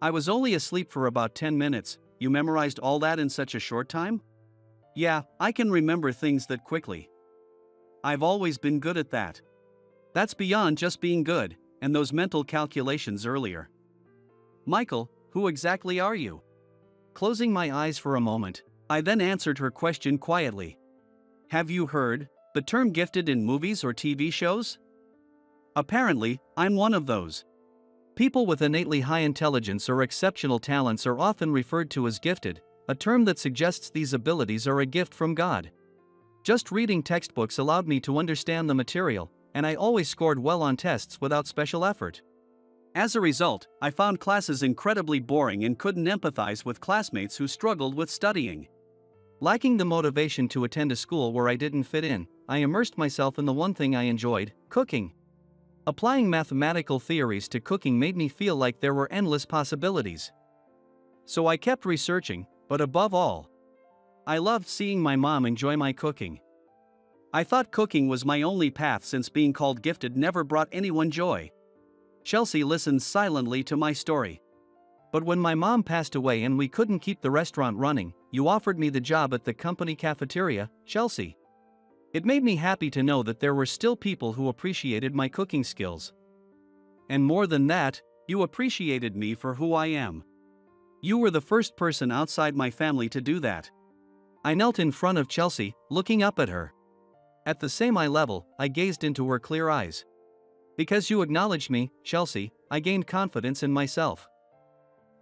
I was only asleep for about 10 minutes. You memorized all that in such a short time? Yeah, I can remember things that quickly. I've always been good at that. That's beyond just being good, and those mental calculations earlier. Michael, who exactly are you? Closing my eyes for a moment, I then answered her question quietly. Have you heard the term gifted in movies or TV shows? Apparently, I'm one of those. People with innately high intelligence or exceptional talents are often referred to as gifted, a term that suggests these abilities are a gift from God. Just reading textbooks allowed me to understand the material, and I always scored well on tests without special effort. As a result, I found classes incredibly boring and couldn't empathize with classmates who struggled with studying. Lacking the motivation to attend a school where I didn't fit in, I immersed myself in the one thing I enjoyed, cooking. Applying mathematical theories to cooking made me feel like there were endless possibilities. So I kept researching, but above all, I loved seeing my mom enjoy my cooking. I thought cooking was my only path since being called gifted never brought anyone joy. Chelsea listened silently to my story. But when my mom passed away and we couldn't keep the restaurant running, you offered me the job at the company cafeteria, Chelsea. It made me happy to know that there were still people who appreciated my cooking skills. And more than that, you appreciated me for who I am. You were the first person outside my family to do that. I knelt in front of Chelsea, looking up at her. At the same eye level, I gazed into her clear eyes. Because you acknowledged me, Chelsea, I gained confidence in myself.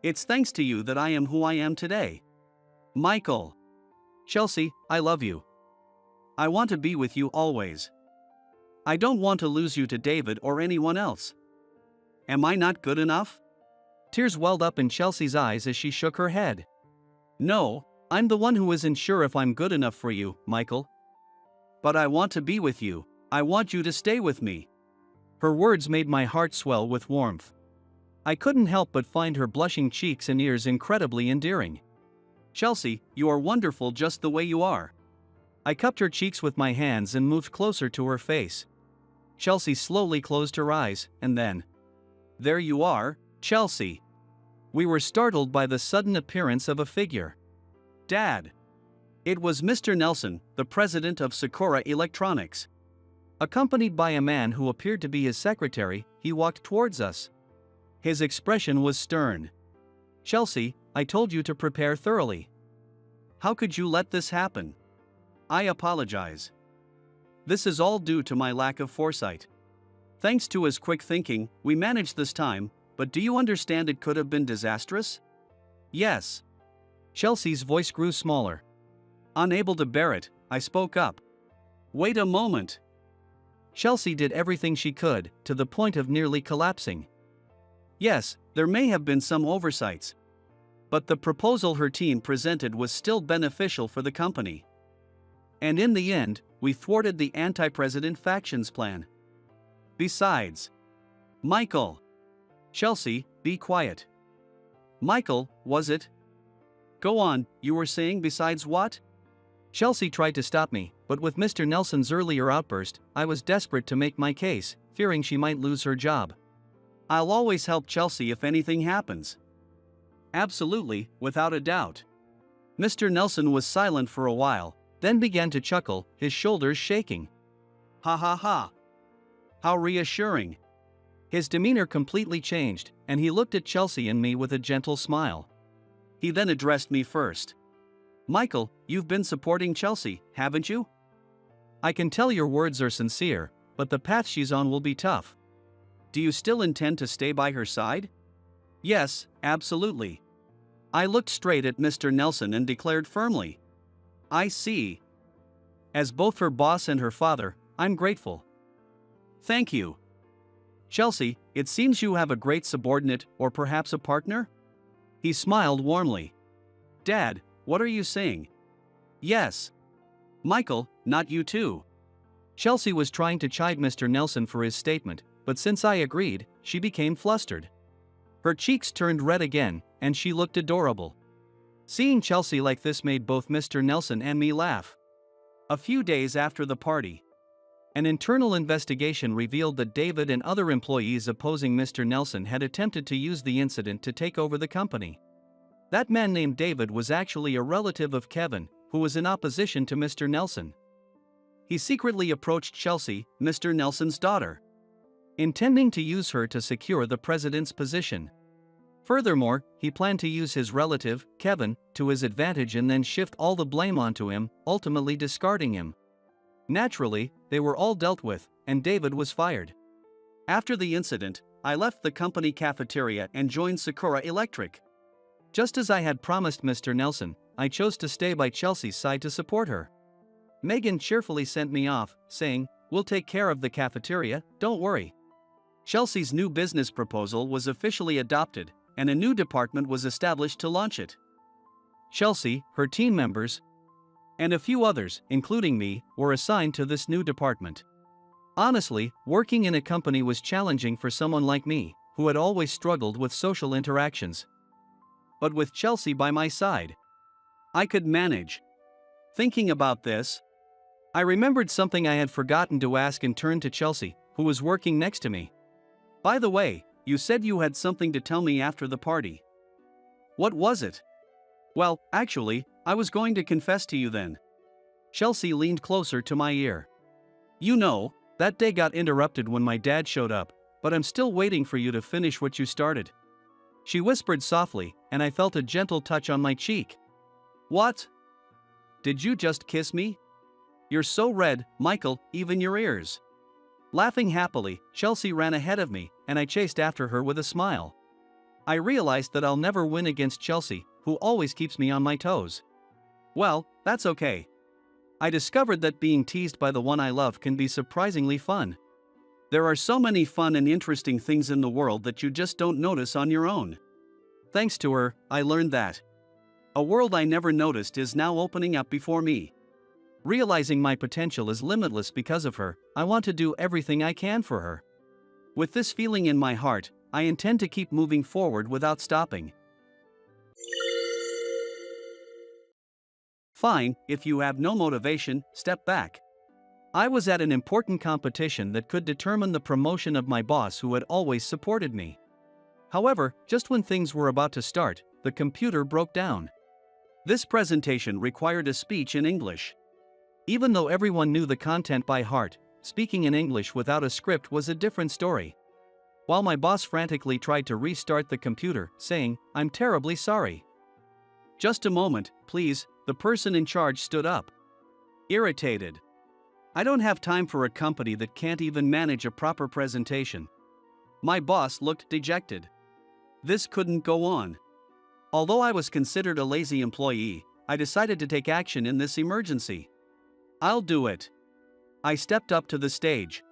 It's thanks to you that I am who I am today. Michael. Chelsea, I love you. I want to be with you always. I don't want to lose you to David or anyone else. Am I not good enough? Tears welled up in Chelsea's eyes as she shook her head. No, I'm the one who isn't sure if I'm good enough for you, Michael. But I want to be with you. I want you to stay with me. Her words made my heart swell with warmth. I couldn't help but find her blushing cheeks and ears incredibly endearing. Chelsea, you are wonderful just the way you are. I cupped her cheeks with my hands and moved closer to her face. Chelsea slowly closed her eyes, and then, there you are, Chelsea. We were startled by the sudden appearance of a figure. Dad. It was Mr. Nelson, the president of Sakura Electronics. Accompanied by a man who appeared to be his secretary, he walked towards us. His expression was stern. Chelsea, I told you to prepare thoroughly. How could you let this happen? I apologize. This is all due to my lack of foresight. Thanks to his quick thinking, we managed this time, but do you understand it could have been disastrous? Yes. Chelsea's voice grew smaller. Unable to bear it, I spoke up. Wait a moment. Chelsea did everything she could, to the point of nearly collapsing. Yes, there may have been some oversights. But the proposal her team presented was still beneficial for the company. And in the end, we thwarted the anti-president faction's plan. Besides, Michael. Chelsea, be quiet. Michael, was it? Go on, you were saying besides what? Chelsea tried to stop me, but with Mr. Nelson's earlier outburst, I was desperate to make my case, fearing she might lose her job. I'll always help Chelsea if anything happens. Absolutely, without a doubt. Mr. Nelson was silent for a while, then began to chuckle, his shoulders shaking. Ha ha ha. How reassuring. His demeanor completely changed, and he looked at Chelsea and me with a gentle smile. He then addressed me first. Michael, you've been supporting Chelsea, haven't you? I can tell your words are sincere, but the path she's on will be tough. Do you still intend to stay by her side? Yes, absolutely. I looked straight at Mr. Nelson and declared firmly. I see. As both her boss and her father, I'm grateful. Thank you. Chelsea, it seems you have a great subordinate or perhaps a partner? He smiled warmly. Dad, what are you saying? Yes. Michael, not you too. Chelsea was trying to chide Mr. Nelson for his statement, but since I agreed, she became flustered. Her cheeks turned red again, and she looked adorable. Seeing Chelsea like this made both Mr. Nelson and me laugh. A few days after the party, an internal investigation revealed that David and other employees opposing Mr. Nelson had attempted to use the incident to take over the company. That man named David was actually a relative of Kevin, who was in opposition to Mr. Nelson. He secretly approached Chelsea, Mr. Nelson's daughter, intending to use her to secure the president's position. Furthermore, he planned to use his relative, Kevin, to his advantage and then shift all the blame onto him, ultimately discarding him. Naturally, they were all dealt with, and David was fired. After the incident, I left the company cafeteria and joined Sakura Electric. Just as I had promised Mr. Nelson, I chose to stay by Chelsea's side to support her. Megan cheerfully sent me off, saying, "We'll take care of the cafeteria, don't worry." Chelsea's new business proposal was officially adopted, and a new department was established to launch it. Chelsea, her team members, and a few others, including me, were assigned to this new department. Honestly, working in a company was challenging for someone like me, who had always struggled with social interactions. But with Chelsea by my side, I could manage. Thinking about this, I remembered something I had forgotten to ask and turned to Chelsea, who was working next to me. By the way, you said you had something to tell me after the party. What was it? Well, actually, I was going to confess to you then. Chelsea leaned closer to my ear. You know, that day got interrupted when my dad showed up, but I'm still waiting for you to finish what you started. She whispered softly, and I felt a gentle touch on my cheek. What? Did you just kiss me? You're so red, Michael, even your ears. Laughing happily, Chelsea ran ahead of me, and I chased after her with a smile. I realized that I'll never win against Chelsea, who always keeps me on my toes. Well, that's okay. I discovered that being teased by the one I love can be surprisingly fun. There are so many fun and interesting things in the world that you just don't notice on your own. Thanks to her, I learned that a world I never noticed is now opening up before me. Realizing my potential is limitless because of her, I want to do everything I can for her. With this feeling in my heart, I intend to keep moving forward without stopping. Fine, if you have no motivation, step back. I was at an important competition that could determine the promotion of my boss who had always supported me. However, just when things were about to start, the computer broke down. This presentation required a speech in English. Even though everyone knew the content by heart, speaking in English without a script was a different story. While my boss frantically tried to restart the computer, saying, "I'm terribly sorry." "Just a moment, please," the person in charge stood up. Irritated. "I don't have time for a company that can't even manage a proper presentation." My boss looked dejected. This couldn't go on. Although I was considered a lazy employee, I decided to take action in this emergency. "I'll do it." I stepped up to the stage.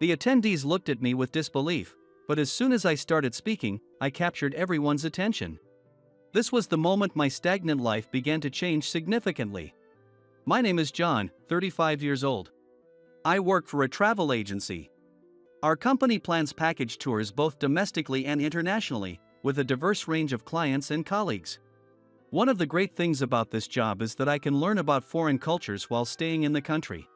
The attendees looked at me with disbelief, but as soon as I started speaking, I captured everyone's attention. This was the moment my stagnant life began to change significantly. My name is John, 35 years old. I work for a travel agency. Our company plans package tours both domestically and internationally, with a diverse range of clients and colleagues. One of the great things about this job is that I can learn about foreign cultures while staying in the country.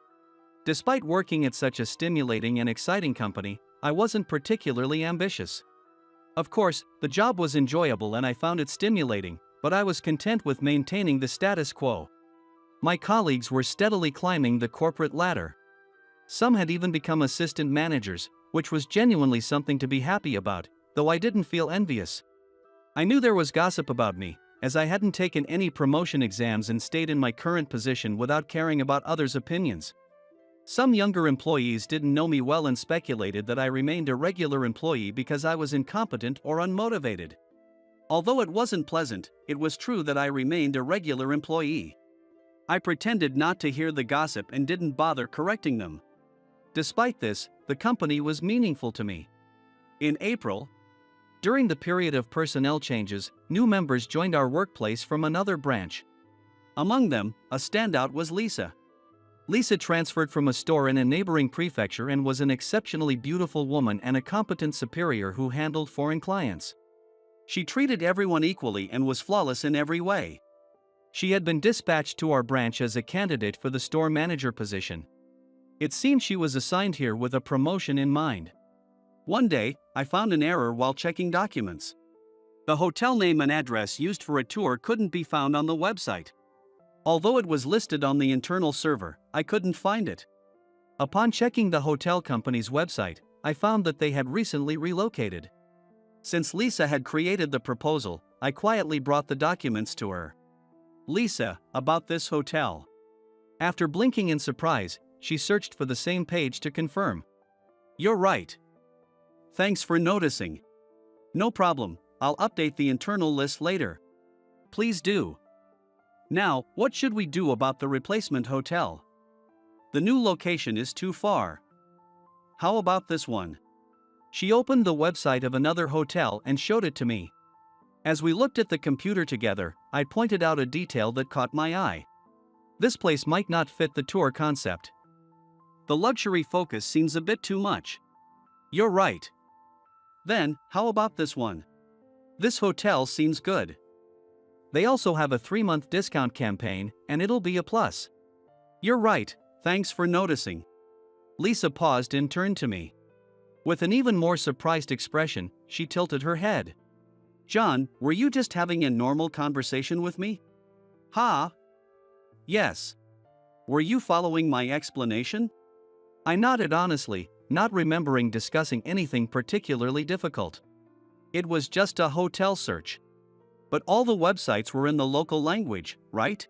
Despite working at such a stimulating and exciting company, I wasn't particularly ambitious. Of course, the job was enjoyable and I found it stimulating, but I was content with maintaining the status quo. My colleagues were steadily climbing the corporate ladder. Some had even become assistant managers, which was genuinely something to be happy about, though I didn't feel envious. I knew there was gossip about me, as I hadn't taken any promotion exams and stayed in my current position without caring about others' opinions. Some younger employees didn't know me well and speculated that I remained a regular employee because I was incompetent or unmotivated. Although it wasn't pleasant, it was true that I remained a regular employee. I pretended not to hear the gossip and didn't bother correcting them. Despite this, the company was meaningful to me. In April, during the period of personnel changes, new members joined our workplace from another branch. Among them, a standout was Lisa. Lisa transferred from a store in a neighboring prefecture and was an exceptionally beautiful woman and a competent superior who handled foreign clients. She treated everyone equally and was flawless in every way. She had been dispatched to our branch as a candidate for the store manager position. It seemed she was assigned here with a promotion in mind. One day, I found an error while checking documents. The hotel name and address used for a tour couldn't be found on the website. Although it was listed on the internal server, I couldn't find it. Upon checking the hotel company's website, I found that they had recently relocated. Since Lisa had created the proposal, I quietly brought the documents to her. "Lisa, about this hotel." After blinking in surprise, she searched for the same page to confirm. "You're right. Thanks for noticing." "No problem, I'll update the internal list later." "Please do." "Now, what should we do about the replacement hotel?" "The new location is too far." "How about this one?" She opened the website of another hotel and showed it to me. As we looked at the computer together, I pointed out a detail that caught my eye. This place might not fit the tour concept. The luxury focus seems a bit too much. You're right. Then, how about this one? This hotel seems good. They also have a 3-month discount campaign, and it'll be a plus. You're right, thanks for noticing. Lisa paused and turned to me. With an even more surprised expression, she tilted her head. John, were you just having a normal conversation with me? Ha? Yes. Were you following my explanation? I nodded honestly, not remembering discussing anything particularly difficult. It was just a hotel search. But all the websites were in the local language, right?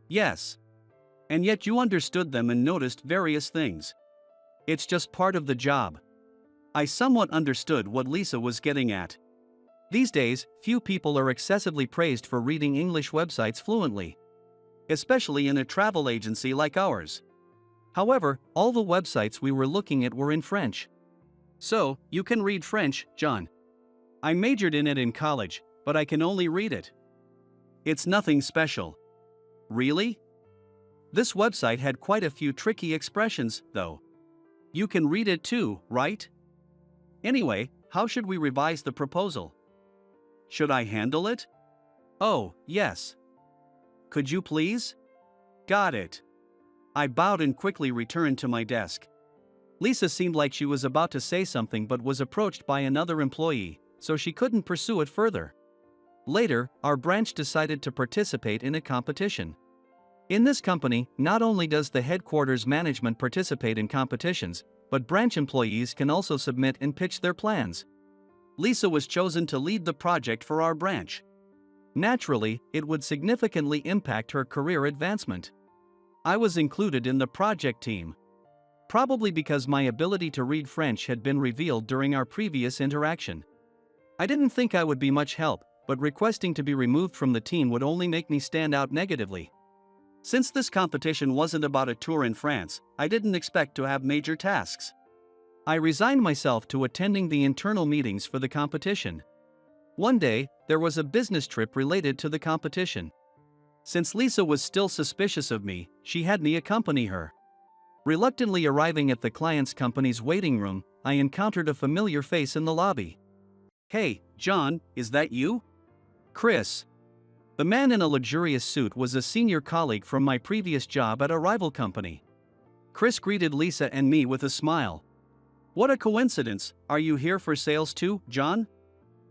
Yes. And yet you understood them and noticed various things. It's just part of the job. I somewhat understood what Lisa was getting at. These days, few people are excessively praised for reading English websites fluently. Especially in a travel agency like ours. However, all the websites we were looking at were in French. So, you can read French, John. I majored in it in college, but I can only read it. It's nothing special. Really? This website had quite a few tricky expressions, though. You can read it too, right? Anyway, how should we revise the proposal? Should I handle it? Oh, yes. Could you please? Got it. I bowed and quickly returned to my desk. Lisa seemed like she was about to say something but was approached by another employee, so she couldn't pursue it further. Later, our branch decided to participate in a competition. In this company, not only does the headquarters management participate in competitions, but branch employees can also submit and pitch their plans. Lisa was chosen to lead the project for our branch. Naturally, it would significantly impact her career advancement. I was included in the project team. Probably because my ability to read French had been revealed during our previous interaction. I didn't think I would be much help, but requesting to be removed from the team would only make me stand out negatively. Since this competition wasn't about a tour in France, I didn't expect to have major tasks. I resigned myself to attending the internal meetings for the competition. One day, there was a business trip related to the competition. Since Lisa was still suspicious of me, she had me accompany her. Reluctantly arriving at the client's company's waiting room, I encountered a familiar face in the lobby. Hey, John, is that you? Chris. The man in a luxurious suit was a senior colleague from my previous job at a rival company. Chris greeted Lisa and me with a smile. What a coincidence, are you here for sales too, John?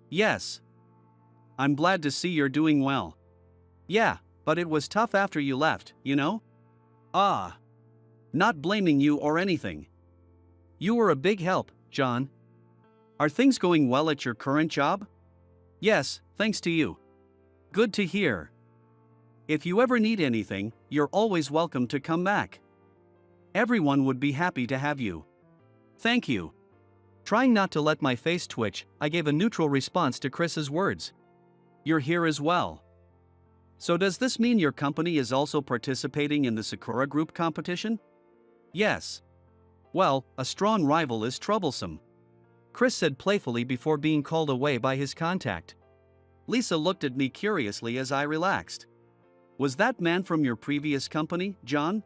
Yes. I'm glad to see you're doing well. Yeah, but it was tough after you left, you know? Ah. Not blaming you or anything. You were a big help, John. Are things going well at your current job? Yes, thanks to you. Good to hear. If you ever need anything, you're always welcome to come back. Everyone would be happy to have you. Thank you. Trying not to let my face twitch, I gave a neutral response to Chris's words. You're here as well. So does this mean your company is also participating in the Sakura Group competition? Yes. Well, a strong rival is troublesome. Chris said playfully before being called away by his contact. Lisa looked at me curiously as I relaxed. Was that man from your previous company, John?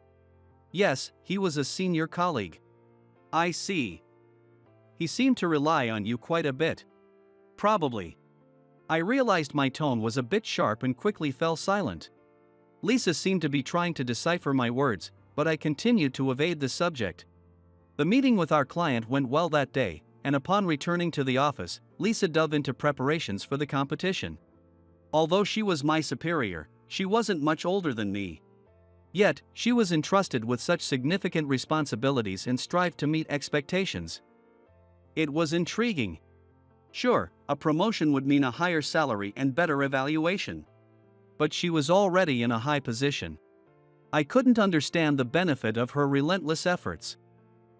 Yes, he was a senior colleague. I see. He seemed to rely on you quite a bit. Probably. I realized my tone was a bit sharp and quickly fell silent. Lisa seemed to be trying to decipher my words, but I continued to evade the subject. The meeting with our client went well that day, and upon returning to the office, Lisa dove into preparations for the competition. Although she was my superior, she wasn't much older than me. Yet, she was entrusted with such significant responsibilities and strived to meet expectations. It was intriguing. Sure, a promotion would mean a higher salary and better evaluation. But she was already in a high position. I couldn't understand the benefit of her relentless efforts.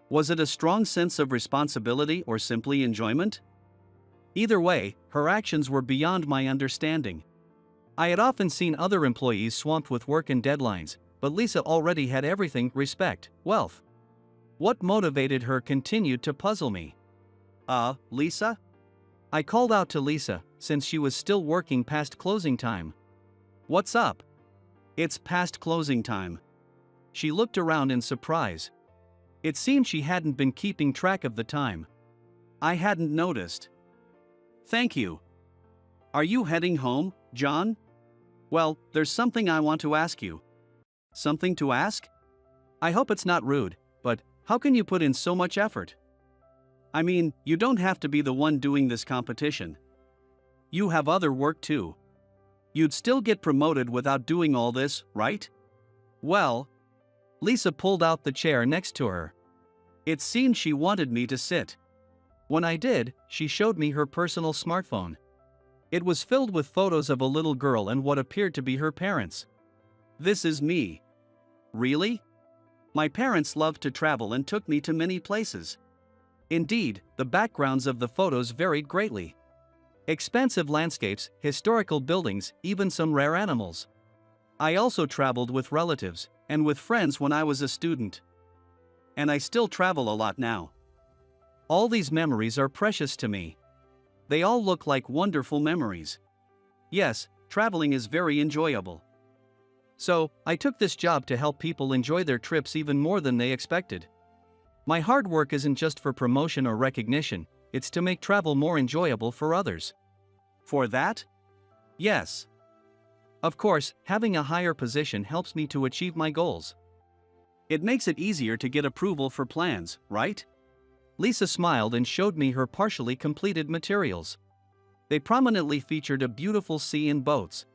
Was it a strong sense of responsibility or simply enjoyment? Either way, her actions were beyond my understanding. I had often seen other employees swamped with work and deadlines, but Lisa already had everything: respect, wealth. What motivated her continued to puzzle me. Lisa? I called out to Lisa, since she was still working past closing time. What's up? It's past closing time. She looked around in surprise. It seemed she hadn't been keeping track of the time. I hadn't noticed. Thank you. Are you heading home, John? Well, there's something I want to ask you. Something to ask? I hope it's not rude, but how can you put in so much effort? I mean, you don't have to be the one doing this competition. You have other work too. You'd still get promoted without doing all this, right? Well, Lisa pulled out the chair next to her. It seemed she wanted me to sit. When I did, she showed me her personal smartphone. It was filled with photos of a little girl and what appeared to be her parents. This is me. Really? My parents loved to travel and took me to many places. Indeed, the backgrounds of the photos varied greatly. Expansive landscapes, historical buildings, even some rare animals. I also traveled with relatives and with friends when I was a student. And I still travel a lot now. All these memories are precious to me. They all look like wonderful memories. Yes, traveling is very enjoyable. So, I took this job to help people enjoy their trips even more than they expected. My hard work isn't just for promotion or recognition, it's to make travel more enjoyable for others. For that? Yes. Of course, having a higher position helps me to achieve my goals. It makes it easier to get approval for plans, right? Lisa smiled and showed me her partially completed materials. They prominently featured a beautiful sea and boats.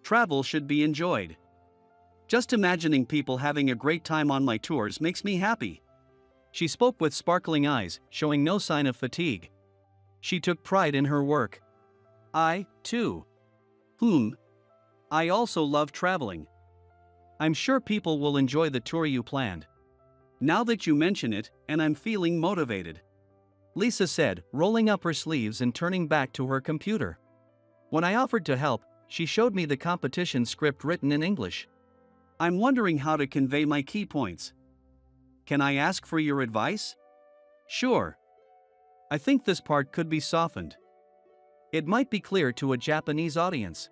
Travel should be enjoyed. Just imagining people having a great time on my tours makes me happy. She spoke with sparkling eyes, showing no sign of fatigue. She took pride in her work. I, too. I also love traveling. I'm sure people will enjoy the tour you planned. Now that you mention it, and I'm feeling motivated. Lisa said, rolling up her sleeves and turning back to her computer. When I offered to help, she showed me the competition script written in English. I'm wondering how to convey my key points. Can I ask for your advice? Sure. I think this part could be softened. It might be clear to a Japanese audience.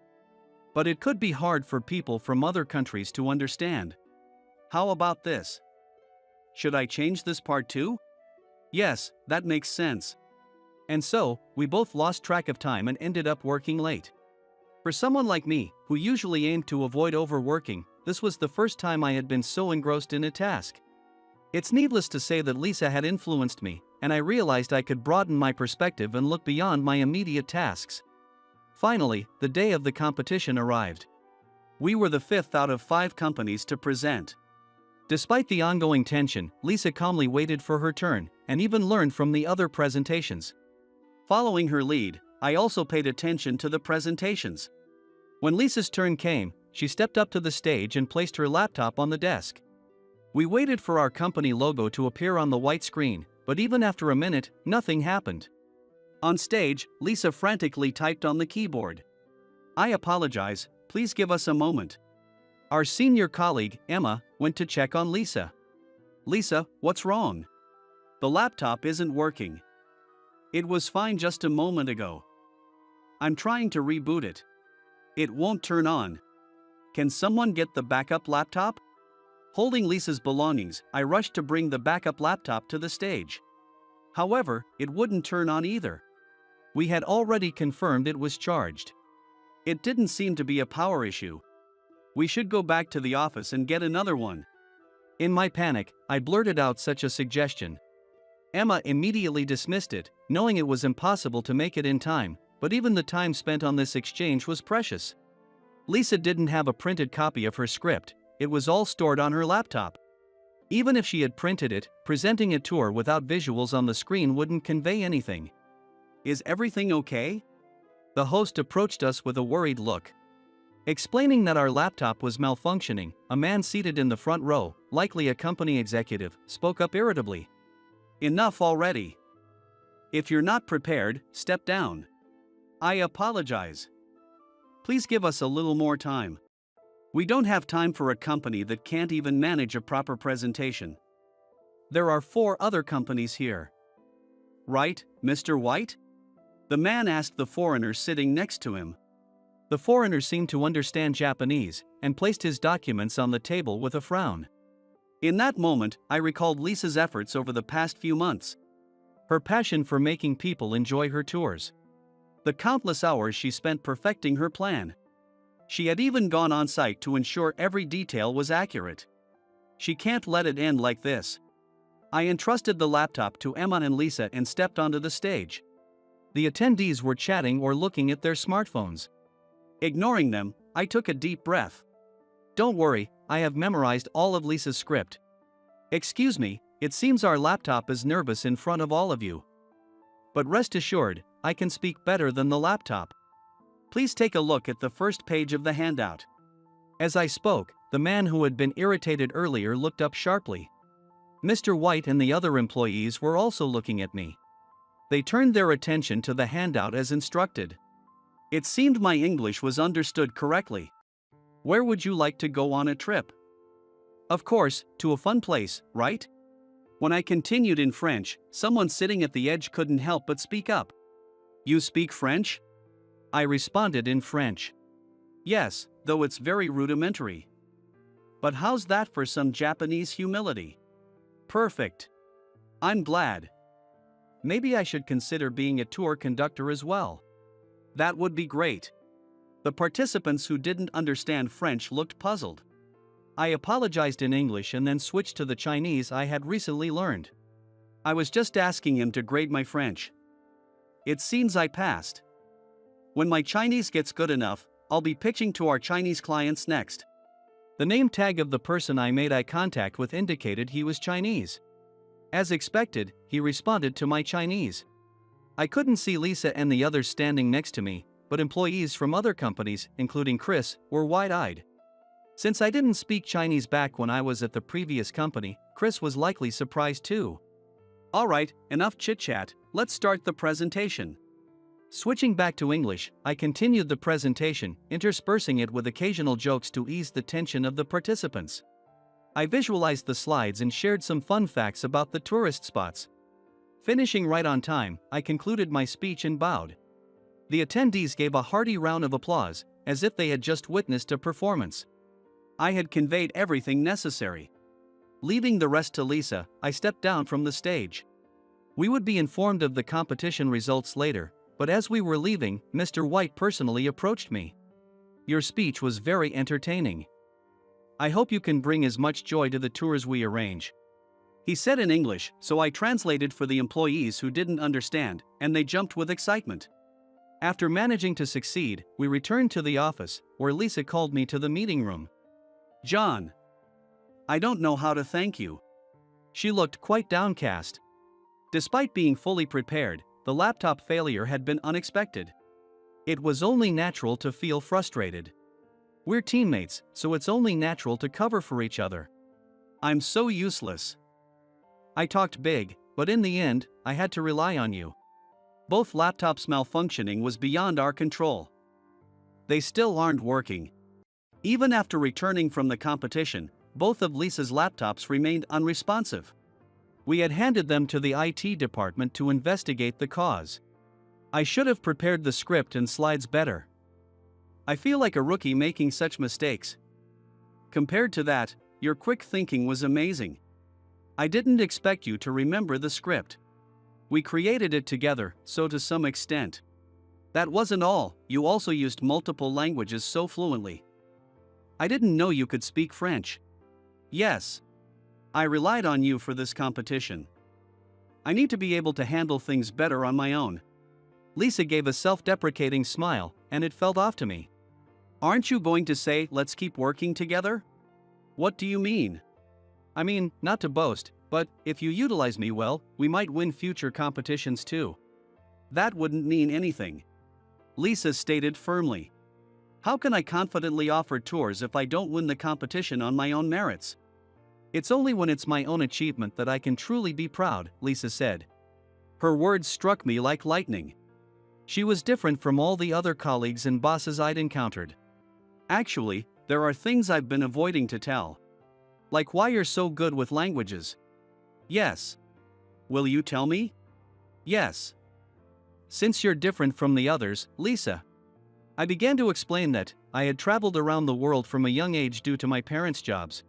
But it could be hard for people from other countries to understand. How about this? Should I change this part too? Yes, that makes sense. And so, we both lost track of time and ended up working late. For someone like me, who usually aimed to avoid overworking, this was the first time I had been so engrossed in a task. It's needless to say that Lisa had influenced me, and I realized I could broaden my perspective and look beyond my immediate tasks. Finally, the day of the competition arrived. We were the 5th out of 5 companies to present. Despite the ongoing tension, Lisa calmly waited for her turn, and even learned from the other presentations. Following her lead, I also paid attention to the presentations. When Lisa's turn came, she stepped up to the stage and placed her laptop on the desk. We waited for our company logo to appear on the white screen, but even after a minute, nothing happened. On stage, Lisa frantically typed on the keyboard. I apologize, please give us a moment. Our senior colleague, Emma, went to check on Lisa. Lisa, what's wrong? The laptop isn't working. It was fine just a moment ago. I'm trying to reboot it. It won't turn on. Can someone get the backup laptop? Holding Lisa's belongings, I rushed to bring the backup laptop to the stage. However, it wouldn't turn on either. We had already confirmed it was charged. It didn't seem to be a power issue. We should go back to the office and get another one. In my panic, I blurted out such a suggestion. Emma immediately dismissed it, knowing it was impossible to make it in time, but even the time spent on this exchange was precious. Lisa didn't have a printed copy of her script, it was all stored on her laptop. Even if she had printed it, presenting a tour without visuals on the screen wouldn't convey anything. Is everything okay? The host approached us with a worried look. Explaining that our laptop was malfunctioning, a man seated in the front row, likely a company executive, spoke up irritably. Enough already. If you're not prepared, step down. I apologize. Please give us a little more time. We don't have time for a company that can't even manage a proper presentation. There are 4 other companies here. Right, Mr. White? The man asked the foreigner sitting next to him. The foreigner seemed to understand Japanese, and placed his documents on the table with a frown. In that moment, I recalled Lisa's efforts over the past few months. Her passion for making people enjoy her tours. The countless hours she spent perfecting her plan. She had even gone on site to ensure every detail was accurate. She can't let it end like this. I entrusted the laptop to Emma and Lisa and stepped onto the stage. The attendees were chatting or looking at their smartphones. Ignoring them, I took a deep breath. Don't worry, I have memorized all of Lisa's script. Excuse me, it seems our laptop is nervous in front of all of you. But rest assured, I can speak better than the laptop. Please take a look at the first page of the handout. As I spoke, the man who had been irritated earlier looked up sharply. Mr. White and the other employees were also looking at me. They turned their attention to the handout as instructed. It seemed my English was understood correctly. Where would you like to go on a trip? Of course, to a fun place, right? When I continued in French, someone sitting at the edge couldn't help but speak up. You speak French? I responded in French. Yes, though it's very rudimentary. But how's that for some Japanese humility? Perfect. I'm glad. Maybe I should consider being a tour conductor as well. That would be great. The participants who didn't understand French looked puzzled. I apologized in English and then switched to the Chinese I had recently learned. I was just asking him to grade my French. It seems I passed. When my Chinese gets good enough, I'll be pitching to our Chinese clients next. The name tag of the person I made eye contact with indicated he was Chinese. As expected, he responded to my Chinese. I couldn't see Lisa and the others standing next to me, but employees from other companies, including Chris, were wide-eyed. Since I didn't speak Chinese back when I was at the previous company, Chris was likely surprised too. Alright, enough chit-chat, let's start the presentation. Switching back to English, I continued the presentation, interspersing it with occasional jokes to ease the tension of the participants. I visualized the slides and shared some fun facts about the tourist spots. Finishing right on time, I concluded my speech and bowed. The attendees gave a hearty round of applause, as if they had just witnessed a performance. I had conveyed everything necessary. Leaving the rest to Lisa, I stepped down from the stage. We would be informed of the competition results later, but as we were leaving, Mr. White personally approached me. Your speech was very entertaining. I hope you can bring as much joy to the tours we arrange. He said in English, so I translated for the employees who didn't understand, and they jumped with excitement. After managing to succeed, we returned to the office, where Lisa called me to the meeting room. John. I don't know how to thank you. She looked quite downcast. Despite being fully prepared, the laptop failure had been unexpected. It was only natural to feel frustrated. We're teammates, so it's only natural to cover for each other. I'm so useless. I talked big, but in the end, I had to rely on you. Both laptops malfunctioning was beyond our control. They still aren't working. Even after returning from the competition, both of Lisa's laptops remained unresponsive. We had handed them to the IT department to investigate the cause. I should have prepared the script and slides better. I feel like a rookie making such mistakes. Compared to that, your quick thinking was amazing. I didn't expect you to remember the script. We created it together, so to some extent. That wasn't all, you also used multiple languages so fluently. I didn't know you could speak French. Yes. I relied on you for this competition. I need to be able to handle things better on my own. Lisa gave a self-deprecating smile, and it felt off to me. Aren't you going to say, let's keep working together? What do you mean? I mean, not to boast, but if you utilize me well, we might win future competitions too. That wouldn't mean anything. Lisa stated firmly. How can I confidently offer tours if I don't win the competition on my own merits? It's only when it's my own achievement that I can truly be proud, Lisa said. Her words struck me like lightning. She was different from all the other colleagues and bosses I'd encountered. Actually, there are things I've been avoiding to tell. Like why you're so good with languages. Yes. Will you tell me? Yes. Since you're different from the others, Lisa. I began to explain that I had traveled around the world from a young age due to my parents' jobs.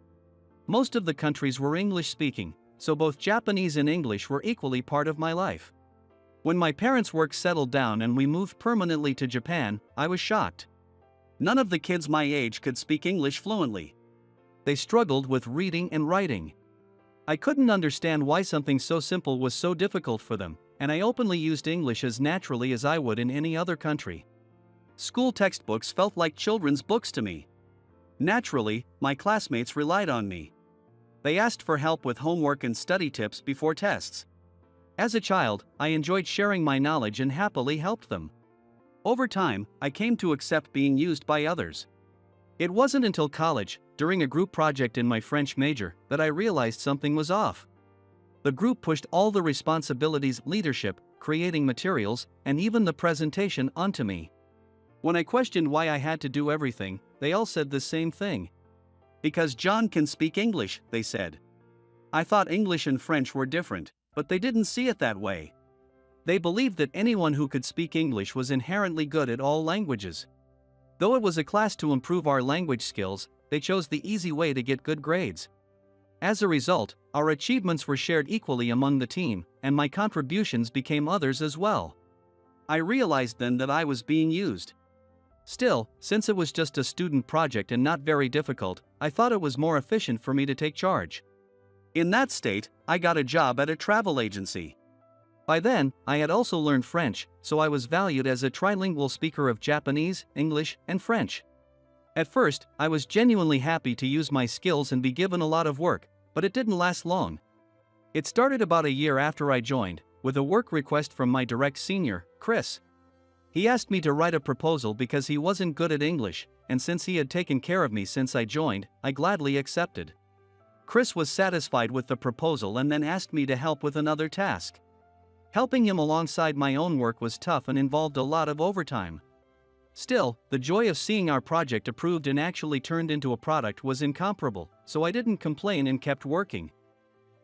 Most of the countries were English-speaking, so both Japanese and English were equally part of my life. When my parents' work settled down and we moved permanently to Japan, I was shocked. None of the kids my age could speak English fluently. They struggled with reading and writing. I couldn't understand why something so simple was so difficult for them, and I openly used English as naturally as I would in any other country. School textbooks felt like children's books to me. Naturally, my classmates relied on me. They asked for help with homework and study tips before tests. As a child, I enjoyed sharing my knowledge and happily helped them. Over time, I came to accept being used by others. It wasn't until college, during a group project in my French major, that I realized something was off. The group pushed all the responsibilities, leadership, creating materials, and even the presentation onto me. When I questioned why I had to do everything, they all said the same thing. Because John can speak English, they said. I thought English and French were different, but they didn't see it that way. They believed that anyone who could speak English was inherently good at all languages. Though it was a class to improve our language skills, they chose the easy way to get good grades. As a result, our achievements were shared equally among the team, and my contributions became others as well. I realized then that I was being used. Still, since it was just a student project and not very difficult, I thought it was more efficient for me to take charge. In that state, I got a job at a travel agency. By then, I had also learned French, so I was valued as a trilingual speaker of Japanese, English, and French. At first, I was genuinely happy to use my skills and be given a lot of work, but it didn't last long. It started about a year after I joined, with a work request from my direct senior, Chris. He asked me to write a proposal because he wasn't good at English, and since he had taken care of me since I joined, I gladly accepted. Chris was satisfied with the proposal and then asked me to help with another task. Helping him alongside my own work was tough and involved a lot of overtime. Still, the joy of seeing our project approved and actually turned into a product was incomparable, so I didn't complain and kept working.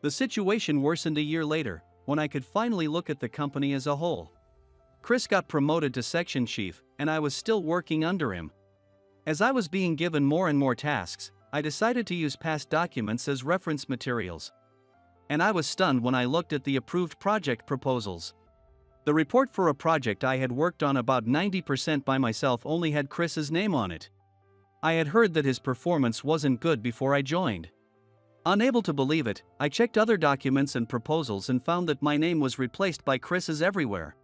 The situation worsened a year later, when I could finally look at the company as a whole. Chris got promoted to section chief, and I was still working under him. As I was being given more and more tasks, I decided to use past documents as reference materials. And I was stunned when I looked at the approved project proposals. The report for a project I had worked on about 90% by myself only had Chris's name on it. I had heard that his performance wasn't good before I joined. Unable to believe it, I checked other documents and proposals and found that my name was replaced by Chris's everywhere.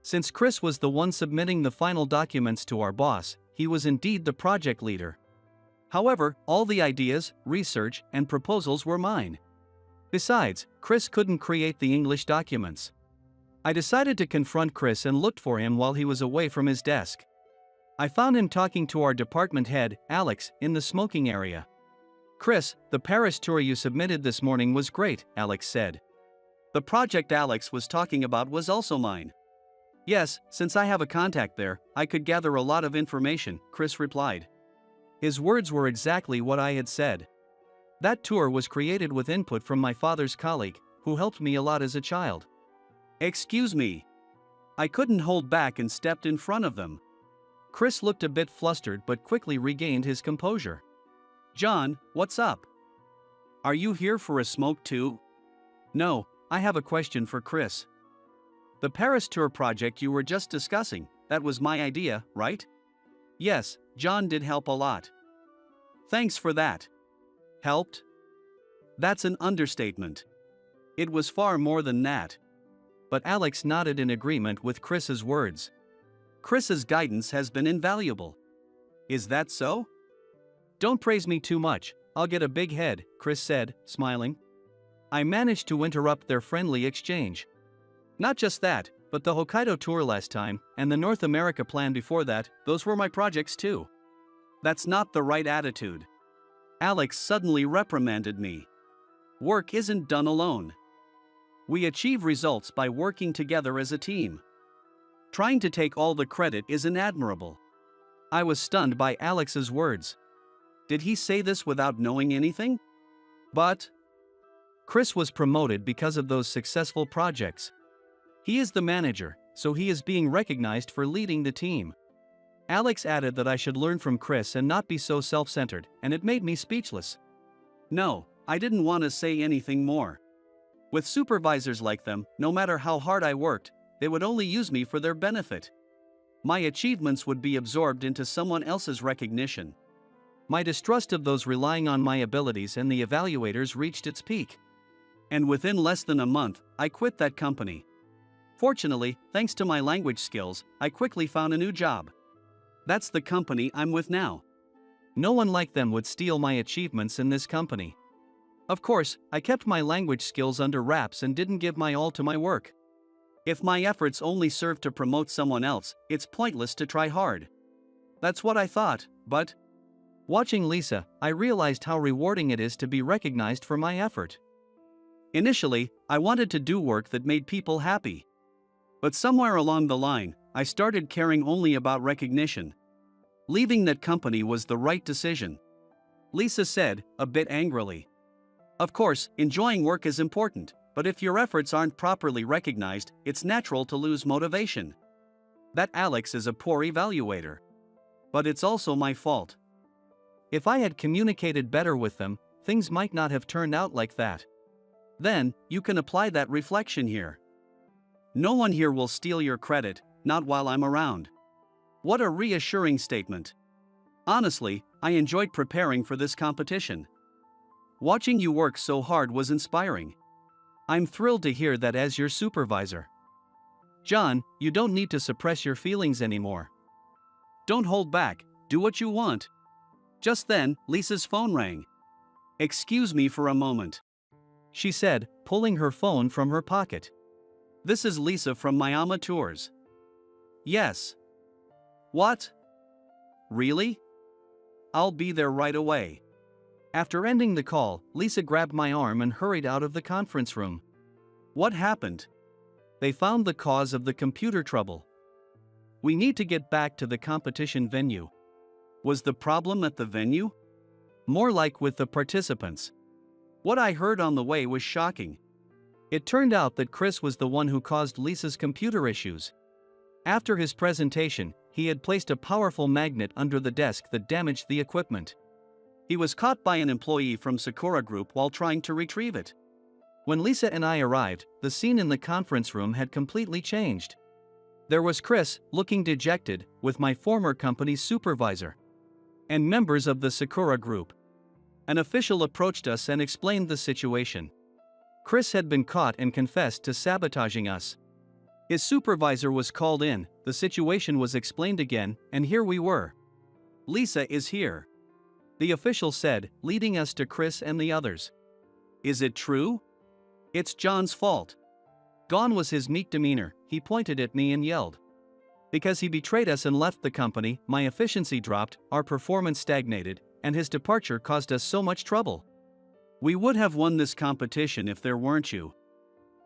Since Chris was the one submitting the final documents to our boss, he was indeed the project leader. However, all the ideas, research, and proposals were mine. Besides, Chris couldn't create the English documents. I decided to confront Chris and looked for him while he was away from his desk. I found him talking to our department head, Alex, in the smoking area. "Chris, the Paris tour you submitted this morning was great," Alex said. The project Alex was talking about was also mine. "Yes, since I have a contact there, I could gather a lot of information," Chris replied. His words were exactly what I had said. That tour was created with input from my father's colleague, who helped me a lot as a child. "Excuse me." I couldn't hold back and stepped in front of them. Chris looked a bit flustered but quickly regained his composure. "John, what's up? Are you here for a smoke too?" "No, I have a question for Chris. The Paris tour project you were just discussing, that was my idea, right?" "Yes, John did help a lot." "Thanks for that." "Helped?" That's an understatement. It was far more than that. But Alex nodded in agreement with Chris's words. "Chris's guidance has been invaluable." "Is that so?" "Don't praise me too much, I'll get a big head," Chris said, smiling. I managed to interrupt their friendly exchange. "Not just that, but the Hokkaido tour last time, and the North America plan before that, those were my projects too." "That's not the right attitude." Alex suddenly reprimanded me. "Work isn't done alone. We achieve results by working together as a team. Trying to take all the credit isn't admirable." I was stunned by Alex's words. Did he say this without knowing anything? But Chris was promoted because of those successful projects. He is the manager, so he is being recognized for leading the team. Alex added that I should learn from Chris and not be so self-centered, and it made me speechless. "No, I didn't want to say anything more. With supervisors like them, no matter how hard I worked, they would only use me for their benefit. My achievements would be absorbed into someone else's recognition. My distrust of those relying on my abilities and the evaluators reached its peak. And within less than a month, I quit that company. Fortunately, thanks to my language skills, I quickly found a new job. That's the company I'm with now. No one like them would steal my achievements in this company. Of course, I kept my language skills under wraps and didn't give my all to my work. If my efforts only serve to promote someone else, it's pointless to try hard. That's what I thought, but watching Lisa, I realized how rewarding it is to be recognized for my effort. Initially, I wanted to do work that made people happy. But somewhere along the line, I started caring only about recognition. Leaving that company was the right decision. Lisa said, a bit angrily. Of course, enjoying work is important, but if your efforts aren't properly recognized, it's natural to lose motivation. That Alex is a poor evaluator. But it's also my fault. If I had communicated better with them, things might not have turned out like that. Then, you can apply that reflection here. No one here will steal your credit, not while I'm around. What a reassuring statement. Honestly, I enjoyed preparing for this competition. Watching you work so hard was inspiring. I'm thrilled to hear that as your supervisor. John, you don't need to suppress your feelings anymore. Don't hold back, do what you want. Just then, Lisa's phone rang. Excuse me for a moment, she said, pulling her phone from her pocket. This is Lisa from Miami Tours. Yes. What? Really? I'll be there right away. After ending the call, Lisa grabbed my arm and hurried out of the conference room. What happened? They found the cause of the computer trouble. We need to get back to the competition venue. Was the problem at the venue? More like with the participants. What I heard on the way was shocking. It turned out that Chris was the one who caused Lisa's computer issues. After his presentation, he had placed a powerful magnet under the desk that damaged the equipment. He was caught by an employee from Sakura Group while trying to retrieve it. When Lisa and I arrived, the scene in the conference room had completely changed. There was Chris, looking dejected, with my former company's supervisor and members of the Sakura Group. An official approached us and explained the situation. Chris had been caught and confessed to sabotaging us. His supervisor was called in, the situation was explained again, and here we were. Lisa is here, the official said, leading us to Chris and the others. Is it true? It's John's fault. Gone was his meek demeanor, he pointed at me and yelled. Because he betrayed us and left the company, my efficiency dropped, our performance stagnated, and his departure caused us so much trouble. We would have won this competition if there weren't you.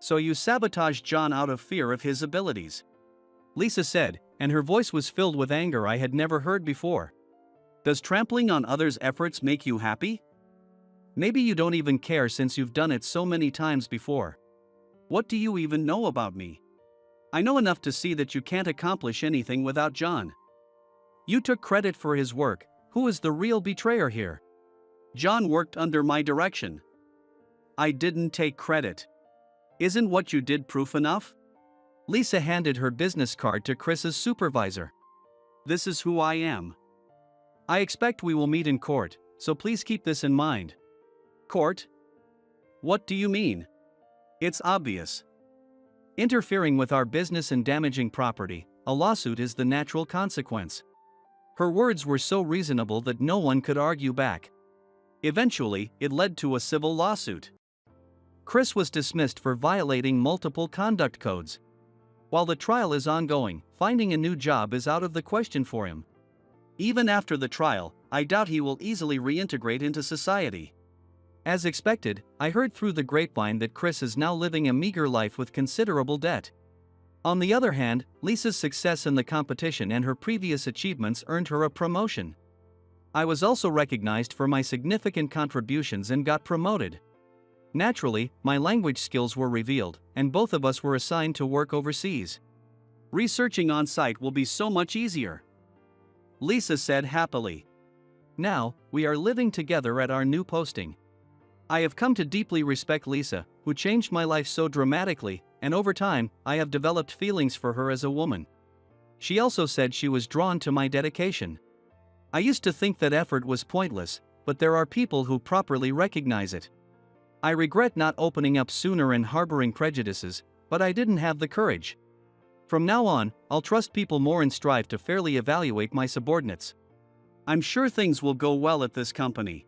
So you sabotaged John out of fear of his abilities, Lisa said, and her voice was filled with anger I had never heard before. Does trampling on others' efforts make you happy? Maybe you don't even care since you've done it so many times before. What do you even know about me? I know enough to see that you can't accomplish anything without John. You took credit for his work. Who is the real betrayer here? John worked under my direction. I didn't take credit. Isn't what you did proof enough? Lisa handed her business card to Chris's supervisor. This is who I am. I expect we will meet in court, so please keep this in mind. Court? What do you mean? It's obvious. Interfering with our business and damaging property, a lawsuit is the natural consequence. Her words were so reasonable that no one could argue back. Eventually, it led to a civil lawsuit. Chris was dismissed for violating multiple conduct codes. While the trial is ongoing, finding a new job is out of the question for him. Even after the trial, I doubt he will easily reintegrate into society. As expected, I heard through the grapevine that Chris is now living a meager life with considerable debt. On the other hand, Lisa's success in the competition and her previous achievements earned her a promotion. I was also recognized for my significant contributions and got promoted. Naturally, my language skills were revealed, and both of us were assigned to work overseas. Researching on site will be so much easier, Lisa said happily. Now, we are living together at our new posting. I have come to deeply respect Lisa, who changed my life so dramatically, and over time, I have developed feelings for her as a woman. She also said she was drawn to my dedication. I used to think that effort was pointless, but there are people who properly recognize it. I regret not opening up sooner and harboring prejudices, but I didn't have the courage. From now on, I'll trust people more and strive to fairly evaluate my subordinates. I'm sure things will go well at this company.